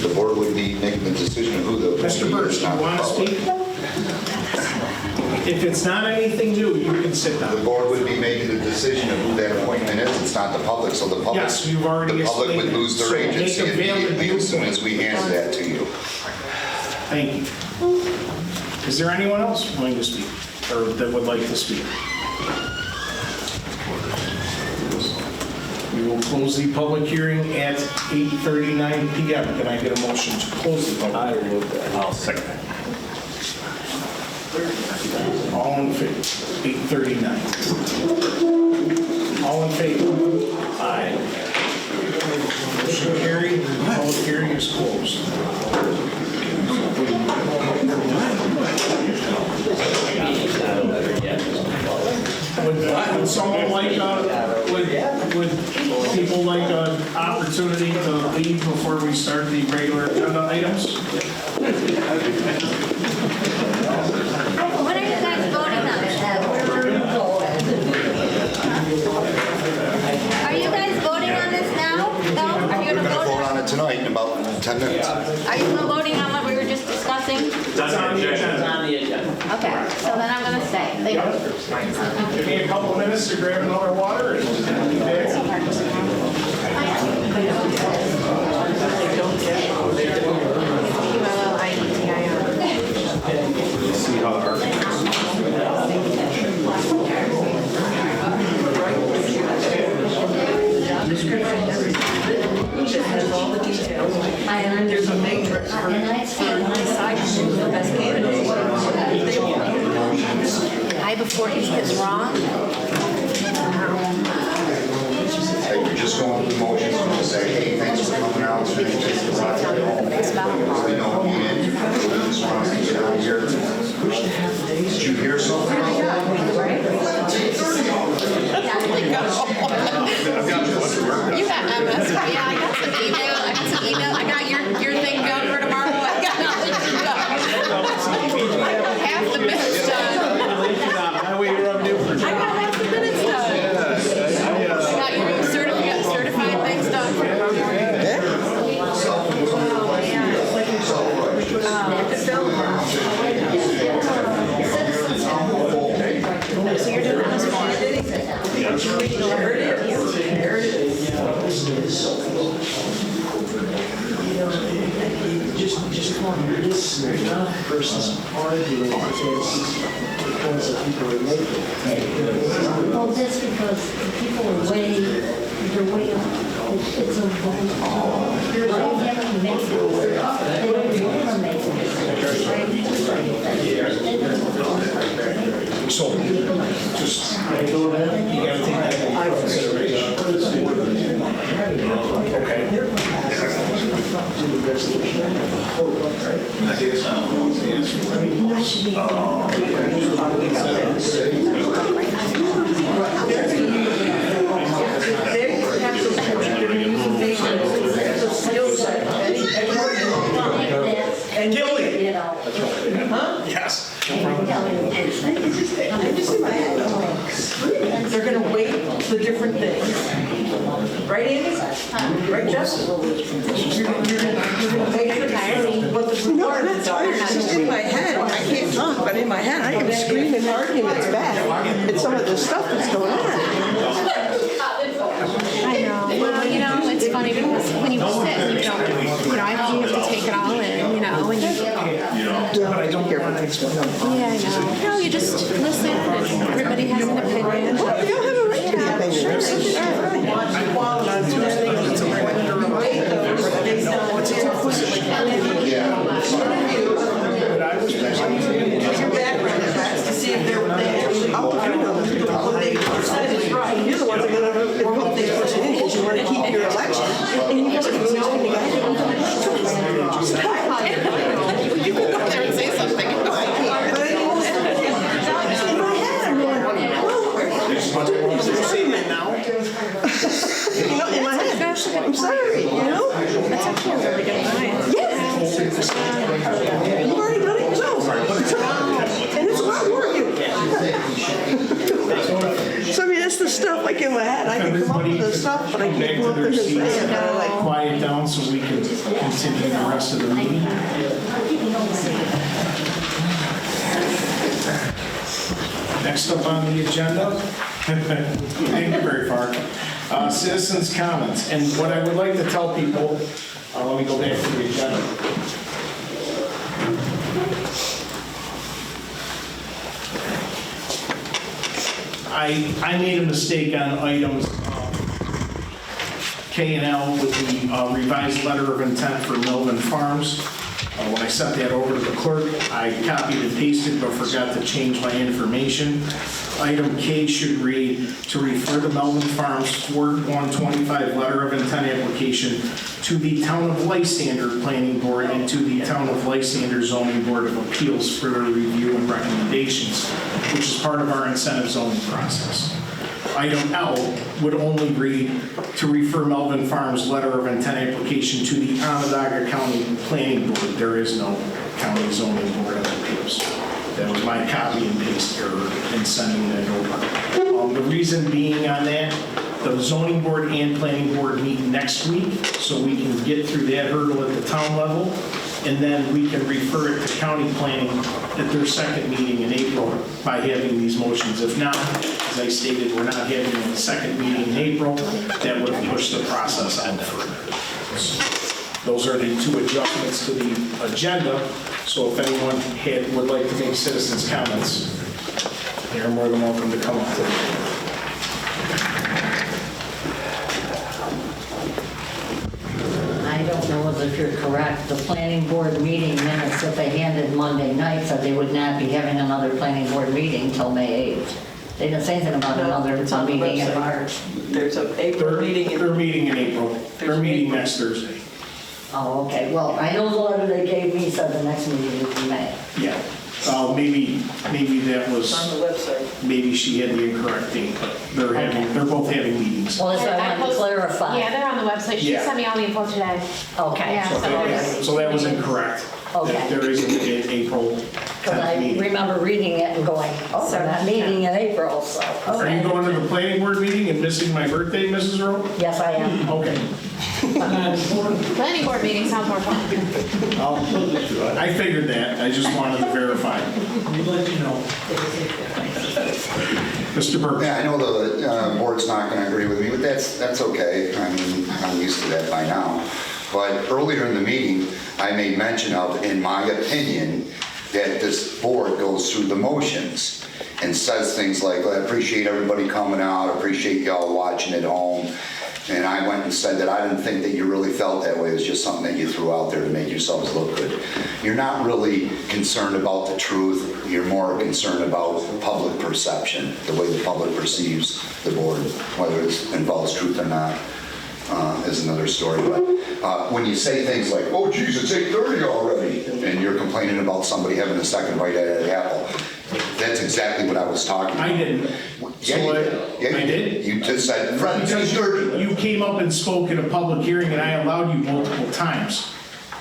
The board would be making the decision of who the Mr. appointee Birch, is, do you not the want to public. speak? If it's not anything new, you can sit The down. board would be making the decision of who that appointment is. It's not the public, so the public, Yes, you've already the public would explained lose it. their So make agency a valid immediately as soon as we handed that to you. Thank you. Is there anyone else willing to speak or that would like to speak? We will close the public hearing at 8:39 PM. Can I get a motion to close the public hearing? I'll second that. All in favor? 8:39. All in favor? Aye. Motion carried. Public hearing is closed. Would someone like, would people like an opportunity to leave before we start the regular agenda items? What are you guys voting on? Are you guys voting on this now? No? Are you We're gonna going to vote? vote on it tonight in about 10 minutes. Are you voting on what we were just discussing? It's on the agenda. Okay, so then I'm gonna stay. Thank you. Give me a couple minutes to grab another water and be back. See how our Has all the details. There's a matrix for deciding the best candidates. I before he is wrong. You're just going through the motions and just say, hey, thanks for coming out. Thanks for riding home. We know you didn't. We just want to get out of here. Did you hear something? You got MS. Yeah, I got some email. I got your thing done for tomorrow. I got nothing done. I got half the minutes done. I got half the minutes done. I got your certified things done. So you're doing this for Just come this versus arguing against the points that people are making. Well, that's because people are they're way up. It's a vote. They haven't made it. They don't want to make it. So, just, you gotta take that into consideration. Okay. And Gilly. Huh? Yes. They're gonna weight the different things. Right, Andy? Right, Jess? You're gonna make sure what the. No, that's tired. It's just in my head. I can't talk, but in my head, I am screaming arguments back. It's some of the stuff that's going on. I know. Well, it's funny because when you sit and you don't, I think you have to take it all in, and But I don't hear what I explain. Yeah, I know. No, you just listen, and everybody has an opinion. Well, you don't have a right to have an opinion. Your background is to see if they actually, what they said is right. You're the ones that are going to vote this person in because you want to keep your election. And you guys are going to go together. You can go there and say something. In my head, I'm going, in my head, I'm sorry, That's actually a really good point. Yes. You've already done it yourself. And it's a lot of work. So, I mean, that's the stuff like in my head. I can come up with the stuff, but I can't come up with the saying. Quiet down so we can continue the rest of the meeting. Next up on the agenda, thank you very far, citizens' comments. And what I would like to tell people, let me go back to the agenda. I made a mistake on items K and L with the revised letter of intent for Melvin Farms. When I sent that over to the clerk, I copied and pasted but forgot to change my information. Item K should read, to refer to Melvin Farms 4125 letter of intent application to the Town of Lysander Planning Board and to the Town of Lysander Zoning Board of Appeals for their review and recommendations, which is part of our incentive zoning process. Item L would only read, to refer Melvin Farms letter of intent application to the Onondaga County Planning Board. There is no County Zoning Board of Appeals. That was my copy and paste error in sending that over. The reason being on that, the zoning board and planning board meet next week, so we can get through that hurdle at the town level, and then we can refer it to county planning at their second meeting in April by having these motions. If not, as I stated, we're not having a second meeting in April. That would push the process out further. Those are the two adjustments to the agenda. So if anyone would like to make citizens' comments, they're more than welcome to come up to it. I don't know if you're correct. The planning board meeting minutes that they handed Monday night said they would not be having another planning board meeting until May 8th. They didn't say anything about another meeting in March. There's an April meeting. They're meeting in April. They're meeting next Thursday. Oh, okay. Well, I know the letter they gave me said the next meeting would be May. Yeah. Maybe that was, On the website. maybe she had the incorrect date, but they're both having meetings. Well, that's what I wanted to clarify. Yeah, they're on the website. She Yeah. sent me all the info today. Okay. Yeah, So that was incorrect. Okay. There is an April Because 10th I meeting. remember reading it and going, oh, they're not meeting in April, so. Are you going to the planning board meeting and missing my birthday, Mrs. Rowe? Yes, I am. Okay. Planning board meeting sounds more fun. I figured that. I just wanted to verify. We'd let you know. Mr. Burke. Yeah, I know the board's not going to agree with me, but that's okay. I mean, I'm used to that by now. But earlier in the meeting, I made mention of, in my opinion, that this board goes through the motions and says things like, I appreciate everybody coming out, appreciate y'all watching at home. And I went and said that I didn't think that you really felt that way. It was just something that you threw out there to make yourselves look good. You're not really concerned about the truth. You're more concerned about public perception, the way the public perceives the board, whether it involves truth or not. Is another story. But when you say things like, oh, geez, it's 8:30 already, and you're complaining about somebody having a second bite at an apple, that's exactly what I was talking about. I didn't. Yeah, you did. I did? You just said, Fred, it's Because 8:30. you came up and spoke at a public hearing and I allowed you multiple times.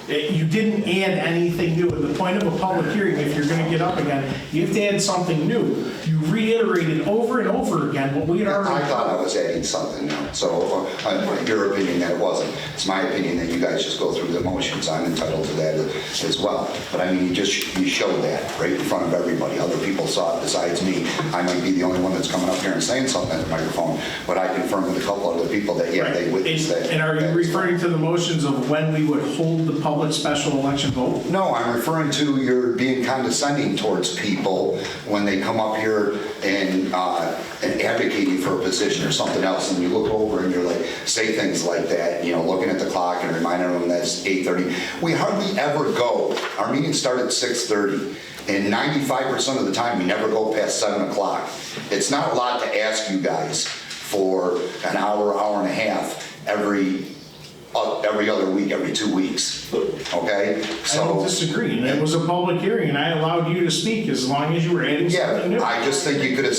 You didn't add anything new. At the point of a public hearing, if you're going to get up again, you have to add something new. You reiterated over and over again what we had already. I thought I was adding something new. So your opinion that it wasn't. It's my opinion that you guys just go through the motions. I'm entitled to that as well. But I mean, you showed that right in front of everybody. Other people saw it besides me. I might be the only one that's coming up here and saying something at the microphone, but I confirmed with a couple other people that, yeah, they witnessed that. And are you referring to the motions of when we would hold the public special election vote? No, I'm referring to your being condescending towards people when they come up here and advocating for a position or something else, and you look over and you're like, say things like that, you know, looking at the clock and reminding them that's 8:30. We hardly ever go. Our meetings start at 6:30. And 95% of the time, we never go past 7 o'clock. It's not a lot to ask you guys for an hour, hour and a half every other week, every 2 weeks, okay? I don't disagree. It was a public hearing, and I allowed you to speak as long as you were adding something new. I just think you could have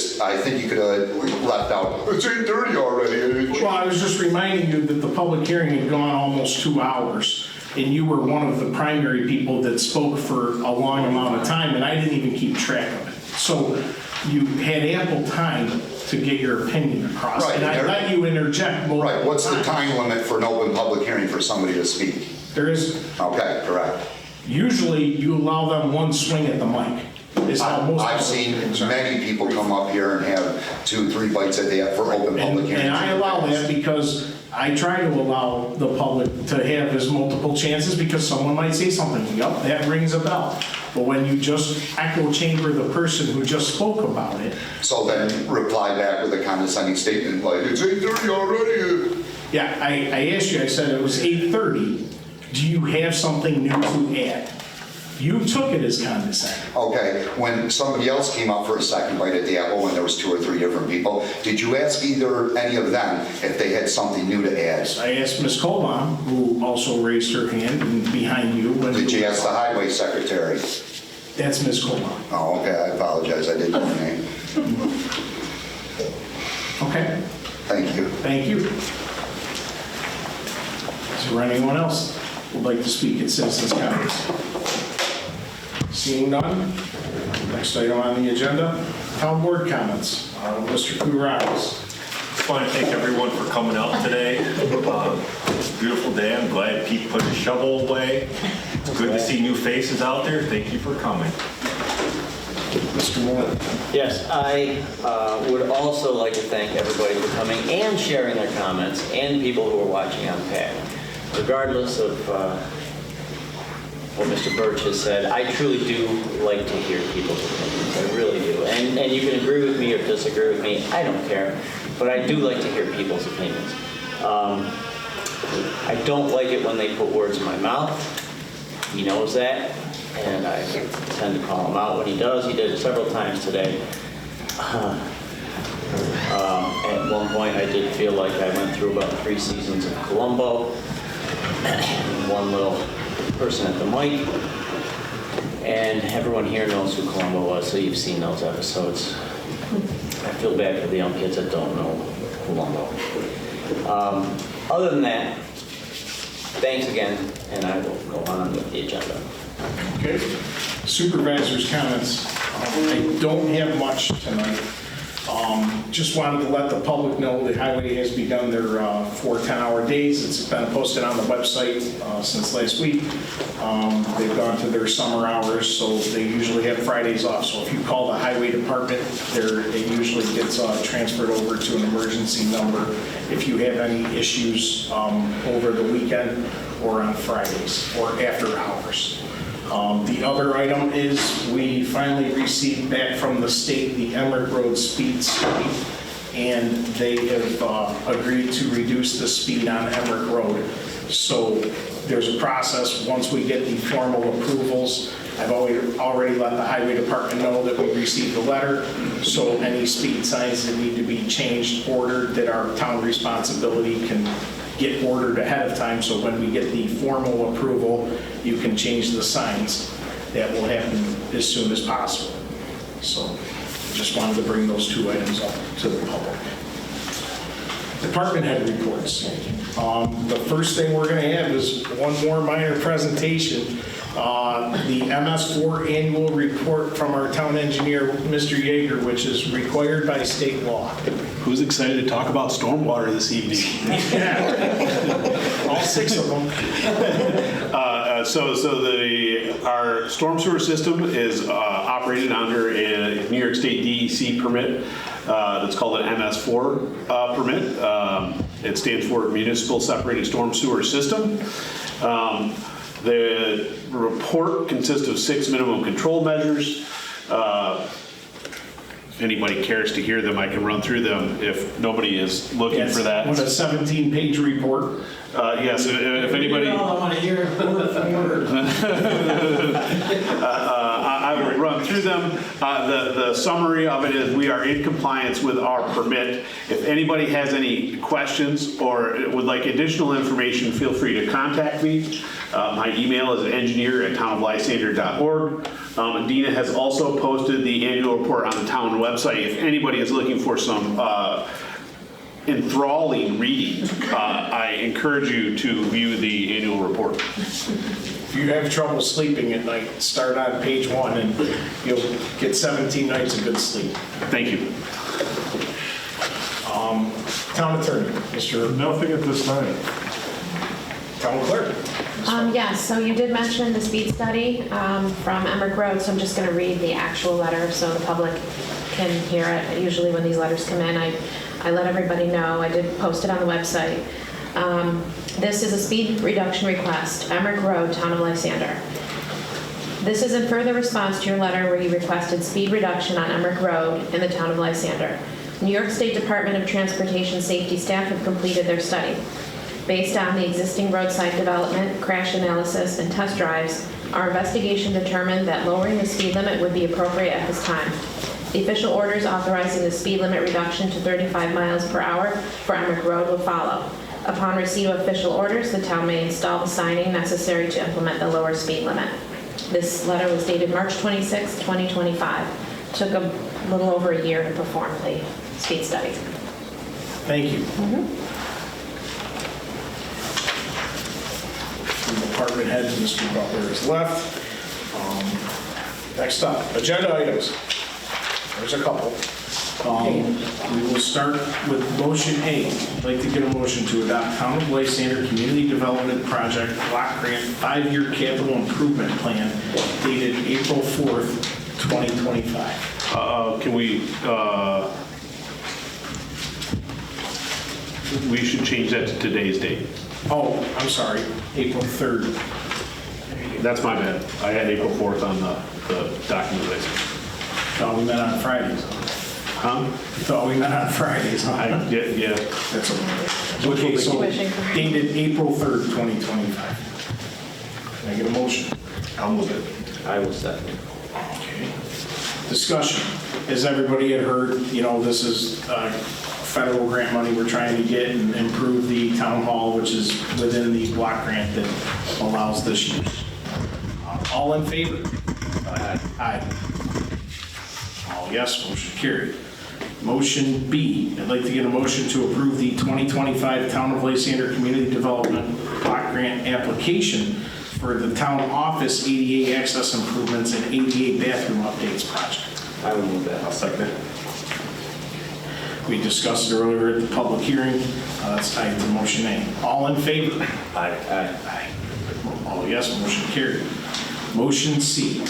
left out, it's 8:30 already. Well, I was just reminding you that the public hearing had gone almost 2 hours, and you were one of the primary people that spoke for a long amount of time, and I didn't even keep track of it. So you had ample time to get your opinion across. Right. And I let you interject multiple Right, what's the times. time limit for an open public hearing for somebody to speak? There is, Okay, correct. usually you allow them one swing at the mic. Is how most I've public seen hearings are. many people come up here and have 2, 3 bites at the for open public hearings. And I allow that because I try to allow the public to have as multiple chances because someone might say something, yup, that rings a bell. But when you just echo chamber the person who just spoke about it. So then reply back with a condescending statement like, it's 8:30 already. Yeah, I asked you, I said it was 8:30. Do you have something new to add? You took it as condescending. Okay, when somebody else came up for a second bite at the apple, when there was 2 or 3 different people, did you ask any of them if they had something new to add? I asked Ms. Colbaum, who also raised her hand and behind you. Did you ask the highway secretary? That's Ms. Colbaum. Oh, okay, I apologize, I didn't know her name. Okay. Thank you. Thank you. Is there anyone else who would like to speak at citizens' comments? Seeing none, next item on the agenda, town board comments. Mr. Kourakis. Just want to thank everyone for coming out today. Beautiful day. I'm glad Pete put his shovel away. Good to see new faces out there. Thank you for coming. Mr. Moore. Yes, I would also like to thank everybody for coming and sharing their comments and people who are watching on PAC. Regardless of what Mr. Birch has said, I truly do like to hear people's opinions. I really do. And you can agree with me or disagree with me. I don't care. But I do like to hear people's opinions. I don't like it when they put words in my mouth. He knows that. And I tend to call him out when he does. He did it several times today. At one point, I did feel like I went through about 3 seasons of Columbo. One little person at the mic. And everyone here knows who Columbo was, so you've seen those episodes. I feel bad for the young kids that don't know Columbo. Other than that, thanks again, and I will go on with the agenda. Okay. Supervisor's comments. I don't have much tonight. Just wanted to let the public know the highway has begun their 4 10-hour days. It's been posted on the website since last week. They've gone to their summer hours, so they usually have Fridays off. So if you call the highway department, it usually gets transferred over to an emergency number if you have any issues over the weekend or on Fridays or after hours. The other item is we finally received back from the state the Emmerich Road speed study, and they have agreed to reduce the speed on Emmerich Road. So there's a process. Once we get the formal approvals, I've already let the highway department know that we received the letter. So any speed signs that need to be changed, ordered, that are town responsibility can get ordered ahead of time, so when we get the formal approval, you can change the signs. That will happen as soon as possible. So just wanted to bring those 2 items up to the public. Department head reports. The first thing we're going to have is one more minor presentation. The MS4 annual report from our town engineer, Mr. Yeager, which is required by state law. Who's excited to talk about stormwater this evening? Yeah. All 6 of them. Our storm sewer system is operated under a New York State DEC permit that's called an MS4 permit. It stands for Municipal Separated Storm Sewer System. The report consists of 6 minimum control measures. If anybody cares to hear them, I can run through them if nobody is looking for that. What a 17-page report. Yes, if anybody... I want to hear word for word. I will run through them. The summary of it is we are in compliance with our permit. If anybody has any questions or would like additional information, feel free to contact me. My email is engineer@townoflysander.org. Dina has also posted the annual report on the town website. If anybody is looking for some enthralling reading, I encourage you to view the annual report. If you have trouble sleeping at night, start on page 1 and you'll get 17 nights of good sleep. Thank you. Town attorney, Mr. Nothing at this time. Town clerk. Yes, so you did mention the speed study from Emmerich Road, so I'm just going to read the actual letter so the public can hear it. Usually when these letters come in, I let everybody know. I did post it on the website. This is a speed reduction request, Emmerich Road, Town of Lysander. This is in further response to your letter where you requested speed reduction on Emmerich Road in the Town of Lysander. New York State Department of Transportation safety staff have completed their study. Based on the existing roadside development, crash analysis, and test drives, our investigation determined that lowering the speed limit would be appropriate at this time. The official orders authorizing the speed limit reduction to 35 miles per hour for Emmerich Road will follow. Upon receipt of official orders, the town may install the signing necessary to implement the lower speed limit. This letter was dated March 26, 2025. Took a little over a year to perform the speed study. Thank you. Department head, Mr. Butler is left. Next up, agenda items. There's a couple. We will start with motion A. I'd like to get a motion to adopt Town of Lysander Community Development Project Block Grant 5-year capital improvement plan dated April 4th, 2025. Can we should change that to today's date. Oh, I'm sorry, April 3rd. That's my bad. I had April 4th on the document list. Thought we met on Fridays. Huh? Thought we met on Fridays. Huh? Yeah. That's okay. So dated April 3rd, 2025. Can I get a motion? I'll move it. I will second. Okay. Discussion. As everybody had heard, this is federal grant money we're trying to get and improve the town hall, which is within the block grant that allows this use. All in favor? Aye. Aye. All yes, motion carried. Motion B, I'd like to get a motion to approve the 2025 Town of Lysander Community Development Block Grant application for the town office ADA access improvements and ADA bathroom updates project. I will move that. I'll second it. We discussed it earlier at the public hearing. That's tied to motion A. All in favor? Aye. Aye. All yes, motion carried. Motion C.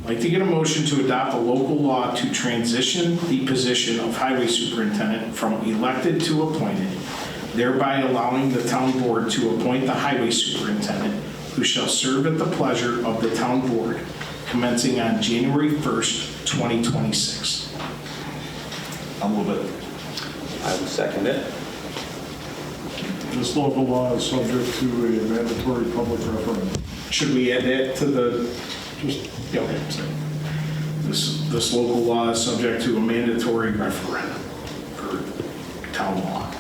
I'd like to get a motion to adopt a local law to transition the position of highway superintendent from elected to appointed, thereby allowing the town board to appoint the highway superintendent, who shall serve at the pleasure of the town board, commencing on January 1st, 2026. I'll move it. I will second it. This local law is subject to a mandatory public referendum. Should we add that to the, yeah, okay, sorry. This local law is subject to a mandatory referendum for town law.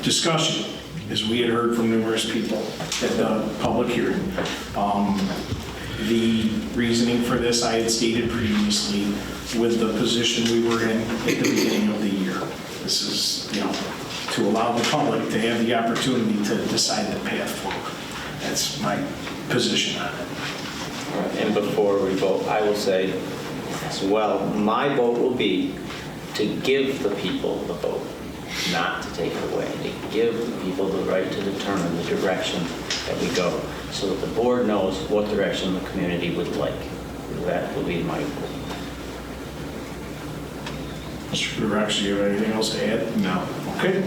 Discussion, as we had heard from numerous people at the public hearing. The reasoning for this I had stated previously with the position we were in at the beginning of the year. This is, to allow the public to have the opportunity to decide the path forward. That's my position on it. And before we vote, I will say as well, my vote will be to give the people the vote, not to take it away, to give the people the right to determine the direction that we go, so that the board knows what direction the community would like. That will be my vote. Mr. Rurex, do you have anything else to add? No. Okay.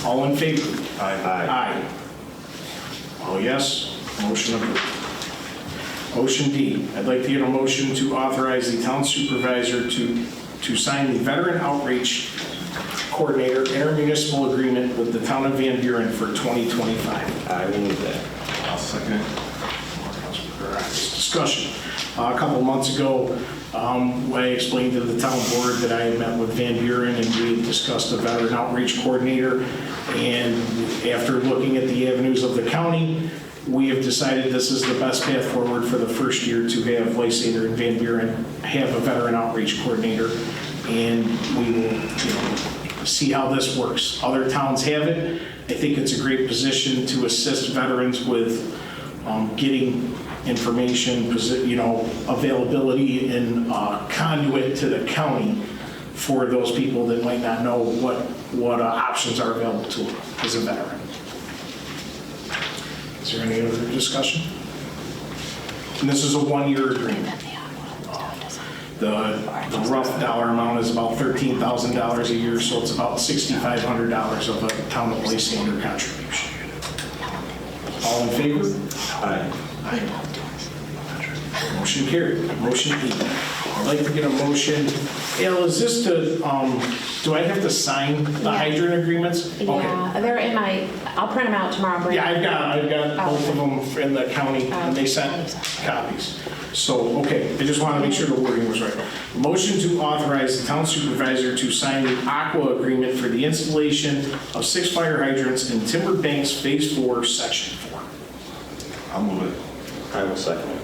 All in favor? Aye. Aye. All yes, motion approved. Motion D, I'd like to get a motion to authorize the town supervisor to sign the Veteran Outreach Coordinator intermunicipal agreement with the town of Van Buren for 2025. I will move that. I'll second it. Discussion. A couple months ago, I explained to the town board that I had met with Van Buren and we had discussed a Veteran Outreach Coordinator. And after looking at the avenues of the county, we have decided this is the best path forward for the first year to have Lysander and Van Buren have a Veteran Outreach Coordinator. and we will, see how this works. Other towns have it. I think it's a great position to assist veterans with getting information, availability and conduit to the county for those people that might not know what options are available to them as a veteran. Is there any other discussion? And this is a one-year agreement. The rough dollar amount is about $13,000 a year, so it's about $6,500 of a town of Lysander contribution. All in favor? Aye. Motion carried. Motion E. I'd like to get a motion. Al, is this to, do I have to sign the hydrant agreements? Yeah, they're in I'll print them out tomorrow. Yeah, I've got both of them in the county, and they sent copies. So, okay, I just want to make sure the wording was right. Motion to authorize the town supervisor to sign the Aqua agreement for the installation of 6 fire hydrants in Timber Banks Phase 4, Section 4. I'll move it. I will second it.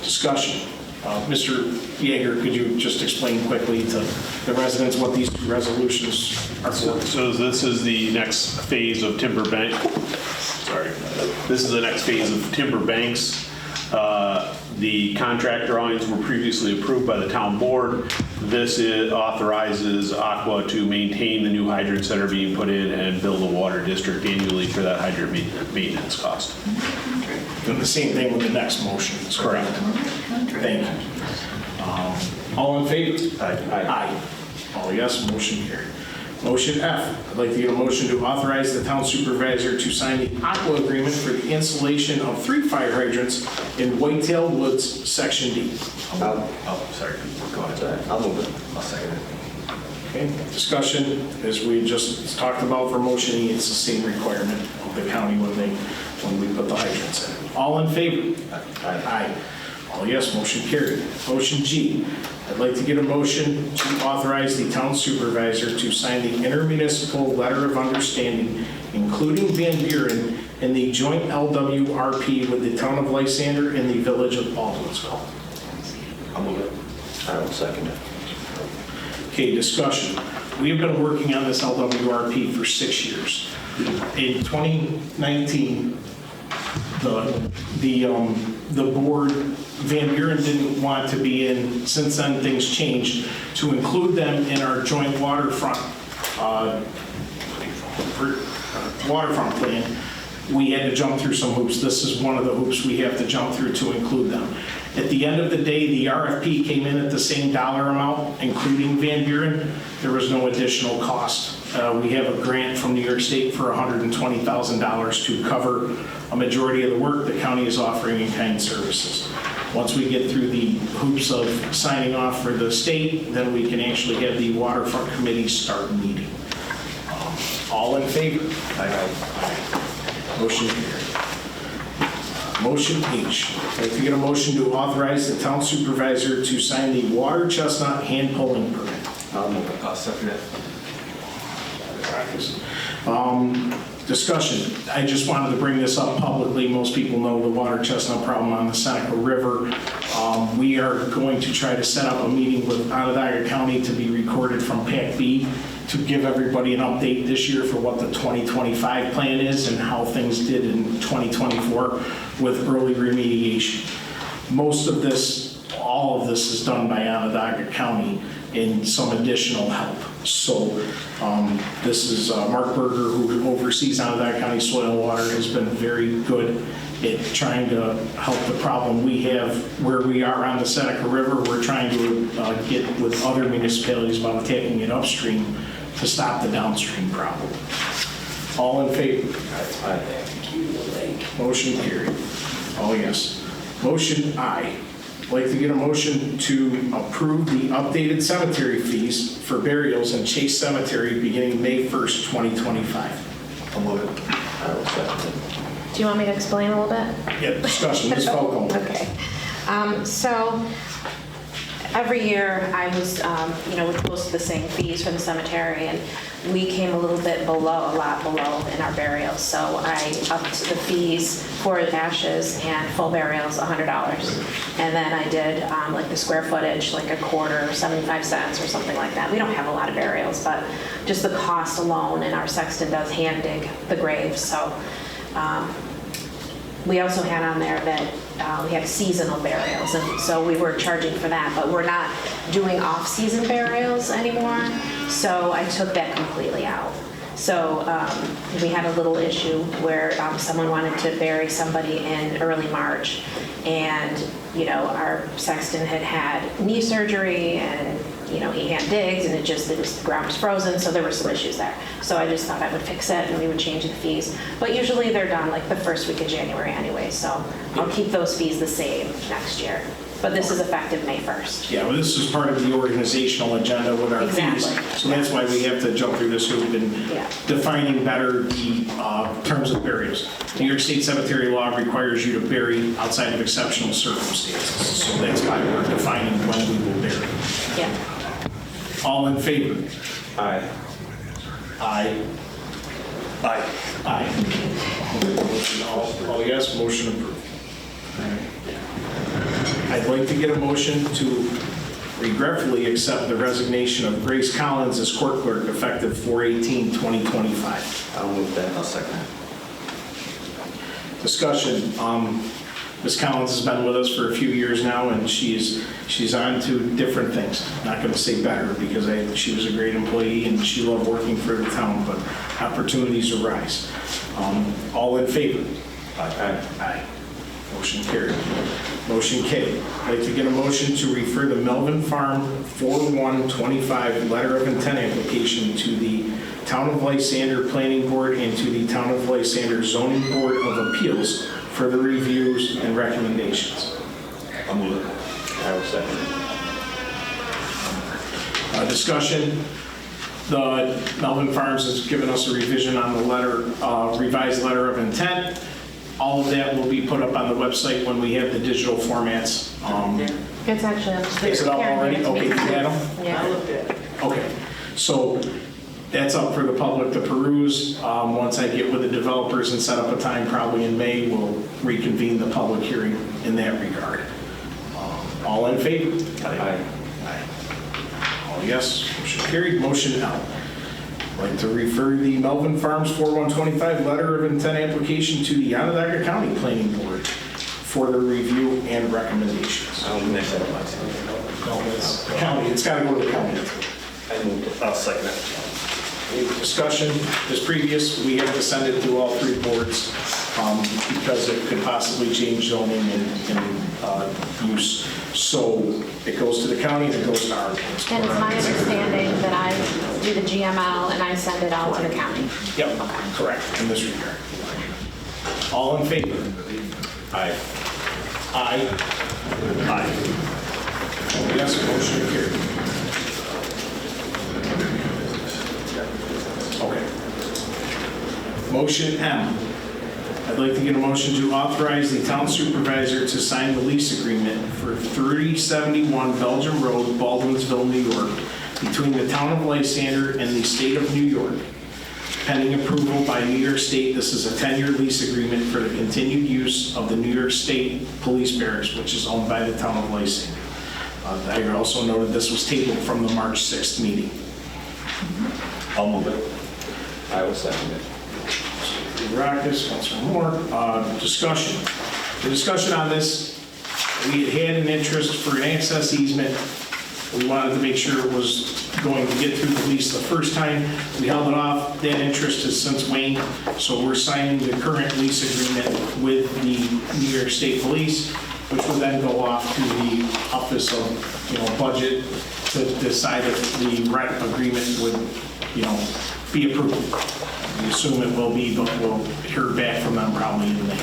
Discussion. Mr. Yeager, could you just explain quickly to the residents what these two resolutions are for? So this is the next phase of Timber Bank. Sorry. This is the next phase of Timber Banks. The contract drawings were previously approved by the town board. This authorizes Aqua to maintain the new hydrants that are being put in and bill the water district annually for that hydrant maintenance cost. And the same thing with the next motion. Correct. Thank you. All in favor? Aye. All yes, motion carried. Motion F, I'd like to get a motion to authorize the town supervisor to sign the Aqua agreement for the installation of 3 fire hydrants in Whitetail Woods, Section D. Sorry. Go ahead. I'll move it. I'll second it. Okay, discussion, as we just talked about for motion E, it's the same requirement of the county when we put the hydrants in. All in favor? Aye. All yes, motion carried. Motion G, I'd like to get a motion to authorize the town supervisor to sign the intermunicipal letter of understanding, including Van Buren, and the joint LWRP with the town of Lysander and the village of Baldwinsville. I'll move it. I will second it. Okay, discussion. We have been working on this LWRP for 6 years. In 2019, the board, Van Buren didn't want to be in, since then things changed, to include them in our joint waterfront plan. We had to jump through some hoops. This is one of the hoops we have to jump through to include them. At the end of the day, the RFP came in at the same dollar amount, including Van Buren. There was no additional cost. We have a grant from New York State for $120,000 to cover a majority of the work the county is offering in kind services. Once we get through the hoops of signing off for the state, then we can actually have the waterfront committee start meeting. All in favor? Aye. Motion carried. Motion H. I'd like to get a motion to authorize the town supervisor to sign the water chestnut hand pulling permit. I'll second it. Discussion. I just wanted to bring this up publicly. Most people know the water chestnut problem on the Seneca River. We are going to try to set up a meeting with Onondaga County to be recorded from PAC-B to give everybody an update this year for what the 2025 plan is and how things did in 2024 with early remediation. Most of this, all of this is done by Onondaga County and some additional help. So this is Mark Berger, who oversees Onondaga County Soil and Water, has been very good at trying to help the problem we have where we are on the Seneca River. We're trying to get with other municipalities about taking it upstream to stop the downstream problem. All in favor? Aye. Motion carried. Oh, yes. Motion I. I'd like to get a motion to approve the updated cemetery fees for burials in Chase Cemetery beginning May 1st, 2025. I'll move it. I will second it. Do you want me to explain a little bit? Yeah, discussion. Ms. Falcone. Okay. So every year I was, we're close to the same fees for the cemetery, and we came a little bit below, a lot below in our burials. So I upped the fees for ashes and full burials, $100. And then I did like the square footage, like a quarter, 75 cents or something like that. We don't have a lot of burials, but just the cost alone, and our sexton does hand dig the graves. So we also had on there that we have seasonal burials, and so we were charging for that, but we're not doing off-season burials anymore, so I took that completely out. So we had a little issue where someone wanted to bury somebody in early March, and our sexton had had knee surgery, and he hand digs, and the ground was frozen, so there were some issues there. So I just thought I would fix it, and we would change the fees. But usually they're done like the first week of January anyway, so I'll keep those fees the same next year. But this is effective May 1st. Yeah, well, this is part of the organizational agenda with our fees. So that's why we have to jump through this hoop and defining better the terms of burials. New York State cemetery law requires you to bury outside of exceptional circumstances. So that's why we're defining when we will bury. Yeah. All in favor? Aye. Aye. Aye. Aye. All yes, motion approved. I'd like to get a motion to regretfully accept the resignation of Grace Collins as court clerk effective 4/18/2025. I'll move that. I'll second that. Discussion. Ms. Collins has been with us for a few years now, and she's on to different things. Not going to say better, because she was a great employee and she loved working for the town, but opportunities arise. All in favor? Aye. Aye. Motion carried. Motion K. I'd like to get a motion to refer the Melvin Farm 4125 letter of intent application to the Town of Lysander Planning Board and to the Town of Lysander Zoning Board of Appeals for the reviews and recommendations. I'll move it. I will second it. Discussion. The Melvin Farms has given us a revision on the letter, revised letter of intent. All of that will be put up on the website when we have the digital formats. It's actually up to Is it up already? Okay, you had them? Yeah. Okay, so that's up for the public to peruse. Once I get with the developers and set up a time, probably in May, we'll reconvene the public hearing in that regard. All in favor? Aye. All yes, motion carried. Motion L. I'd like to refer the Melvin Farms 4125 letter of intent application to the Onondaga County Planning Board for their review and recommendations. I'll move that. No, it's the county. It's got to go to the county. I moved it. I'll second it. Discussion is previous. We have to send it to all three boards because it could possibly change zoning and use. So it goes to the county and it goes to our boards. And it's my understanding that I do the GML and I send it all to the county. Yep, correct, in this regard. All in favor? Aye. Aye. Aye. Yes, motion carried. Okay. Motion M. I'd like to get a motion to authorize the town supervisor to sign the lease agreement for 3071 Belgium Road, Baldwinsville, New York, between the town of Lysander and the state of New York. Pending approval by New York State, this is a 10-year lease agreement for the continued use of the New York State Police Barracks, which is owned by the town of Lysander. I also noted this was tabled from the March 6th meeting. I'll move it. I will second it. Rackus, Councilor Moore. Discussion. The discussion on this, we had an interest for an access easement. We wanted to make sure it was going to get through the lease the first time. We held it off. That interest has since waned. So we're signing the current lease agreement with the New York State Police, which will then go off to the Office of Budget to decide if the rent agreement would be approved. We assume it will be, but we'll hear back from them probably in May.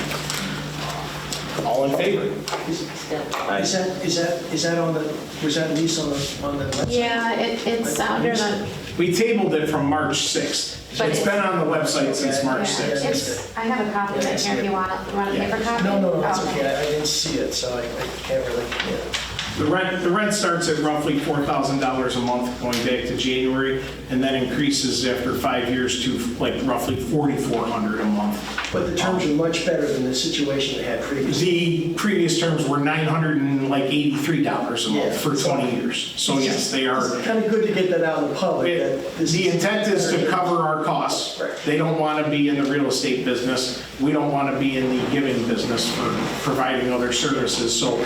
All in favor? Is that on the, was that lease on the website? Yeah, it's under the, We tabled it from March 6th. But It's been on the website since March 6th. I have a copy of it here if you want a paper copy. No, that's Oh, okay. I didn't see it, so I can't really, The rent starts at roughly $4,000 a month going back to January, and then increases after 5 years to like roughly $4,400 a month. But the terms are much better than the situation they had previously. The previous terms were $983 a month for 20 years. So yes, they are. It's kind of good to get that out in the public. The intent is to cover our costs. They don't want to be in the real estate business. We don't want to be in the giving business for providing other services. So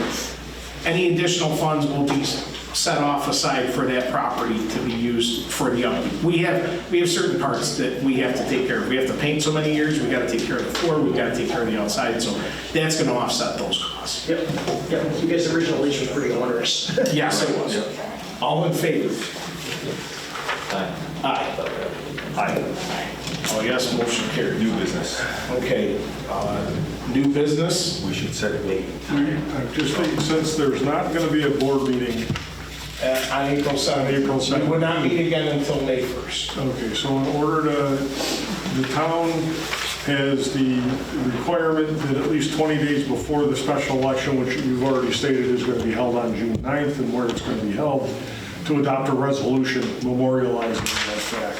any additional funds will be set off aside for that property to be used for the upkeep. We have certain parts that we have to take care of. We have to paint so many years, we got to take care of the floor, we got to take care of the outside, so that's going to offset those costs. Yep. You guys' original lease was pretty onerous. Yes, it was. All in favor? Aye. Aye. Oh, yes, motion carried. New business. Okay, new business? We should set a date. I just think since there's not going to be a board meeting on April 7th. We would not meet again until May 1st. Okay, so in order to, the town has the requirement that at least 20 days before the special election, which you've already stated is going to be held on June 9th, and where it's going to be held, to adopt a resolution memorializing that fact,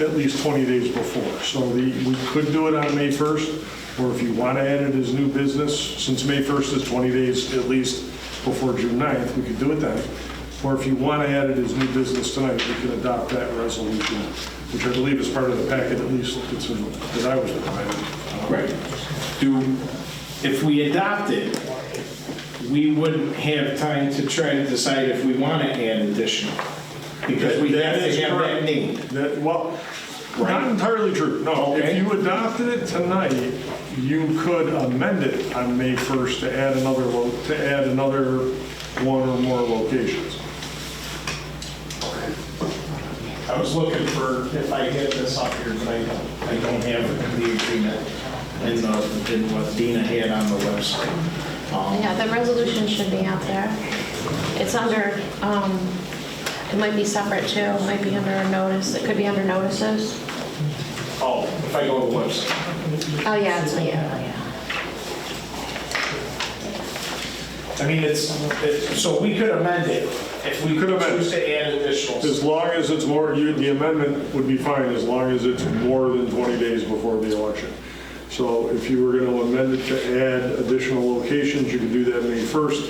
at least 20 days before. So we could do it on May 1st, or if you want to add it as new business, since May 1st is 20 days at least before June 9th, we could do it then. Or if you want to add it as new business tonight, we can adopt that resolution, which I believe is part of the packet, at least that I was provided. Right. If we adopt it, we wouldn't have time to try to decide if we want to add additional. Because we have to have that named. Not entirely true. No, if you adopted it tonight, you could amend it on May 1st to add another one or more locations. I was looking for, if I get this up here, but I don't have the agreement in what Dina had on the website. Yeah, the resolution should be out there. It's under, it might be separate too, it might be under a notice, it could be under notices. Oh, if I go to the website. Oh, yeah, it's, yeah. I mean, so we could amend it if we could choose to add additional. As long as it's more, the amendment would be fine as long as it's more than 20 days before the election. So if you were going to amend it to add additional locations, you could do that May 1st.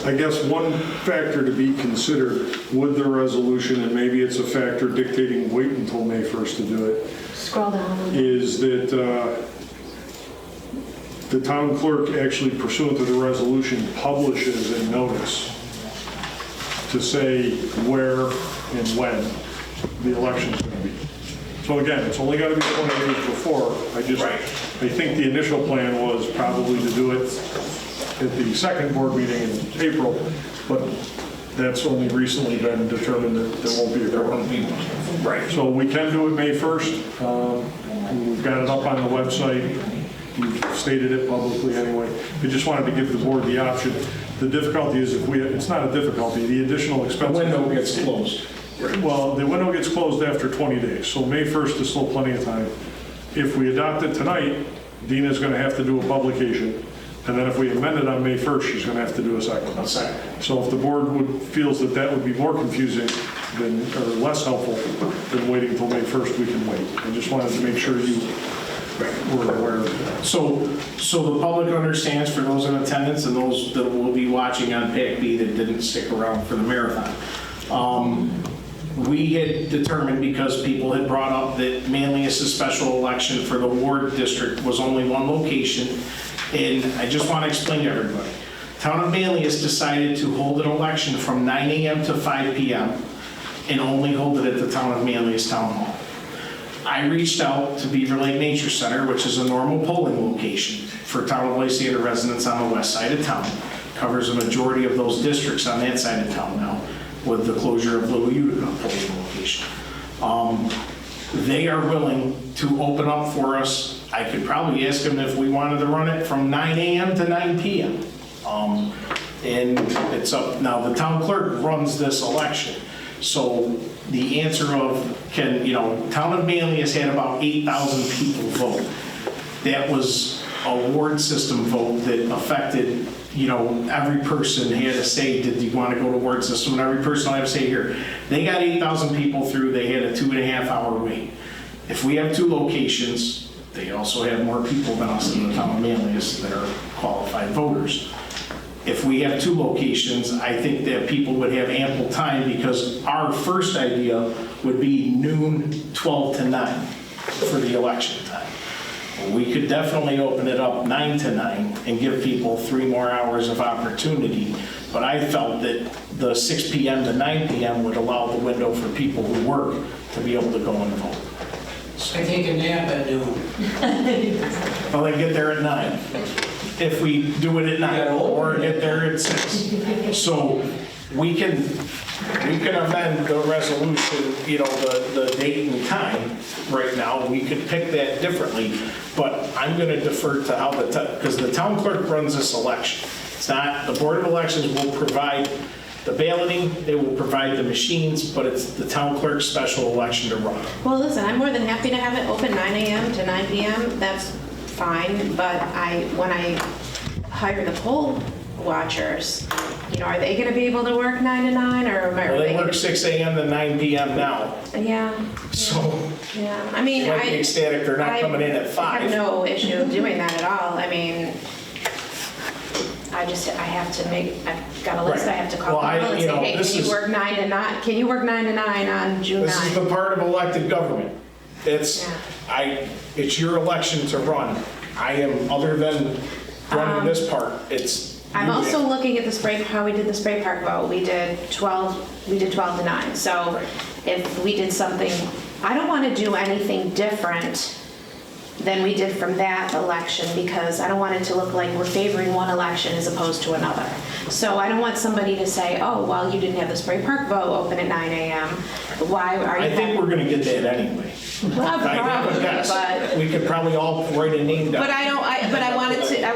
I guess one factor to be considered with the resolution, and maybe it's a factor dictating wait until May 1st to do it, Scroll down. is that the town clerk actually pursuant to the resolution publishes a notice to say where and when the election is going to be. So again, it's only got to be 20 days before. I think the initial plan was probably to do it at the second board meeting in April, but that's only recently been determined that there won't be a quorum. Right. So we can do it May 1st. We've got it up on the website. We've stated it publicly anyway. We just wanted to give the board the option. The difficulty is it's not a difficulty, the additional expense. The window gets closed. Well, the window gets closed after 20 days, so May 1st is still plenty of time. If we adopt it tonight, Dina's going to have to do a publication, and then if we amend it on May 1st, she's going to have to do a second. So if the board feels that that would be more confusing or less helpful than waiting until May 1st, we can wait. I just wanted to make sure you were aware of that. So the public understands, for those in attendance and those that will be watching on PAC-B that didn't stick around for the marathon. We had determined, because people had brought up that Manlius' special election for the ward district was only one location, and I just want to explain to everybody. Town of Manlius decided to hold an election from 9 a.m. to 5 p.m. and only hold it at the Town of Manlius Town Hall. I reached out to Beaver Lake Nature Center, which is a normal polling location for Town of Lysander residents on the west side of town. Covers a majority of those districts on that side of town now, with the closure of Little Utica polling location. They are willing to open up for us. I could probably ask them if we wanted to run it from 9 a.m. to 9 p.m. And it's up, now the town clerk runs this election. So the answer of, Town of Manlius had about 8,000 people vote. That was a ward system vote that affected, every person had a say, did you want to go to ward system? And every person will have a say here. They got 8,000 people through, they had a 2.5-hour wait. If we have 2 locations, they also have more people than us in the town of Manlius that are qualified voters. If we have 2 locations, I think that people would have ample time, because our first idea would be noon, 12 to 9 for the election time. We could definitely open it up 9 to 9 and give people 3 more hours of opportunity, but I felt that the 6 p.m. to 9 p.m. would allow the window for people who work to be able to go and vote. I take a nap at noon. Well, they get there at 9. If we do it at 9, or get there at 6. So we can amend the resolution, the date and time right now. We could pick that differently, but I'm going to defer to how because the town clerk runs this election. It's not, the Board of Elections will provide the balloting, they will provide the machines, but it's the town clerk's special election to run. Well, listen, I'm more than happy to have it open 9 a.m. to 9 p.m. That's fine, but when I hire the poll watchers, are they going to be able to work 9 to 9, or are Well, they work gonna... 6 a.m. to 9 p.m. now. Yeah. So, yeah. I mean, you might be ecstatic they're not coming in at 5. I have no issue doing that at all. I mean, I've got a list I have to call people and say, hey, can you work 9 to 9? Can you work 9 to 9 on June 9th? This is the part of elected government. It's your election to run. I am, other than running this part, I'm also looking at how we did the spray park vote. We did 12 to 9. So if we did something, I don't want to do anything different than we did from that election, because I don't want it to look like we're favoring one election as opposed to another. So I don't want somebody to say, oh, well, you didn't have the spray park vote open at 9 a.m. Why are you? I think we're going to get that anyway. Well, probably, but we could probably all write a name down. But I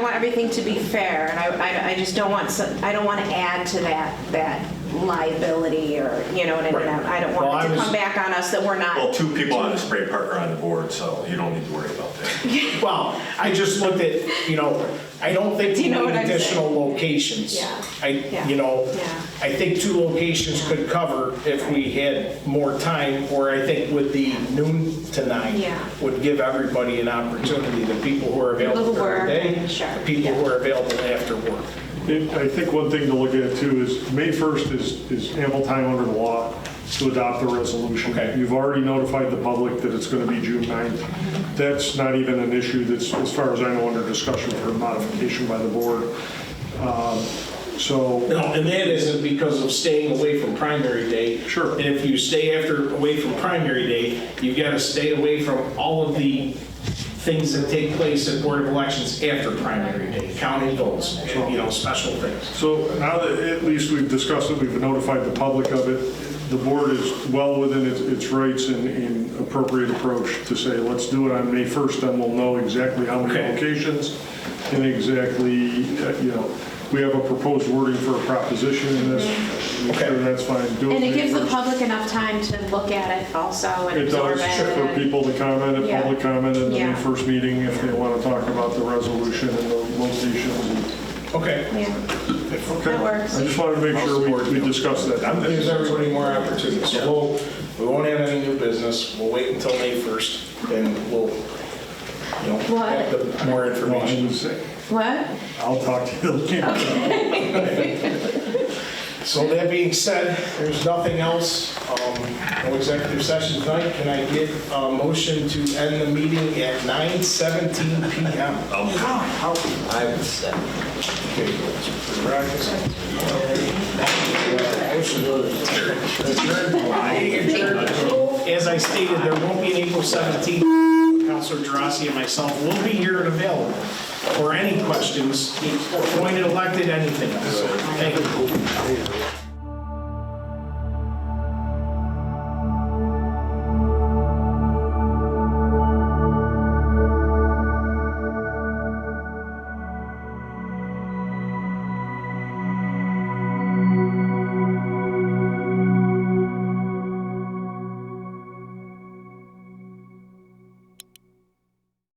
want everything to be fair, and I just don't want I don't want to add to that liability, or you know what I mean. I don't want it to come back on us that we're not. Well, 2 people on the spray park are on the board, so you don't need to worry about that. Well, I just looked at, I don't think we need additional locations. Yeah. I think 2 locations could cover if we had more time, or I think with the noon to 9 would give everybody an opportunity, the people who are available during the day, the people who are available after work. I think one thing to look at too is May 1st is ample time under the law to adopt the resolution. Okay. You've already notified the public that it's going to be June 9th. That's not even an issue that's, as far as I know, under discussion for modification by the board. No, and that isn't because of staying away from primary day. Sure. And if you stay away from primary day, you've got to stay away from all of the things that take place at Board of Elections after primary day, counting votes, special things. So now that at least we've discussed it, we've notified the public of it, the board is well within its rights in appropriate approach to say, let's do it on May 1st, then we'll know exactly how many locations and exactly, we have a proposed wording for a proposition in this. I'm sure that's fine. Do And it May gives the 1st. public enough time to look at it also and It absorb does, it. for people to comment, and public comment in the Yeah. May 1st meeting if they want to talk about the resolution and the locations. Okay. Yeah. That works. I just wanted to make sure we discussed that. That gives everybody more opportunity. So we won't have any new business. We'll wait until May 1st, and we'll, have the more information. What? I'll talk to you later. Okay. So that being said, there's nothing else. No executive session tonight. Can I get a motion to end the meeting at 9:17 p.m.? I would say. As I stated, there won't be an April 17th. Councilor Gerasi and myself will be here and available for any questions, appointed, elected, anything else. Thank you.